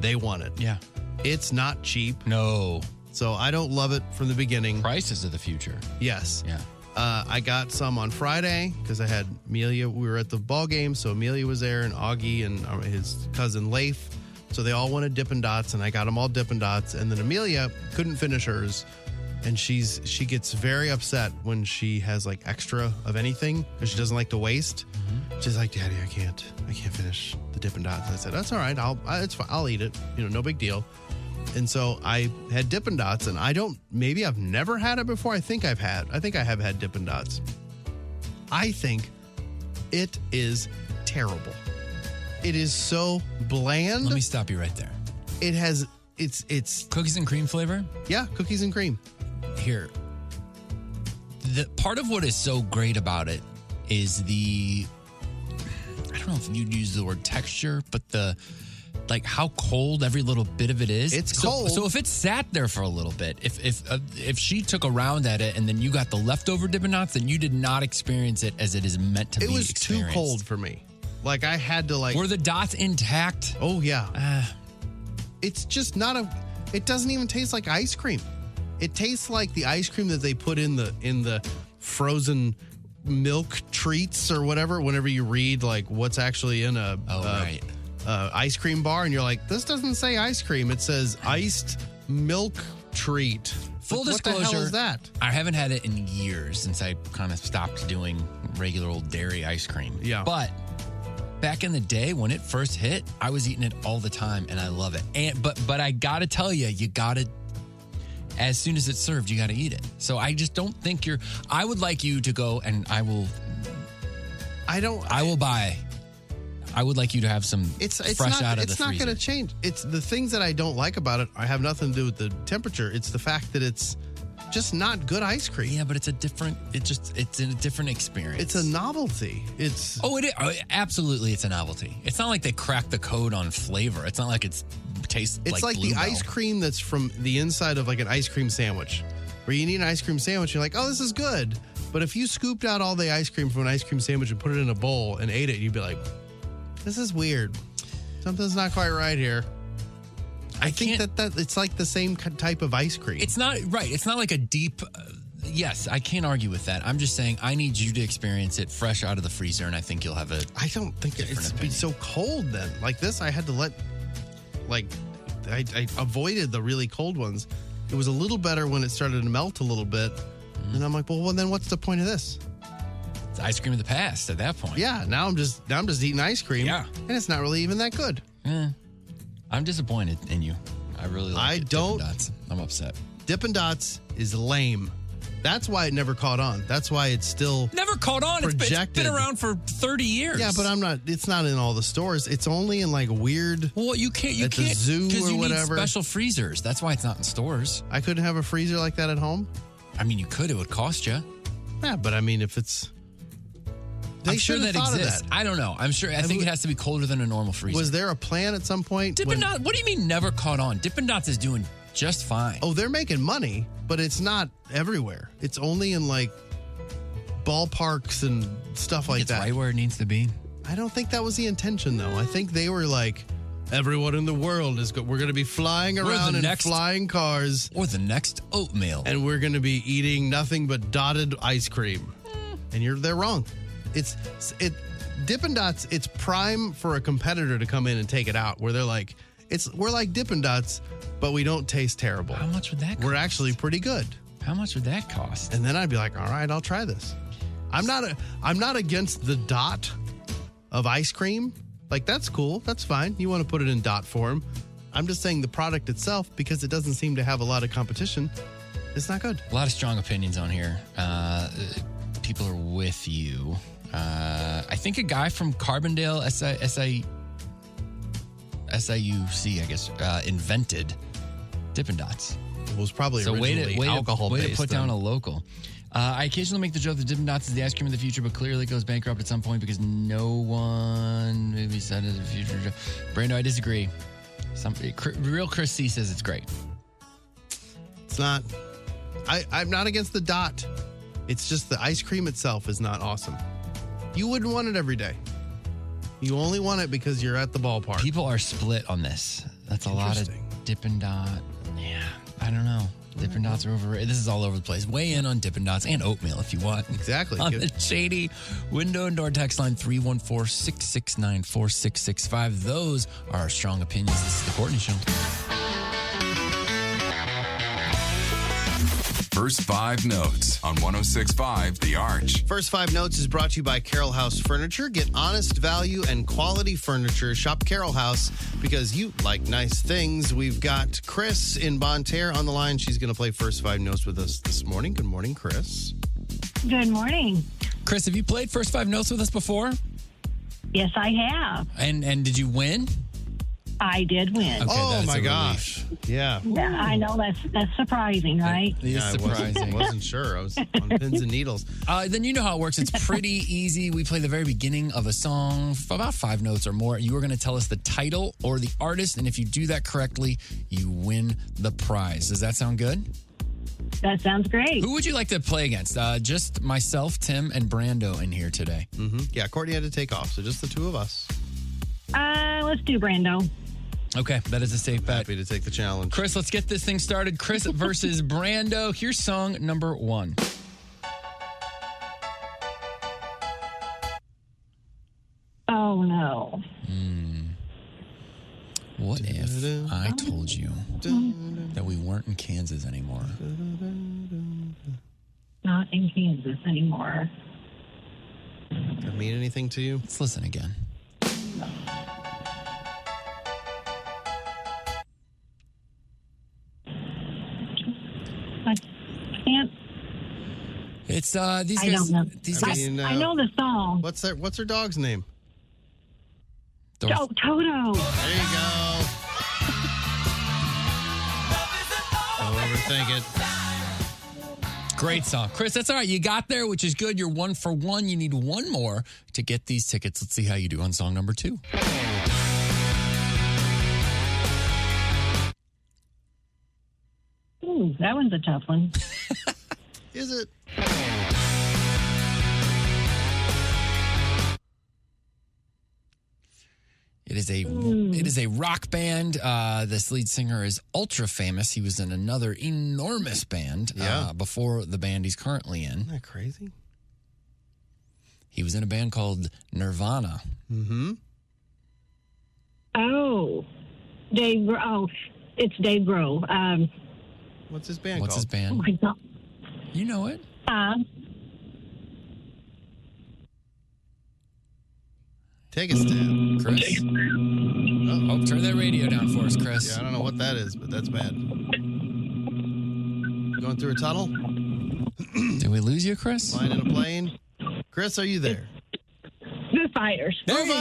they want it. Yeah. It's not cheap. No. So I don't love it from the beginning. Prices of the future. Yes. Yeah. I got some on Friday because I had Amelia. We were at the ball game, so Amelia was there, and Augie and his cousin Leif. So they all wanted Dippin' Dots, and I got them all Dippin' Dots. And then Amelia couldn't finish hers, and she gets very upset when she has like extra of anything because she doesn't like to waste. She's like, "Daddy, I can't finish the Dippin' Dots." I said, "That's all right. It's fine. I'll eat it. You know, no big deal." And so I had Dippin' Dots, and maybe I've never had it before. I think I have had Dippin' Dots. I think it is terrible. It is so bland. Let me stop you right there. It's cookies and cream flavor? Yeah, cookies and cream. Here. The part of what is so great about it is I don't know if you'd use the word texture, but like how cold every little bit of it is. It's cold. So if it sat there for a little bit, if she took a round at it and then you got the leftover Dippin' Dots, then you did not experience it as it is meant to be. It was experienced. too cold for me. Like I had to Were the dots intact? Oh yeah. It's just not it doesn't even taste like ice cream. It tastes like the ice cream that they put in the frozen milk treats or whatever. Whenever you read like what's actually in a ice cream bar, and you're like, this doesn't say ice cream. It says iced milk treat. Full Like, disclosure, what the hell is that? I haven't had it in years since I kind of stopped doing regular old dairy ice cream. Yeah. But back in the day when it first hit, I was eating it all the time, and I love it. And but I gotta tell you, as soon as it's served, you gotta eat it. So I just don't think I would like you to go, and I will buy. I would like you to have some fresh out of the freezer. It's not going to change. It's the things that I don't like about it. I have nothing to do with the temperature. It's the fact that it's just not good ice cream. Yeah, but it's a different experience. It's a novelty. Absolutely, it's a novelty. It's not like they cracked the code on flavor. It's not like it tastes It's like the ice cream that's from the inside of like an ice cream sandwich, where you need an ice cream sandwich. You're like, oh, this is good. But if you scooped out all the ice cream from an ice cream sandwich and put it in a bowl and ate it, you'd be like, this is weird. Something's not quite right here. I think that it's like the same type of ice cream. It's not right. It's not like a deep. Yes, I can't argue with that. I'm just saying I need you to experience it fresh out of the freezer, and I think you'll have a. I don't think it's be so cold then. Like this, I had to let. Like, I avoided the really cold ones. It was a little better when it started to melt a little bit, and I'm like, well, then what's the point of this? It's ice cream of the past at that point. Yeah, now I'm just eating ice cream. Yeah, and it's not really even that good. I'm disappointed in you. I really like Dippin' Dots. I'm upset. Dippin' Dots is lame. That's why it never caught on. That's why it's still never caught on. Projected. It's been around for 30 years. Yeah, but it's not in all the stores. It's only in like weird. Well, you can't the zoo because or you whatever. need special freezers. That's why it's not in stores. I couldn't have a freezer like that at home. I mean, you could. It would cost you. Yeah, but I mean, if it's. I'm sure that exists. I don't know. I'm sure. I think it has to be colder than a normal freezer. Was there a plan at some point? Dippin' Dots. What do you mean never caught on? Dippin' Dots is doing just fine. Oh, they're making money, but it's not everywhere. It's only in like ballparks and stuff like that. It's right where it needs to be. I don't think that was the intention, though. I think they were like, everyone in the world is we're going to be flying around in flying cars, or the next oatmeal, and we're going to be eating nothing but dotted ice cream. And they're wrong. Dippin' Dots, it's prime for a competitor to come in and take it out, where they're like, we're like Dippin' Dots, but we don't taste terrible. How much would that cost? We're actually pretty good. How much would that cost? And then I'd be like, all right, I'll try this. I'm not against the dot of ice cream. Like, that's cool. That's fine. You want to put it in dot form. I'm just saying the product itself, because it doesn't seem to have a lot of competition, it's not good. A lot of strong opinions on here. People are with you. I think a guy from Carbondale, SIUC, I guess, invented Dippin' Dots. It was probably originally alcohol-based. Way to put down a local. I occasionally make the joke that Dippin' Dots is the ice cream of the future, but clearly it goes bankrupt at some point because no one maybe said it in the future. Brando, I disagree. Real Chris C says it's great. It's not. I'm not against the dot. It's just the ice cream itself is not awesome. You wouldn't want it every day. You only want it because you're at the ballpark. People are split on this. That's a lot of Dippin' Dot. Yeah, I don't know. Dippin' Dots are overrated. This is all over the place. Weigh in on Dippin' Dots and oatmeal if you want. Exactly. On the Shady window and door text line 314-669-4665. Those are our strong opinions. This is the Courtney Show. First 5 notes on 106.5 The Arch. First 5 notes is brought to you by Carroll House Furniture. Get honest value and quality furniture. Shop Carroll House because you like nice things. We've got Chris in Bonne Terre on the line. She's going to play First 5 notes with us this morning. Good morning, Chris. Good morning. Chris, have you played First 5 notes with us before? Yes, I have. And did you win? I did win. Okay, oh that's my a gosh. Yeah. Yeah, I know that's surprising, right? It is surprising. I wasn't sure. I was on pins and needles. Then you know how it works. It's pretty easy. We play the very beginning of a song, about 5 notes or more. You are going to tell us the title or the artist, and if you do that correctly, you win the prize. Does that sound good? That sounds great. Who would you like to play against? Just myself, Tim, and Brando in here today. Mm-hmm. Yeah, Courtney had to take off, so just the two of us. Let's do Brando. Okay, that is a safe bet. Happy to take the challenge. Chris, let's get this thing started. Chris versus Brando. Here's song number 1. Oh, no. What if I told you that we weren't in Kansas anymore? Not in Kansas anymore. Does that mean anything to you? Let's listen again. I can't. It's these I guys. don't know. These guys. I know the song. What's their dog's name? Oh, Toto. There you go. Don't overthink it. Great song. Chris, that's all right. You got there, which is good. You're 1 for 1. You need one more to get these tickets. Let's see how you do on song number 2. Ooh, that one's a tough one. Is it? It is a rock band. This lead singer is ultra famous. He was in another enormous band before the band he's currently in. Isn't that crazy? He was in a band called Nirvana. Mm-hmm. Oh, Dave. Oh, it's Dave Grohl. What's his band What's called? his band? Oh my God. You know it. Take a stab, Chris. Oh, turn that radio down for us, Chris. Yeah, I don't know what that is, but that's bad. Going through a tunnel? Did we lose you, Chris? Flying in a plane? Chris, are you there? Foo Fighters. There you go.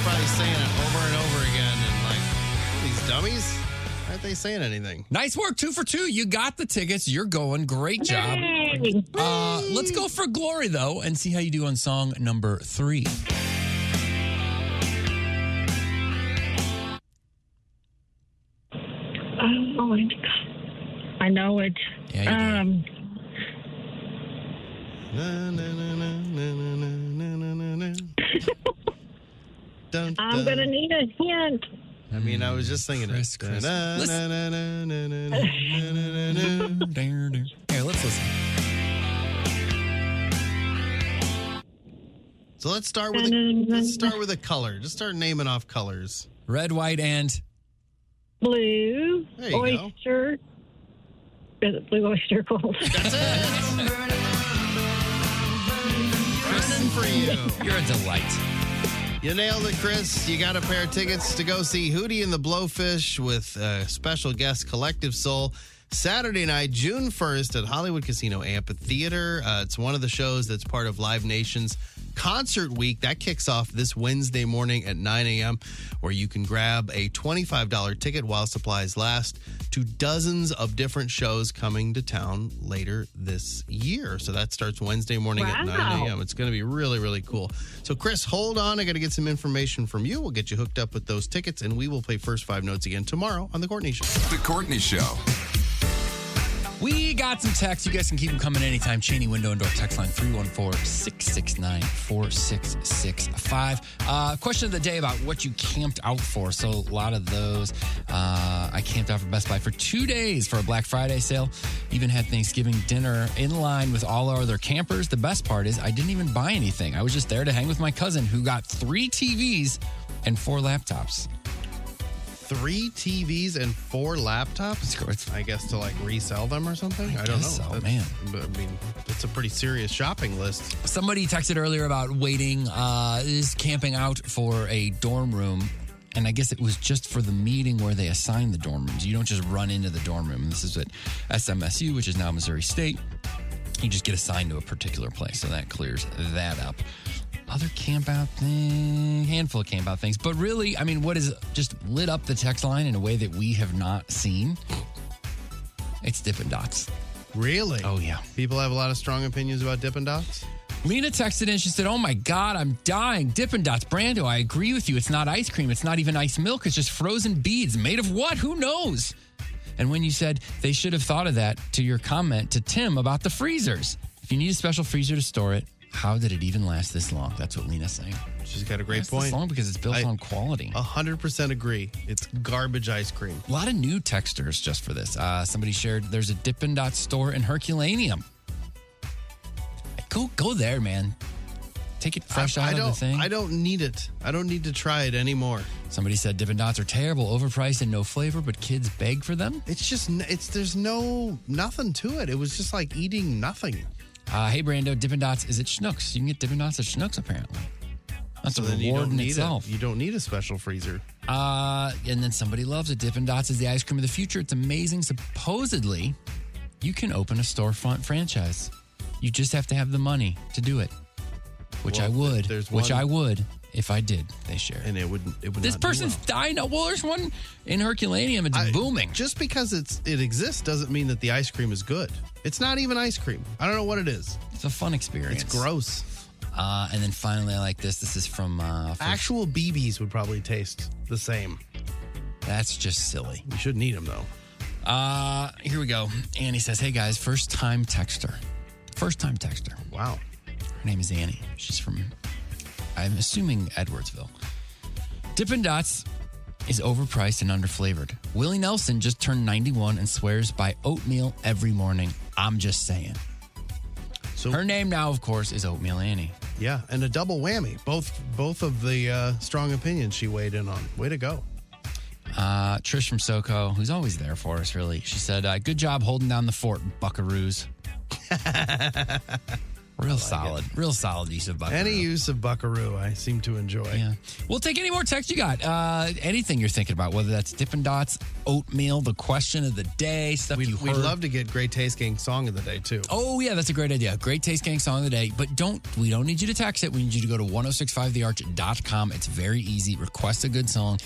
Probably saying it over and over again, and like, these dummies? Why aren't they saying anything? Nice work. 2 for 2. You got the tickets. You're going. Great job. Let's go for glory, though, and see how you do on song number 3. Oh my God. I know it. Yeah, you I'm gonna need a hint. I mean, I was just thinking Chris. it. Here, let's listen. So let's start with a color. Just start naming off colors. Red, white, and Blue. There you Oyster. Is it blue oyster gold? That's it. Kristen, for you. You're a delight. You nailed it, Chris. You got a pair of tickets to go see Hootie and the Blowfish with special guest Collective Soul Saturday night, June 1st at Hollywood Casino Amphitheater. It's one of the shows that's part of Live Nation's Concert Week. That kicks off this Wednesday morning at 9 a.m., where you can grab a $25 ticket while supplies last to dozens of different shows coming to town later this year. So that starts Wednesday morning at 9 a.m. It's going to be really, really cool. So, Chris, hold on. I got to get some information from you. We'll get you hooked up with those tickets, and we will play First Five Notes again tomorrow on The Courtney Show. The Courtney Show. We got some texts. You guys can keep them coming anytime. Cheney Window and Door text line 314-669-4665. Question of the day about what you camped out for. So a lot of those. I camped out for Best Buy for 2 days for a Black Friday sale. Even had Thanksgiving dinner in line with all our other campers. The best part is I didn't even buy anything. I was just there to hang with my cousin who got 3 TVs and 4 laptops. 3 TVs and 4 laptops? I guess to like resell them or something? I don't know. So, man. I mean, it's a pretty serious shopping list. Somebody texted earlier about waiting, is camping out for a dorm room. And I guess it was just for the meeting where they assign the dorm rooms. You don't just run into the dorm room. This is at SMSU, which is now Missouri State. You just get assigned to a particular place. So that clears that up. Other camp out thing, handful of camp out things. But really, I mean, what is just lit up the text line in a way that we have not seen? It's Dippin' Dots. Really? Oh, yeah. People have a lot of strong opinions about Dippin' Dots? Lena texted in. She said, oh, my God, I'm dying. Dippin' Dots. Brando, I agree with you. It's not ice cream. It's not even ice milk. It's just frozen beads. Made of what? Who knows? And when you said they should have thought of that to your comment to Tim about the freezers. If you need a special freezer to store it, how did it even last this long? That's what Lena's saying. She's got a great point. This long because it's built on quality. 100% agree. It's garbage ice cream. A lot of new texters just for this. Somebody shared there's a Dippin' Dots store in Herculaneum. Go there, man. Take it fresh out of the thing. I don't need it. I don't need to try it anymore. Somebody said Dippin' Dots are terrible, overpriced, and no flavor, but kids beg for them. It's just, there's nothing to it. It was just like eating nothing. Hey, Brando, Dippin' Dots is at Schnucks. You can get Dippin' Dots at Schnucks, apparently. That's a reward in itself. You don't need a special freezer. And then somebody loves it. Dippin' Dots is the ice cream of the future. It's amazing. Supposedly, you can open a storefront franchise. You just have to have the money to do it, which I would if I did, they share. And it would This not do person's well. dying. Well, there's one in Herculaneum. It's booming. Just because it exists doesn't mean that the ice cream is good. It's not even ice cream. I don't know what it is. It's a fun experience. It's gross. And then finally, I like this. This is from... Actual BBs would probably taste the same. That's just silly. You shouldn't eat them, though. Here we go. Annie says, hey, guys, first-time texter. First-time texter. Wow. Her name is Annie. She's from, I'm assuming, Edwardsville. Dippin' Dots is overpriced and underflavored. Willie Nelson just turned 91 and swears by oatmeal every morning. I'm just saying. So her name now, of course, is Oatmeal Annie. Yeah, and a double whammy. Both of the strong opinions she weighed in on. Way to go. Trish from SoCo, who's always there for us, really. She said, good job holding down the fort, buckaroos. Real solid use of buckaroo. Any use of buckaroo, I seem to enjoy. Yeah. We'll take any more text you got. Anything you're thinking about, whether that's Dippin' Dots, oatmeal, the question of the day, stuff you heard. We'd love to get Great Taste Gang song of the day, too. Oh, yeah, that's a great idea. Great Taste Gang song of the day. But we don't need you to text it. We need you to go to 1065thearch.com. It's very easy. Request a good song.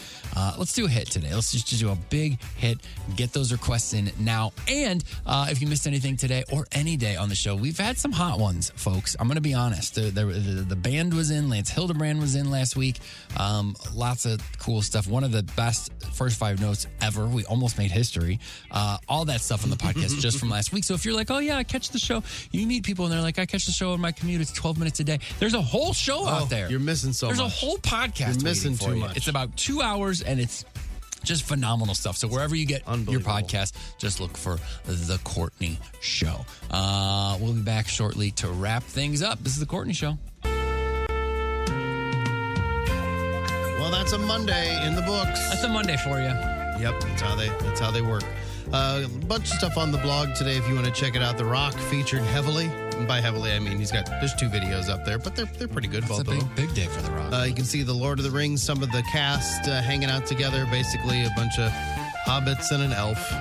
Let's do a hit today. Let's just do a big hit. Get those requests in now. And if you missed anything today or any day on the show, we've had some hot ones, folks. I'm going to be honest. The band was in. Lance Hildebrand was in last week. Lots of cool stuff. One of the best first 5 notes ever. We almost made history. All that stuff on the podcast just from last week. So if you're like, oh, yeah, I catch the show. You meet people and they're like, I catch the show on my commute. It's 12 minutes a day. There's a whole show out there. You're missing There's a whole podcast. You're missing too you. much. It's about 2 hours and it's just phenomenal stuff. So wherever you get your podcast, just look for The Courtney Show. We'll be back shortly to wrap things up. This is The Courtney Show. Well, that's a Monday in the books. That's a Monday for you. Yep, that's how they work. A bunch of stuff on the blog today if you want to check it out. The Rock featured heavily. And by heavily, I mean there's 2 videos up there, but they're pretty good. It's a big day for The Rock. You can see the Lord of the Rings, some of the cast hanging out together. Basically, a bunch of hobbits and an elf.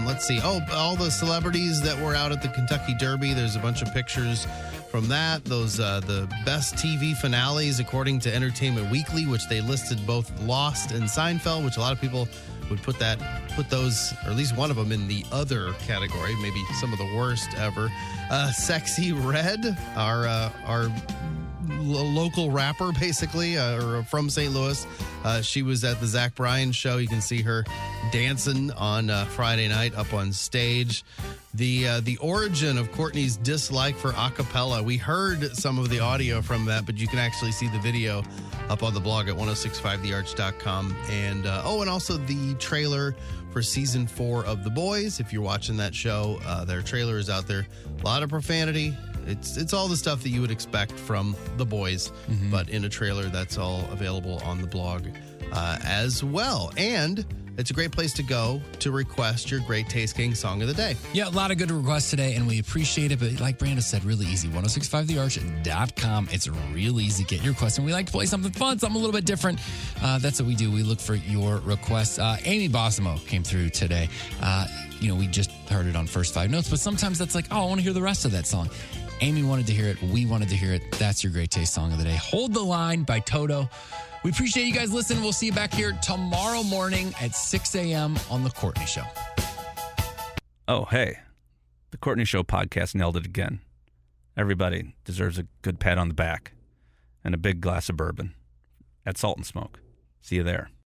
Let's see. Oh, all the celebrities that were out at the Kentucky Derby. There's a bunch of pictures from that. Those the best TV finales according to Entertainment Weekly, which they listed both Lost and Seinfeld, which a lot of people would put those, or at least one of them, in the other category, maybe some of the worst ever. Sexy Red, our local rapper, basically, or from St. Louis. She was at the Zach Bryan show. You can see her dancing on Friday night up on stage. The origin of Courtney's dislike for a cappella. We heard some of the audio from that, but you can actually see the video up on the blog at 1065thearch.com. And and also the trailer for season 4 of The Boys. If you're watching that show, their trailer is out there. A lot of profanity. It's all the stuff that you would expect from The Boys, but in a trailer. That's all available on the blog as well. And it's a great place to go to request your Great Taste King song of the day. Yeah, a lot of good requests today, and we appreciate it. But like Brando said, really easy. 1065thearch.com. It's real easy. Get your request. And we like to play something fun, something a little bit different. That's what we do. We look for your requests. Amy Bossimo came through today. We just heard it on First 5 Notes, but sometimes that's like, I want to hear the rest of that song. Amy wanted to hear it. We wanted to hear it. That's your Great Taste song of the day. Hold the Line by Toto. We appreciate you guys listening. We'll see you back here tomorrow morning at 6 a.m. on The Courtney Show. Oh, hey. The Courtney Show podcast nailed it again. Everybody deserves a good pat on the back and a big glass of bourbon at Salt and Smoke. See you there.